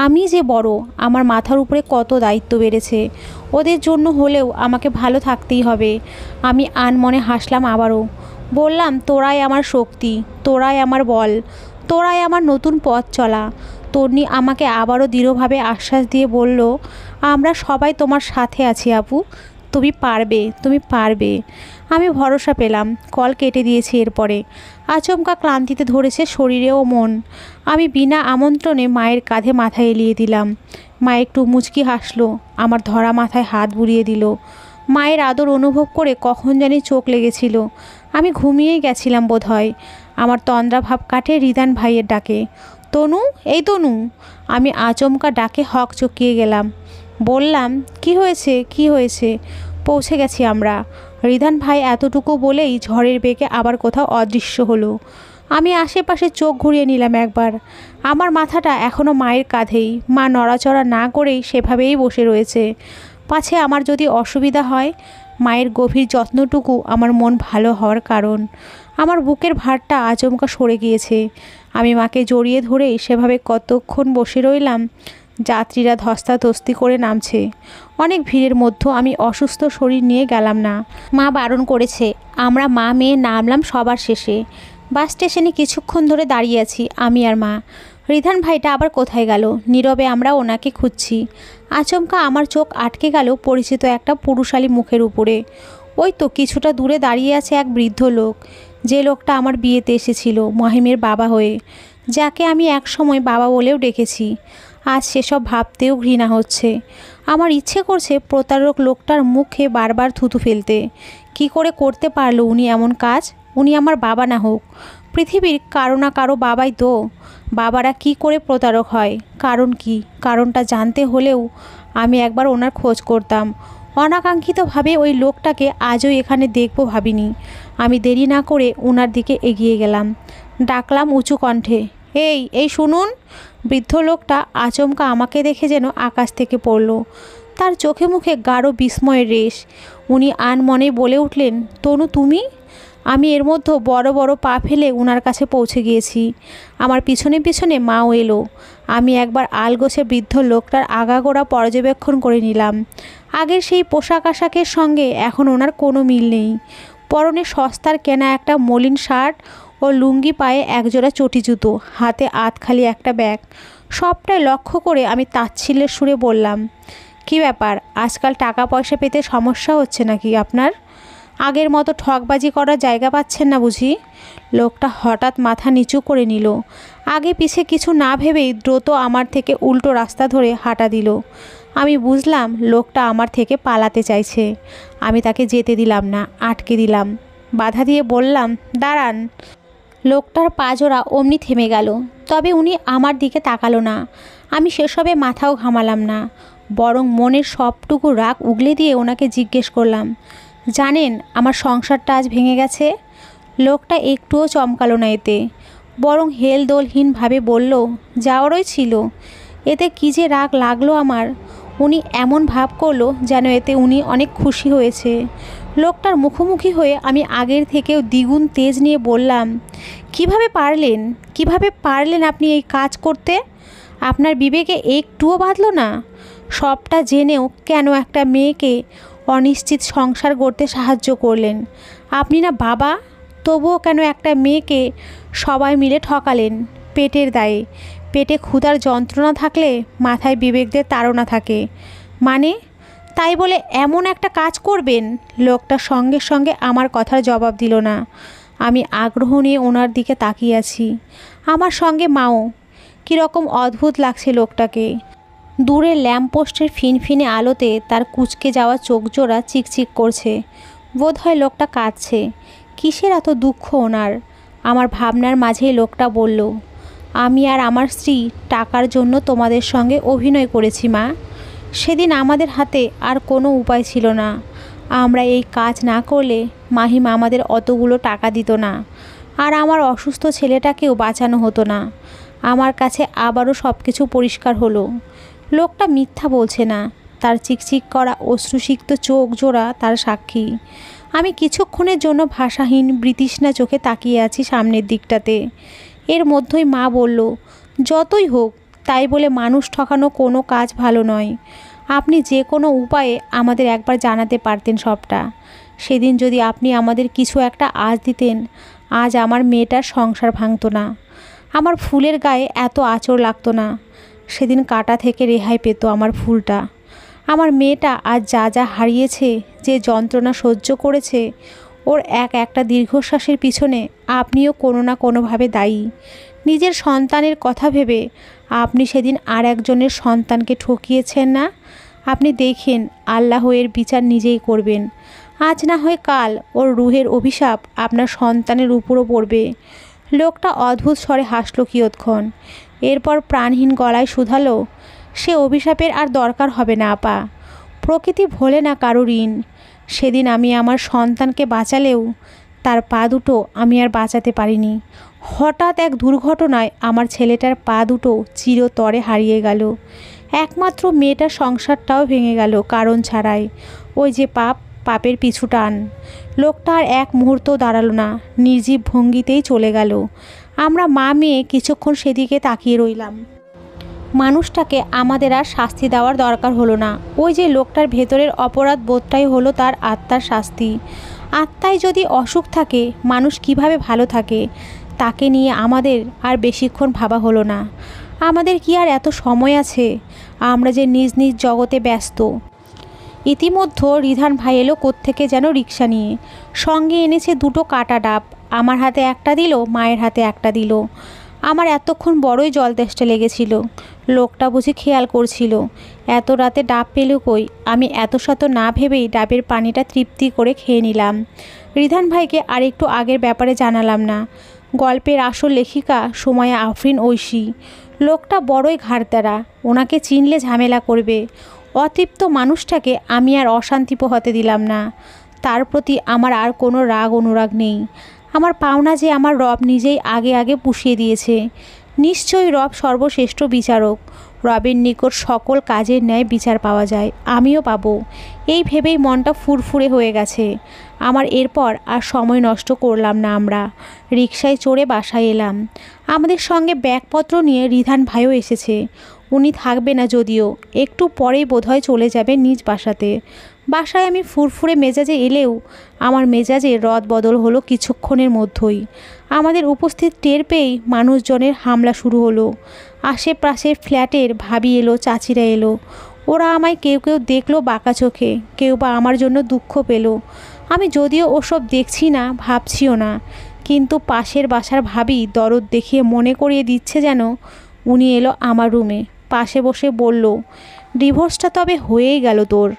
আমি যে বড়, আমার মাথার উপরে কত দায়িত্ব বেড়েছে। ওদের জন্য হলেও আমাকে ভালো থাকতেই হবে। আমি আনমনে হাসলাম আবারও। বললাম, তোরাই আমার শক্তি, তোরাই আমার বল, তোরাই আমার নতুন পথ চলা। তন্নি আমাকে আবারও দৃঢ়ভাবে আশ্বাস দিয়ে বলল, আমরা সবাই তোমার সাথে আছি আপু, তুমি পারবে, তুমি পারবে। আমি ভরসা পেলাম। কল কেটে দিয়েছি। এরপরে আচমকা ক্লান্তিতে ধরেছে শরীরে ও মন। আমি বিনা আমন্ত্রণে মায়ের কাঁধে মাথা এলিয়ে দিলাম। মা একটু মুচকি হাসলো, আমার ধরা মাথায় হাত বুলিয়ে দিল। মায়ের আদর অনুভব করে কখন জানি চোখ লেগেছিল। আমি ঘুমিয়েই গেছিলাম বোধহয়। আমার তন্দ্রা ভাব কাটে রিদান ভাইয়ের ডাকে, তনু, এই তনু। আমি আচমকা ডাকে হক চকিয়ে গেলাম। বললাম, কি হয়েছে, কি হয়েছে? পৌঁছে গেছি আমরা। রিদান ভাই এতটুকু বলেই ঝড়ের বেগে আবার কোথাও অদৃশ্য হলো। আমি আশেপাশে চোখ ঘুরিয়ে নিলাম একবার। আমার মাথাটা এখনও মায়ের কাঁধেই। মা নড়াচড়া না করেই সেভাবেই বসে রয়েছে। পাছে আমার যদি অসুবিধা হয়, মায়ের গভীর যত্নটুকু আমার মন ভালো হওয়ার কারণ। আমার বুকের ভারটা আচমকা সরে গিয়েছে। আমি মাকে জড়িয়ে ধরেই সেভাবে কতক্ষণ বসে রইলাম। যাত্রীরা ধস্তাধস্তি করে নামছে। অনেক ভিড়ের মধ্যে আমি অসুস্থ শরীর নিয়ে গেলাম না। মা বারণ করেছে। আমরা মা মেয়ে নামলাম সবার শেষে। বাস স্টেশনে কিছুক্ষণ ধরে দাঁড়িয়ে আছি আমি আর মা। রিধান ভাইটা আবার কোথায় গেল? নীরবে আমরা ওনাকে খুঁজছি। আচমকা আমার চোখ আটকে গেল পরিচিত একটা পুরুষালী মুখের উপরে। ওই তো কিছুটা দূরে দাঁড়িয়ে আছে এক বৃদ্ধ লোক, যে লোকটা আমার বিয়েতে এসেছিল মহিমের বাবা হয়ে, যাকে আমি একসময় বাবা বলেও ডেকেছি। আজ সেসব ভাবতেও ঘৃণা হচ্ছে। আমার ইচ্ছে করছে প্রতারক লোকটার মুখে বারবার থুতু ফেলতে। কি করে করতে পারলো উনি এমন কাজ? উনি আমার বাবা না হোক, পৃথিবীর কারো না কারো বাবাই তো। বাবারা কি করে প্রতারক হয়? কারণ কি? কারণটা জানতে হলেও আমি একবার ওনার খোঁজ করতাম। অনাকাঙ্ক্ষিতভাবে ওই লোকটাকে আজও এখানে দেখব ভাবিনি। আমি দেরি না করে ওনার দিকে এগিয়ে গেলাম। ডাকলাম উঁচু কণ্ঠে, এই শুনুন। বৃদ্ধ লোকটা আচমকা আমাকে দেখে যেন আকাশ থেকে পড়ল। তার চোখে মুখে গাঢ় বিস্ময়ের রেশ। উনি আনমনে বলে উঠলেন, তনু তুমি? আমি এর মধ্যে বড় বড় পা ফেলে উনার কাছে পৌঁছে গিয়েছি। আমার পিছনে পিছনে মাও এলো। আমি একবার আলগোছে বৃদ্ধ লোকটার আগাগোড়া পর্যবেক্ষণ করে নিলাম। আগের সেই পোশাক আশাকের সঙ্গে এখন ওনার কোনো মিল নেই। পরনে সস্তার কেনা একটা মলিন শার্ট ও লুঙ্গি, পায়ে একজোড়া চটি জুতো, হাতে আধখালি একটা ব্যাগ। সবটাই লক্ষ্য করে আমি তাচ্ছিল্যের সুরে বললাম, কি ব্যাপার, আজকাল টাকা পয়সা পেতে সমস্যা হচ্ছে নাকি আপনার? আগের মতো ঠকবাজি করার জায়গা পাচ্ছেন না বুঝি? লোকটা হঠাৎ মাথা নিচু করে নিল। আগে পিছে কিছু না ভেবেই দ্রুত আমার থেকে উল্টো রাস্তা ধরে হাঁটা দিল। আমি বুঝলাম লোকটা আমার থেকে পালাতে চাইছে। আমি তাকে যেতে দিলাম না, আটকে দিলাম। বাধা দিয়ে বললাম, দাঁড়ান। লোকটার পাজোড়া অমনি থেমে গেল। তবে উনি আমার দিকে তাকালো না। আমি সেসবে মাথাও ঘামালাম না, বরং মনের সবটুকু রাগ উগলে দিয়ে ওনাকে জিজ্ঞেস করলাম, জানেন আমার সংসারটা আজ ভেঙে গেছে? লোকটা একটুও চমকালো না এতে, বরং হেলদোলহীনভাবে বলল, যাওয়ারই ছিল। এতে কী যে রাগ লাগলো আমার। উনি এমন ভাব করলো যেন এতে উনি অনেক খুশি হয়েছে। লোকটার মুখোমুখি হয়ে আমি আগের থেকেও দ্বিগুণ তেজ নিয়ে বললাম, কিভাবে পারলেন আপনি এই কাজ করতে? আপনার বিবেকে একটুও বাঁধল না? সবটা জেনেও কেন একটা মেয়েকে অনিশ্চিত সংসার গড়তে সাহায্য করলেন? আপনি না বাবা, তবুও কেন একটা মেয়েকে সবাই মিলে ঠকালেন পেটের দায়ে? পেটে ক্ষুধার যন্ত্রণা থাকলে মাথায় বিবেকদের তাড়না থাকে মানে? তাই বলে এমন একটা কাজ করবেন? লোকটা সঙ্গে সঙ্গে আমার কথার জবাব দিল না। আমি আগ্রহ নিয়ে ওনার দিকে তাকিয়ে আছি, আমার সঙ্গে মাও। কীরকম অদ্ভুত লাগছে লোকটাকে। দূরে ল্যাম্পপোস্টের ফিনফিনে আলোতে তার কুঁচকে যাওয়া চোখ জোড়া চিকচিক করছে। বোধহয় লোকটা কাঁদছে। কিসের এত দুঃখ ওনার? আমার ভাবনার মাঝেই লোকটা বলল, আমি আর আমার স্ত্রী টাকার জন্য তোমাদের সঙ্গে অভিনয় করেছি মা। সেদিন আমাদের হাতে আর কোনো উপায় ছিল না। আমরা এই কাজ না করলে মাহিম আমাদের অতগুলো টাকা দিত না, আর আমার অসুস্থ ছেলেটাকেও বাঁচানো হতো না। আমার কাছে আবারও সব কিছু পরিষ্কার হলো। লোকটা মিথ্যা বলছে না, তার চিকচিক করা অশ্রুসিক্ত চোখ জোড়া তার সাক্ষী। আমি কিছুক্ষণের জন্য ভাষাহীন বৃতৃষ্ণা চোখে তাকিয়ে আছি সামনের দিকটাতে। এর মধ্যেই মা বলল, যতই হোক তাই বলে মানুষ ঠকানো কোনো কাজ ভালো নয়। আপনি যে কোনো উপায়ে আমাদের একবার জানাতে পারতেন সবটা। সেদিন যদি আপনি আমাদের কিছু একটা আজ দিতেন, আজ আমার মেয়েটার সংসার ভাঙতো না, আমার ফুলের গায়ে এত আঁচড় লাগতো না। সেদিন কাঁটা থেকে রেহাই পেত আমার ফুলটা। আমার মেয়েটা আজ যা যা হারিয়েছে, যে যন্ত্রণা সহ্য করেছে, ওর একটা দীর্ঘশ্বাসের পিছনে আপনিও কোনো না কোনোভাবে দায়ী। নিজের সন্তানের কথা ভেবে আপনি সেদিন আর একজনের সন্তানকে ঠকিয়েছেন না? আপনি দেখেন, আল্লাহ এর বিচার নিজেই করবেন। আজ না হয় কাল ওর রুহের অভিশাপ আপনার সন্তানের উপরও পড়বে। লোকটা অদ্ভুত স্বরে হাসল কিয়ৎক্ষণ, এরপর প্রাণহীন গলায় শুধালো, সে অভিশাপের আর দরকার হবে না আপা। প্রকৃতি ভোলে না কারো ঋণ। সেদিন আমি আমার সন্তানকে বাঁচালেও তার পা দুটো আমি আর বাঁচাতে পারিনি। হঠাৎ এক দুর্ঘটনায় আমার ছেলেটার পা দুটো চিরতরে হারিয়ে গেল। একমাত্র মেয়েটার সংসারটাও ভেঙে গেল কারণ ছাড়াই। ওই যে পাপের পিছু টান। লোকটা আর এক মুহূর্ত দাঁড়ালো না, নির্জীব ভঙ্গিতেই চলে গেল। আমরা মা মেয়ে কিছুক্ষণ সেদিকে তাকিয়ে রইলাম। মানুষটাকে আমাদের আর শাস্তি দেওয়ার দরকার হলো না। ওই যে লোকটার ভেতরের অপরাধ বোধটাই হলো তার আত্মার শাস্তি। আত্মায় যদি অসুখ থাকে, মানুষ কিভাবে ভালো থাকে, তাকে নিয়ে আমাদের আর বেশিক্ষণ ভাবা হলো না। আমাদের কি আর এত সময় আছে? আমরা যে নিজ নিজ জগতে ব্যস্ত। ইতিমধ্যে রিধান ভাই এলো কোত্থেকে যেন রিক্সা নিয়ে, সঙ্গে এনেছে দুটো কাটা ডাব। আমার হাতে একটা দিল, মায়ের হাতে একটা দিল। আমার এতক্ষণ বড়ই জল তেষ্টা লেগেছিল। লোকটা বুঝি খেয়াল করছিল। এত রাতে ডাব পেল কই? আমি এত শত না ভেবেই ডাবের পানিটা তৃপ্তি করে খেয়ে নিলাম। রিধান ভাইকে আর একটু আগের ব্যাপারে জানালাম না। গল্পের আসল লেখিকা সুমাইয়া আফরিন ঐশী। লোকটা বড়ই ঘাড়তেরা, ওনাকে চিনলে ঝামেলা করবে। অতৃপ্ত মানুষটাকে আমি আর অশান্তি পোহাতে দিলাম না। তার প্রতি আমার আর কোনো রাগ অনুরাগ নেই। আমার পাওনা যে আমার রব নিজেই আগে আগে পুষিয়ে দিয়েছে। নিশ্চয়ই রব সর্বশ্রেষ্ঠ বিচারক। রবের নিকট সকল কাজের ন্যায় বিচার পাওয়া যায়, আমিও পাবো। এই ভেবেই মনটা ফুরফুরে হয়ে গেছে আমার। এরপর আর সময় নষ্ট করলাম না। আমরা রিকশায় চড়ে বাসায় এলাম। আমাদের সঙ্গে ব্যাগপত্র নিয়ে রিধান ভাইও এসেছে। উনি থাকবে না যদিও, একটু পরেই বোধহয় চলে যাবে নিজ বাসাতে। বাসায় আমি ফুরফুরে মেজাজে এলেও আমার মেজাজে রদ বদল হলো কিছুক্ষণের মধ্যেই। আমাদের উপস্থিত টের পেয়েই মানুষজনের হামলা শুরু হলো। আশেপাশের ফ্ল্যাটের ভাবি এলো, চাচিরা এলো। ওরা আমায় কেউ কেউ দেখলো বাঁকা চোখে, কেউ বা আমার জন্য দুঃখ পেল। আমি যদিও ওসব দেখছি না, ভাবছিও না, কিন্তু পাশের বাসার ভাবি দরদ দেখিয়ে মনে করিয়ে দিচ্ছে যেন। উনি এলো আমার রুমে, পাশে বসে বলল, ডিভোর্সটা তবে হয়েই গেল তোর।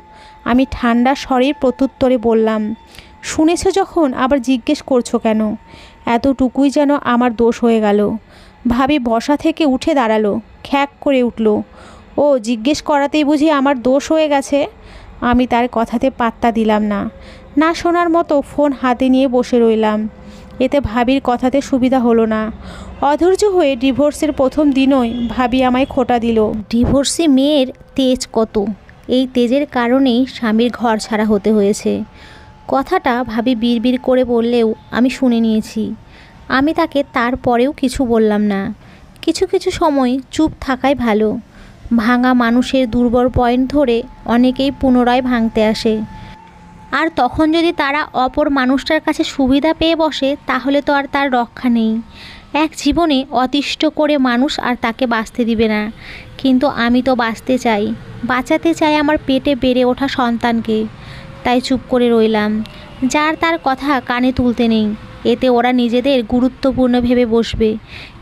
আমি ঠান্ডা স্বরের প্রত্যুত্তরে বললাম, শুনেছ যখন আবার জিজ্ঞেস করছো কেন? এতটুকুই যেন আমার দোষ হয়ে গেল। ভাবি বসা থেকে উঠে দাঁড়ালো, খ্যাক করে উঠল, ও জিজ্ঞেস করাতেই বুঝি আমার দোষ হয়ে গেছে? আমি তার কথাতে পাত্তা দিলাম না, না শোনার মতো ফোন হাতে নিয়ে বসে রইলাম। এতে ভাবির কথাতে সুবিধা হলো না। অধৈর্য হয়ে ডিভোর্সের প্রথম দিনই ভাবি আমায় খোঁটা দিল, ডিভোর্সি মেয়ের তেজ কত, এই তেজের কারণেই স্বামীর ঘর ছাড়া হতে হয়েছে। কথাটা ভাবি বিড়বিড় করে বললেও আমি শুনে নিয়েছি। আমি তাকে তারপরেও কিছু বললাম না। কিছু কিছু সময় চুপ থাকাই ভালো। ভাঙা মানুষের দুর্বল পয়েন্ট ধরে অনেকেই পুনরায় ভাঙতে আসে, আর তখন যদি তারা অপর মানুষটার কাছে সুবিধা পেয়ে বসে, তাহলে তো আর তার রক্ষা নেই। এক জীবনে অতিষ্ঠ করে মানুষ আর তাকে বাঁচতে দিবে না। কিন্তু আমি তো বাঁচতে চাই, বাঁচাতে চাই আমার পেটে বেড়ে ওঠা সন্তানকে। তাই চুপ করে রইলাম। যার তার কথা কানে তুলতে নেই, এতে ওরা নিজেদের গুরুত্বপূর্ণ ভেবে বসবে।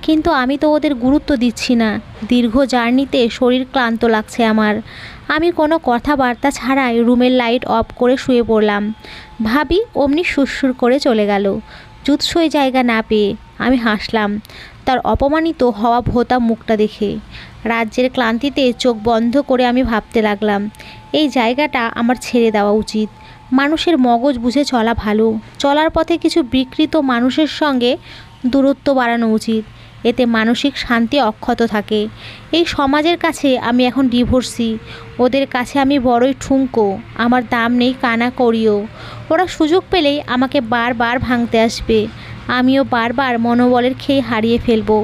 কিন্তু আমি তো ওদের গুরুত্ব দিচ্ছি না। দীর্ঘ জার্নিতে শরীর ক্লান্ত লাগছে আমার। আমি কোনো কথাবার্তা ছাড়াই রুমের লাইট অফ করে শুয়ে পড়লাম। ভাবি অমনি সুরসুর করে চলে গেল। জুৎসই জায়গা না পেয়ে আমি হাসলাম তার অপমানিত হওয়া ভোঁতা মুখটা দেখে। রাজ্যের ক্লান্তিতে চোখ বন্ধ করে আমি ভাবতে লাগলাম, এই জায়গাটা আমার ছেড়ে দেওয়া উচিত। মানুষের মগজ বুঝে চলা ভালো। চলার পথে কিছু বিকৃত মানুষের সঙ্গে দূরত্ব বাড়ানো উচিত। এতে মানসিক শান্তি অক্ষত থাকে। এই সমাজের কাছে আমি এখন ডিভোর্সি, ওদের কাছে আমি বড়ই ঠুনকো, আমার দাম নেই কানা করিও। ওরা সুযোগ পেলেই আমাকে বারবার ভাঙতে আসবে, আমিও বারবার মনোবলের খেয়ে হারিয়ে ফেলবো।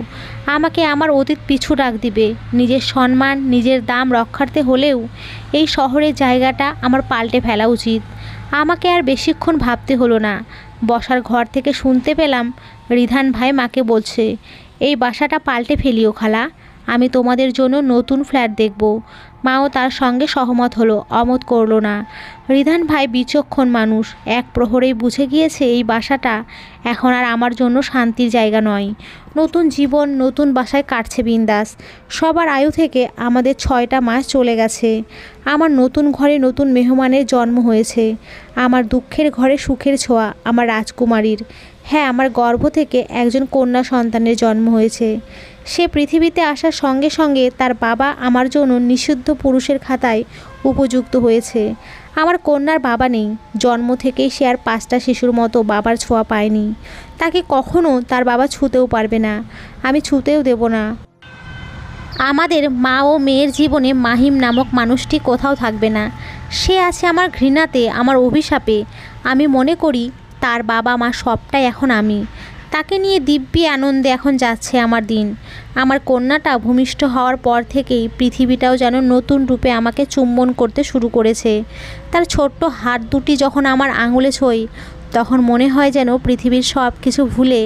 আমাকে আমার অতীত পিছু ডাক দিবে। নিজের সম্মান, নিজের দাম রক্ষার্থে হলেও এই শহরের জায়গাটা আমার পাল্টে ফেলা উচিত। আমাকে আর বেশিক্ষণ ভাবতে হলো না। বসার ঘর থেকে শুনতে পেলাম রিধান ভাই মাকে বলছে, এই বাসাটা পাল্টে ফেলিও খালা, আমি তোমাদের জন্য নতুন ফ্ল্যাট দেখব। মাও তার সঙ্গে সহমত হলো, অমত করলো না। রিধান ভাই বিচক্ষণ মানুষ, এক প্রহরেই বুঝে গিয়েছে এই বাসাটা এখন আর আমার জন্য শান্তির জায়গা নয়। নতুন জীবন নতুন বাসায় কাটছে বিন্দাস। সবার আয়ু থেকে আমাদের 6টা মাস চলে গেছে। আমার নতুন ঘরে নতুন মেহমানের জন্ম হয়েছে। আমার দুঃখের ঘরে সুখের ছোঁয়া আমার রাজকুমারীর। হ্যাঁ, আমার গর্ভ থেকে একজন কন্যা সন্তানের জন্ম হয়েছে। সে পৃথিবীতে আসার সঙ্গে সঙ্গে তার বাবা আমার জন্য নিষিদ্ধ পুরুষের খাতায় উপযুক্ত হয়েছে। আমার কন্যার বাবা নেই, জন্ম থেকেই সে আর 5টা শিশুর মতো বাবার ছোঁয়া পায়নি। তাকে কখনো তার বাবা ছুঁতেও পারবে না, আমি ছুঁতেও দেব না। আমাদের মা ও মেয়ের জীবনে মাহিম নামক মানুষটি কোথাও থাকবে না। সে আছে আমার ঘৃণাতে, আমার অভিশাপে। আমি মনে করি তার বাবা মা সবটাই এখন আমি। তাকে নিয়ে দিব্যি আনন্দে এখন যাচ্ছে আমার দিন। আমার কন্যাটা ভূমিষ্ঠ হওয়ার পর থেকেই পৃথিবীটাও যেন নতুন রূপে আমাকে চুম্বন করতে শুরু করেছে। তার ছোট্ট হাত দুটি যখন আমার আঙুলে ছোঁয়, তখন মনে হয় যেন পৃথিবীর সব কিছু ভুলে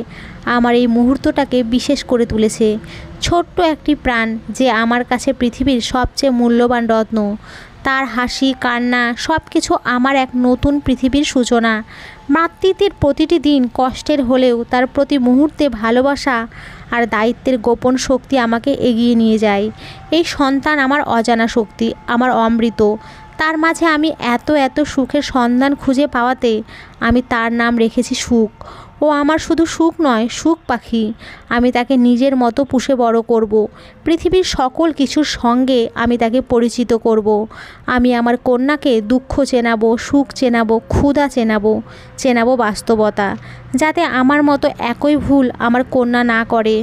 আমার এই মুহূর্তটাকে বিশেষ করে তুলেছে। ছোট্ট একটি প্রাণ যে আমার কাছে পৃথিবীর সবচেয়ে মূল্যবান রত্ন। তার হাসি কান্না সব কিছু আমার এক নতুন পৃথিবীর সূচনা। মাতৃত্বের প্রতিটি দিন কষ্টের হলেও তার প্রতি মুহূর্তে ভালোবাসা আর দায়িত্বের গোপন শক্তি আমাকে এগিয়ে নিয়ে যায়। এই সন্তান আমার অজানা শক্তি, আমার অমৃত। তার মাঝে আমি এত সুখের সন্ধান খুঁজে পাওয়াতে আমি তার নাম রেখেছি সুখ। ও আমার শুধু সুখ নয়, সুখ পাখি। আমি তাকে নিজের মতো পুষে বড় করব। পৃথিবীর সকল কিছুর সঙ্গে আমি তাকে পরিচিত করব। আমি আমার কন্যাকে দুঃখ চেনাবো, সুখ চেনাবো, ক্ষুধা চেনাবো বাস্তবতা, যাতে আমার মতো একই ভুল আমার কন্যা না করে।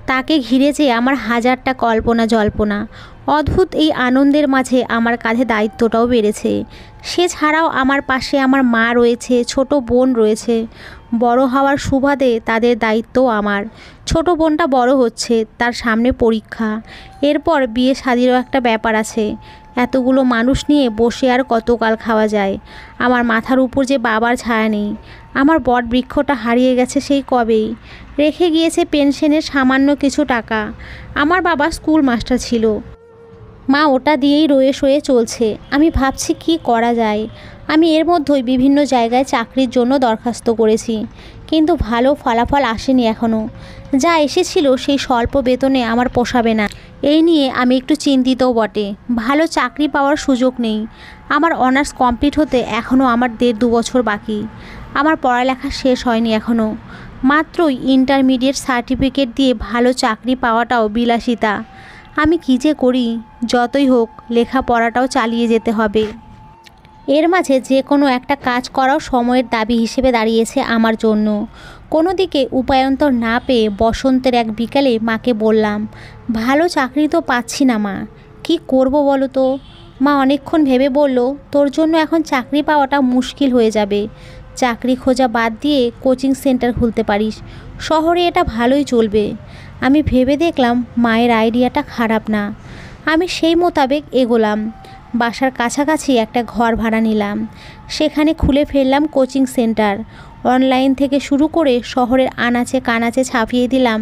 তাকে ঘিরে যে আমার হাজারটা কল্পনা জল্পনা। অদ্ভুত এই আনন্দের মাঝে আমার কাঁধে দায়িত্বটাও বেড়েছে। সে ছাড়াও আমার পাশে আমার মা রয়েছে, ছোট বোন রয়েছে। বড় হওয়ার সুবাদে তাদের দায়িত্বও আমার। ছোট বোনটা বড় হচ্ছে, তার সামনে পরীক্ষা, এরপর বিয়ে শাদিরও একটা ব্যাপার আছে। এতগুলো মানুষ নিয়ে বসে আর কতকাল খাওয়া যায়। আমার মাথার উপর যে বাবার ছায়া নেই। আমার বট বৃক্ষটা হারিয়ে গেছে সেই কবেই। রেখে গিয়েছে পেনশনের সামান্য কিছু টাকা। আমার বাবা স্কুল মাস্টার ছিল, মা ওটা দিয়েই রয়ে সয়ে চলছে। আমি ভাবছি কি করা যায়। আমি এর মধ্যেই বিভিন্ন জায়গায় চাকরির জন্য দরখাস্ত করেছি, কিন্তু ভালো ফলাফল আসেনি এখনও। যা এসেছিল সেই স্বল্প বেতনে আমার পোষাবে না। এই নিয়ে আমি একটু চিন্তিতও বটে। ভালো চাকরি পাওয়ার সুযোগ নেই। আমার অনার্স কমপ্লিট হতে এখনও আমার 1.5-2 বছর বাকি। আমার পড়ালেখা শেষ হয়নি এখনও। মাত্রই ইন্টারমিডিয়েট সার্টিফিকেট দিয়ে ভালো চাকরি পাওয়াটাও বিলাসিতা। আমি কী যে করি। যতই হোক লেখাপড়াটাও চালিয়ে যেতে হবে। এর মাঝে যে কোনো একটা কাজ করাও সময়ের দাবি হিসেবে দাঁড়িয়েছে আমার জন্য। কোনো দিকে উপায়ন্তর না পেয়ে বসন্তের এক বিকালে মাকে বললাম, ভালো চাকরি তো পাচ্ছি না মা, কি করব বলো তো। মা অনেকক্ষণ ভেবে বলল, তোর জন্য এখন চাকরি পাওয়াটা মুশকিল হয়ে যাবে। চাকরি খোঁজা বাদ দিয়ে কোচিং সেন্টার খুলতে পারিস, শহরে এটা ভালোই চলবে। আমি ভেবে দেখলাম মায়ের আইডিয়াটা খারাপ না। আমি সেই মোতাবেক এগোলাম। বাসার কাছাকাছি একটা ঘর ভাড়া নিলাম। সেখানে খুলে ফেললাম কোচিং সেন্টার। অনলাইন থেকে শুরু করে শহরের আনাচে কানাচে ছাপিয়ে দিলাম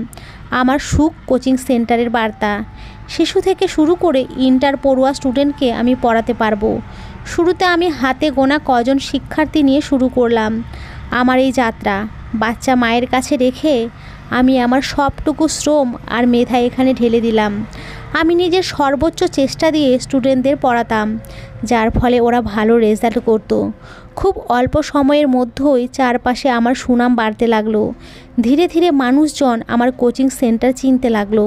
আমার সুখ কোচিং সেন্টারের বার্তা। শিশু থেকে শুরু করে ইন্টার পড়ুয়া স্টুডেন্টকে আমি পড়াতে পারবো। শুরুতে আমি হাতে গোনা কজন শিক্ষার্থী নিয়ে শুরু করলাম আমার এই যাত্রা। বাচ্চা মায়ের কাছে রেখে আমি আমার সবটুকু শ্রম আর মেধা এখানে ঢেলে দিলাম। আমি নিজের সর্বোচ্চ চেষ্টা দিয়ে স্টুডেন্টদের পড়াতাম, যার ফলে ওরা ভালো রেজাল্ট করত। খুব অল্প সময়ের মধ্যেই চারপাশে আমার সুনাম বাড়তে লাগলো। ধীরে ধীরে মানুষজন আমার কোচিং সেন্টার চিনতে লাগলো,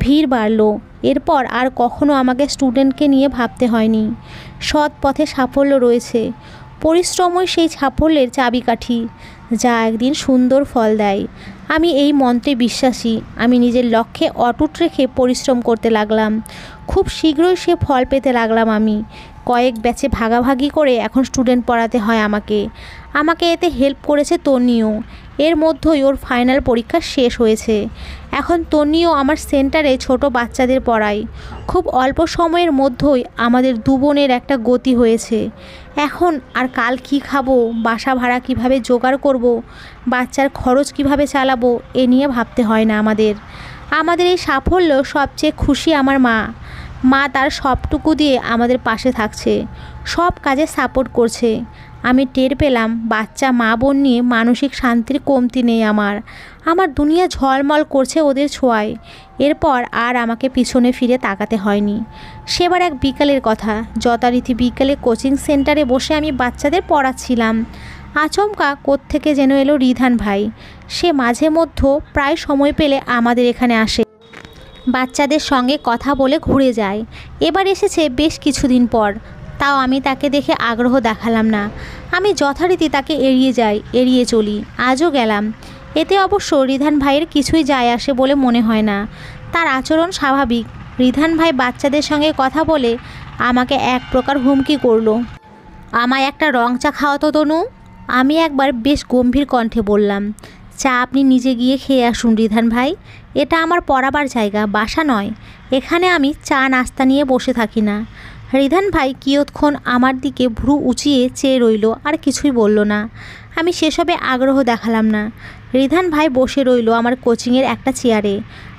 ভিড় বাড়লো। এরপর আর কখনো আমাকে স্টুডেন্টকে নিয়ে ভাবতে হয়নি। সৎ পথে সাফল্য রয়েছে, পরিশ্রমই সেই সাফল্যের চাবিকাঠি, যা একদিন সুন্দর ফল দেয়। আমি এই মন্ত্রে বিশ্বাসী। আমি নিজের লক্ষ্যে অটুট রেখে পরিশ্রম করতে লাগলাম। খুব শীঘ্রই সে ফল পেতে লাগলাম। আমি কয়েক ব্যাচে ভাগাভাগি করে এখন স্টুডেন্ট পড়াতে হয় আমাকে এতে হেল্প করেছে তন্নিও। এর মধ্যেই ওর ফাইনাল পরীক্ষা শেষ হয়েছে। এখন তন্নিও আমার সেন্টারে ছোট বাচ্চাদের পড়ায়। খুব অল্প সময়ের মধ্যেই আমাদের দু বোনের একটা গতি হয়েছে। এখন আর কাল কি খাবো, বাসা ভাড়া কিভাবে জোগাড় করব, বাচ্চার খরচ কিভাবে চালাবো, এ নিয়ে ভাবতে হয় না আমাদের এই সাফল্য সবচেয়ে খুশি আমার মা তার সবটুকু দিয়ে আমাদের পাশে থাকছে, সব কাজে সাপোর্ট করছে। আমি টের পেলাম বাচ্চা মা বোন নিয়ে মানসিক শান্তির কমতি নেই আমার দুনিয়া ঝলমল করছে ওদের ছোঁয়ায়। এরপর আর আমাকে পিছনে ফিরে তাকাতে হয়নি। সেবার এক বিকালের কথা। যথারীতি বিকালে কোচিং সেন্টারে বসে আমি বাচ্চাদের পড়াচ্ছিলাম। আচমকা কোত্থেকে যেন এলো রিধান ভাই। সে মাঝে মধ্যে প্রায় সময় পেলে আমাদের এখানে আসে, বাচ্চাদের সঙ্গে কথা বলে ঘুরে যায়। এবার এসেছে বেশ কিছুদিন পর। তাও আমি তাকে দেখে আগ্রহ দেখালাম না। আমি যথারীতি তাকে এড়িয়ে চলি। আজও গেলাম। এতে অবশ্য রিধান ভাইয়ের কিছুই যায় আসে বলে মনে হয় না। তার আচরণ স্বাভাবিক। রিধান ভাই বাচ্চাদের সঙ্গে কথা বলে আমাকে এক প্রকার হুমকি করলো, আমায় একটা রং চা খাওয়াতো তনু। আমি একবার বেশ গম্ভীর কণ্ঠে বললাম, চা আপনি নিজে গিয়ে খেয়ে আসুন রিধান ভাই। এটা আমার পড়াবার জায়গা, বাসা নয়। এখানে আমি চা নাস্তা নিয়ে বসে থাকি না। রিধান ভাই কিয়ৎক্ষণ আমার দিকে ভ্রু উঁচিয়ে চেয়ে রইল, আর কিছুই বলল না। আমি সেসবে আগ্রহ দেখালাম না। রিধান ভাই বসে রইল আমার কোচিংয়ের একটা চেয়ারে।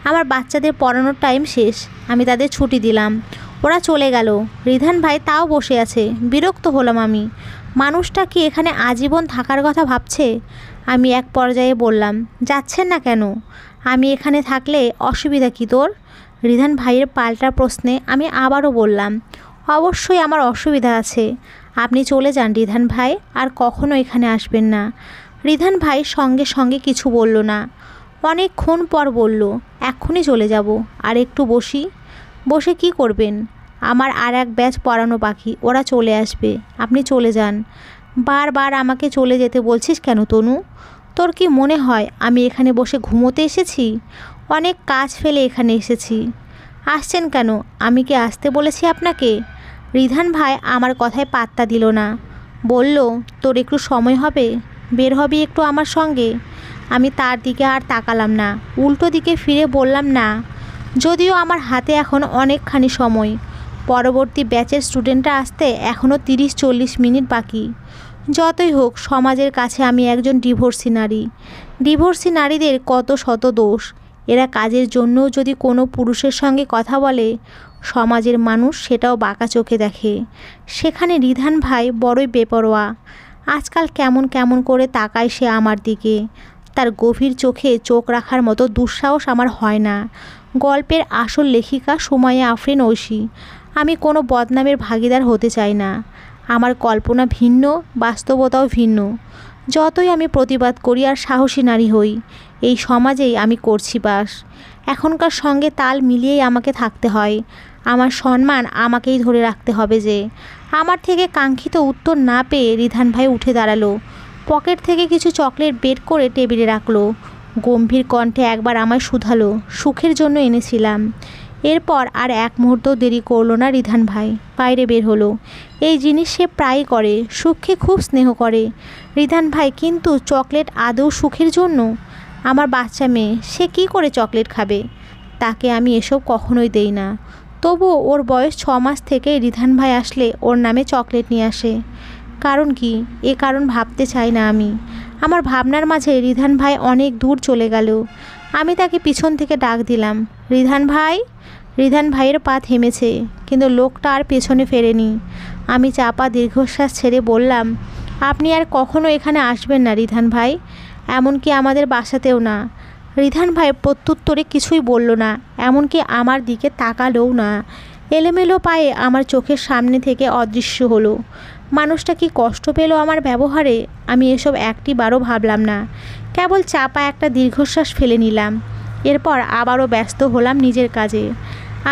আমার বাচ্চাদের পড়ানোর টাইম শেষ। আমি তাদের ছুটি দিলাম। ওরা চলে গেল। রিধান ভাই তাও বসে আছে। বিরক্ত হলাম আমি। মানুষটা কি এখানে আজীবন থাকার কথা ভাবছে? আমি এক পর্যায়ে বললাম, যাচ্ছেন না কেন? আমি এখানে থাকলে অসুবিধা কি তোর? রিধান ভাইয়ের পাল্টা প্রশ্নে আমি আবারও বললাম, অবশ্যই আমার অসুবিধা আছে। আপনি চলে যান রিধান ভাই, আর কখনো এখানে আসবেন না। রিধান ভাই সঙ্গে সঙ্গে কিছু বলল না। অনেকক্ষণ পর বলল, এক্ষুনি চলে যাব। আর একটু বসে কি করবেন? আমার আর এক ব্যাচ পড়ানো বাকি, ওরা চলে আসবে। আপনি চলে যান। বারবার আমাকে চলে যেতে বলছিস কেন তনু? তোর কি মনে হয় আমি এখানে বসে ঘুমোতে এসেছি? অনেক কাজ ফেলে এখানে এসেছি। আসছেন কেন? আমি কি আসতে বলেছি আপনাকে? রিধান ভাই আমার কথায় পাত্তা দিল না। বলল, তোর একটু সময় হবে, বের হবি একটু আমার সঙ্গে। আমি তার দিকে আর তাকালাম না। উল্টো দিকে ফিরে বললাম, না। যদিও আমার হাতে এখন অনেকখানি সময়। পরবর্তী ব্যাচের স্টুডেন্টরা আসতে এখনও 30-40 মিনিট বাকি। যতই হোক, সমাজের কাছে আমি একজন ডিভোর্সি নারী। ডিভোর্সি নারীদের কত শত দোষ। এরা কাজের জন্যও যদি কোনো পুরুষের সঙ্গে কথা বলে, সমাজের মানুষ সেটাও বাঁকা চোখে দেখে। সেখানে রিধান ভাই বড়ই বেপরোয়া। আজকাল কেমন কেমন করে তাকায় সে আমার দিকে। তার গভীর চোখে চোখ রাখার মতো দুঃসাহস আমার হয় না। গল্পের আসল লেখিকা সুমাইয়া আফরিন ঐশী। আমি কোনো বদনামের ভাগিদার হতে চাই না। আমার কল্পনা ভিন্ন, বাস্তবতাও ভিন্ন। যতই আমি প্রতিবাদ করি আর সাহসী নারী হই, এই সমাজেই আমি করছি বাস। এখনকার সঙ্গে তাল মিলিয়েই আমাকে থাকতে হয়। আমার সম্মান আমাকেই ধরে রাখতে হবে যে। আমার থেকে কাঙ্ক্ষিত উত্তর না পেয়ে রিধান ভাই উঠে দাঁড়ালো। পকেট থেকে কিছু চকলেট বের করে টেবিলে রাখলো। গম্ভীর কণ্ঠে একবার আমায় শুধালো, সুখের জন্য এনেছিলাম। এরপর আর এক মুহূর্ত দেরি করলো না রিধান ভাই। বাইরে বের হলো। এই জিনিস সে প্রায়ই করে। সুখকে খুব স্নেহ করে রিধান ভাই, কিন্তু চকলেট আদৌ সুখের জন্য? আমার বাচ্চা মেয়ে, সে কি করে চকলেট খাবে? তাকে আমি এসব কখনোই দেই না। তবুও ওর বয়স 6 মাস থেকে রিধান ভাই আসলে ওর নামে চকলেট নিয়ে আসে। কারণ কি? এ কারণ ভাবতে চাই না আমি। আমার ভাবনার মাঝে রিধান ভাই অনেক দূর চলে গেল। আমি তাকে পিছন থেকে ডাক দিলাম, রিধান ভাই। রিধান ভাইয়ের পা থেমেছে, কিন্তু লোকটা আর পেছনে ফেরেনি। আমি চাপা দীর্ঘশ্বাস ছেড়ে বললাম, আপনি আর কখনো এখানে আসবেন না রিধান ভাই, এমনকি আমাদের বাসাতেও না। রিধান ভাই প্রত্যুত্তরে কিছুই বলল না, এমনকি আমার দিকে তাকালোও না। এলোমেলো পায়ে আমার চোখের সামনে থেকে অদৃশ্য হলো। মানুষটা কি কষ্ট পেল আমার ব্যবহারে? আমি এসব একটিবারও ভাবলাম না। কেবল চাপা একটা দীর্ঘশ্বাস ফেলে নিলাম। এরপর আবারও ব্যস্ত হলাম নিজের কাজে।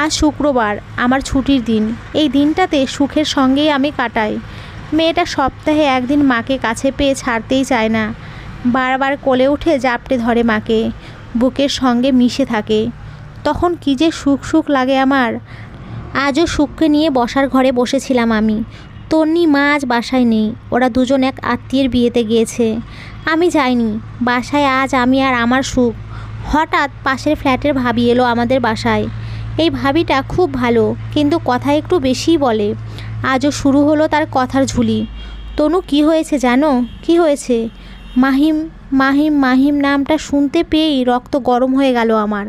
আজ শুক্রবার, আমার ছুটির দিন। এই দিনটাতে সুখের সঙ্গেই আমি কাটাই। মেয়েটা সপ্তাহে একদিন মাকে কাছে পেয়ে ছাড়তেই চায় না। বারবার কোলে উঠে জাপটে ধরে মাকে, বুকের সঙ্গে মিশে থাকে। তখন কী যে সুখ সুখ লাগে আমার। আজও সুখকে নিয়ে বসার ঘরে বসেছিলাম আমি। তন্নি মা আজ বাসায় নেই, ওরা দুজন এক আত্মীয়ের বিয়েতে গিয়েছে। আমি যাইনি বাসায়। আজ আমি আর আমার সুখ। হঠাৎ পাশের ফ্ল্যাটের ভাবি এলো আমাদের বাসায়। এই ভাবিটা খুব ভালো, কিন্তু কথা একটু বেশিই বলে। আজও শুরু হলো তার কথার ঝুলি। তনু, কি হয়েছে জানো? কি হয়েছে? মাহিম মাহিম মাহিম নামটা শুনতে পেয়েই রক্ত গরম হয়ে গেল আমার।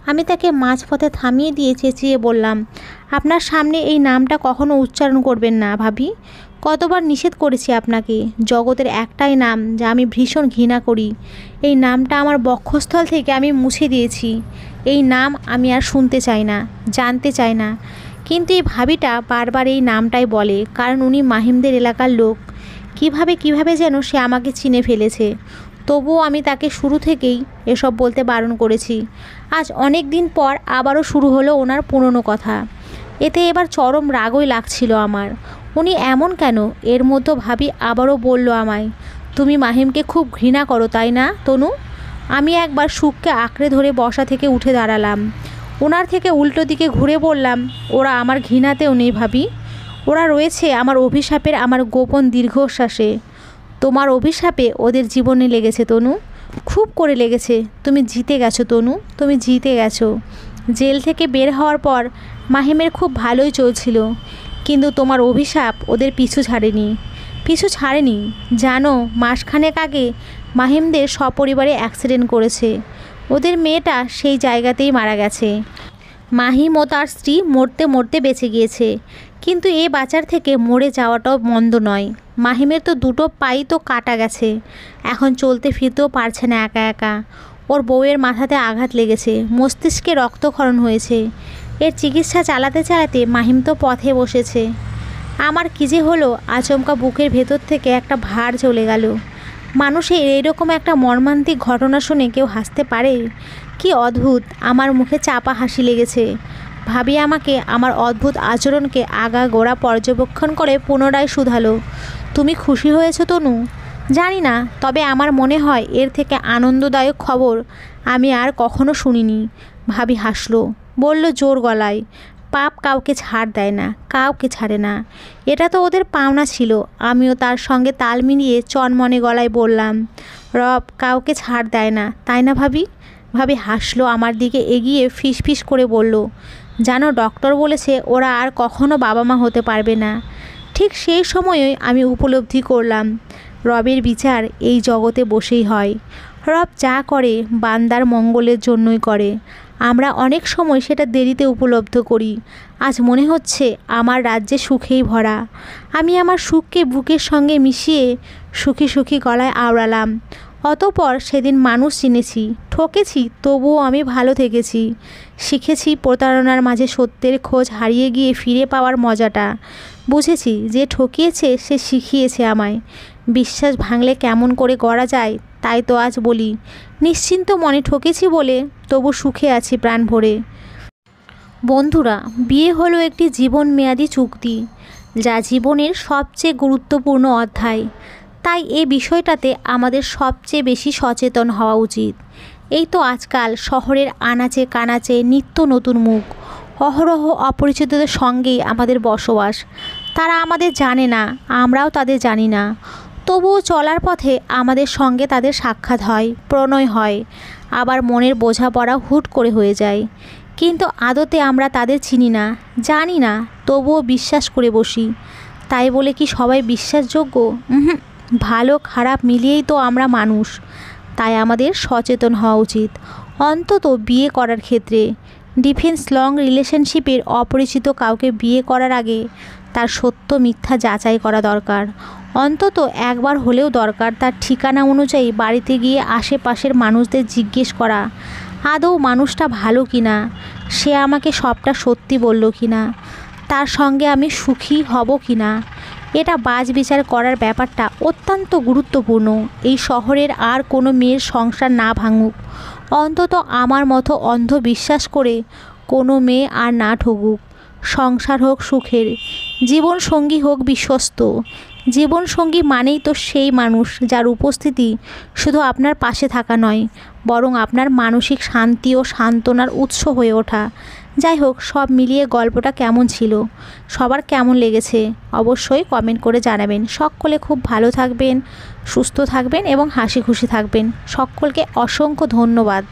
আমি তাকে মাঝপথে থামিয়ে দিয়ে চেঁচিয়ে বললাম, আপনার সামনে এই নামটা কখনো উচ্চারণ করবেন না ভাবি। কতবার নিষেধ করেছি আপনাকে। জগতের একটাই নাম যা আমি ভীষণ ঘৃণা করি। এই নামটা আমার বক্ষস্থল থেকে আমি মুছে দিয়েছি। এই নাম আমি আর শুনতে চাই না, জানতে চাই না। কিন্তু এই ভাবিটা বারবার এই নামটাই বলে, কারণ উনি মাহিমদের এলাকার লোক। কিভাবে যেন সে আমাকে চিনে ফেলেছে। তবুও আমি তাকে শুরু থেকেই এসব বলতে বারণ করেছি। আজ অনেক দিন পর আবারও শুরু হলো ওনার পুরনো কথা। এতে এবার চরম রাগই লাগছিল আমার। উনি এমন কেন? এর মধ্যে ভাবি আবারও বলল আমায়, তুমি মাহিমকে খুব ঘৃণা করো তাই না তনু? আমি একবার সুখকে আঁকড়ে ধরে বসা থেকে উঠে দাঁড়ালাম। ওনার থেকে উল্টো দিকে ঘুরে বললাম, ওরা আমার ঘৃণাতেও নেই ভাবি। ওরা রয়েছে আমার অভিশাপের, আমার গোপন দীর্ঘশ্বাসে। তোমার অভিশাপে ওদের জীবনে লেগেছে তনু, খুব করে লেগেছে। তুমি জিতে গেছো তনু, তুমি জিতে গেছো। জেল থেকে বের হওয়ার পর মাহিমের খুব ভালোই চলছিল, কিন্তু তোমার অভিশাপ ওদের পিছু ছাড়েনি। জানো, মাসখানেক আগে মাহিমদের সপরিবারে অ্যাক্সিডেন্ট করেছে। ওদের মেয়েটা সেই জায়গাতেই মারা গেছে। মাহিম ও তার স্ত্রী মরতে মরতে বেঁচে গিয়েছে, কিন্তু এ বাঁচার থেকে মরে যাওয়াটাও মন্দ নয়। মাহিমের তো দুটো পাই তো কাটা গেছে, এখন চলতে ফিরতেও পারছে না একা একা। ওর বউয়ের মাথাতে আঘাত লেগেছে, মস্তিষ্কে রক্তক্ষরণ হয়েছে। এর চিকিৎসা চালাতে চালাতে মাহিম তো পথে বসেছে। আমার কী যে হলো, আচমকা বুকের ভেতর থেকে একটা ভার চলে গেল। মানুষের এইরকম একটা মর্মান্তিক ঘটনা শুনে কেউ হাসতে পারে? কি অদ্ভুত! আমার মুখে চাপা হাসি লেগেছে। ভাবি আমাকে আমার অদ্ভুত আচরণকে আগাগোড়া পর্যবেক্ষণ করে পুনরায় শুধালো, তুমি খুশি হয়েছো তনু? জানি না, তবে আমার মনে হয় এর থেকে আনন্দদায়ক খবর আমি আর কখনো শুনিনি। ভাবি হাসলো, বলল জোর গলায়, পাপ কাউকে ছাড় দেয় না, কাউকে ছাড়ে না। এটা তো ওদের পাওনা ছিল। আমিও তার সঙ্গে তাল মিলিয়ে চনমনে গলায় বললাম, রব কাউকে ছাড় দেয় না, তাই না ভাবি? ভাবি হাসলো, আমার দিকে এগিয়ে ফিসফিস করে বলল, জানো, ডক্টর বলেছে ওরা আর কখনো বাবা মা হতে পারবে না। ঠিক সেই সময়ে আমি উপলব্ধি করলাম, রবের বিচার এই জগতে বসেই হয়। রব যা করে বান্দার মঙ্গলের জন্যই করে। আমরা অনেক সময় সেটা দেরিতে উপলব্ধ করি। আজ মনে হচ্ছে আমার রাজ্যে সুখেই ভরা। আমি আমার সুখকে বুকের সঙ্গে মিশিয়ে সুখী সুখী গলায় আওড়ালাম। অতঃপর সেদিন মানুষ চিনেছি, ঠকেছি, তবুও আমি ভালো থেকেছি। শিখেছি প্রতারণার মাঝে সত্যের খোঁজ হারিয়ে গিয়ে ফিরে পাওয়ার মজাটা। বুঝেছি যে ঠকিয়েছে সে শিখিয়েছে আমায়। বিশ্বাস ভাঙলে কেমন করে গড়া যায়, তাই তো আজ বলি, নিশ্চিন্ত মনে ঠকেছি বলে তবু সুখে আছি প্রাণ ভরে। বন্ধুরা, বিয়ে হলো একটি জীবন মেয়াদী চুক্তি, যা জীবনের সবচেয়ে গুরুত্বপূর্ণ অধ্যায়। তাই এই বিষয়টাতে আমাদের সবচেয়ে বেশি সচেতন হওয়া উচিত। এই তো আজকাল শহরের আনাচে কানাচে নিত্য নতুন মুখ, অহরহ অপরিচিতদের সঙ্গেই আমাদের বসবাস। তারা আমাদের জানে না, আমরাও তাদের জানি না। তবুও চলার পথে আমাদের সঙ্গে তাদের সাক্ষাৎ হয়, প্রণয় হয়, আবার মনের বোঝাপড়া হুট করে হয়ে যায়। কিন্তু আদতে আমরা তাদের চিনি না, জানি না, তবুও বিশ্বাস করে বসি। তাই বলে কি সবাই বিশ্বাসযোগ্য? ভালো খারাপ মিলিয়েই তো আমরা মানুষ। তাই আমাদের সচেতন হওয়া উচিত, অন্তত বিয়ে করার ক্ষেত্রে। ডিফেন্স লং রিলেশনশিপের অপরিচিত কাউকে বিয়ে করার আগে তার সত্য মিথ্যা যাচাই করা দরকার। অন্তত একবার হলেও দরকার তার ঠিকানা অনুযায়ী বাড়িতে গিয়ে আশেপাশের মানুষদের জিজ্ঞেস করা, আদৌ মানুষটা ভালো কি না, সে আমাকে সবটা সত্যি বলল কি না, তার সঙ্গে আমি সুখী হব কি না। এটা বাছবিচার করার ব্যাপারটা অত্যন্ত গুরুত্বপূর্ণ। এই শহরের আর কোনো মেয়ের সংসার না ভাঙুক, অন্তত আমার মতো অন্ধ বিশ্বাস করে কোনো মেয়ে আর না ঠকুক। সংসার হোক সুখের, জীবন সঙ্গী হোক বিশ্বস্ত, জীবনসঙ্গী মানেই তো সেই মানুষ যার উপস্থিতি শুধু আপনার পাশে থাকা নয়, বরং আপনার মানসিক শান্তি ও সান্ত্বনার উৎস হয়ে ওঠা। যাই হোক, সব মিলিয়ে গল্পটা কেমন ছিল, সবার কেমন লেগেছে অবশ্যই কমেন্ট করে জানাবেন। সকলে খুব ভালো থাকবেন, সুস্থ থাকবেন এবং হাসি খুশি থাকবেন। সকলকে অসংখ্য ধন্যবাদ।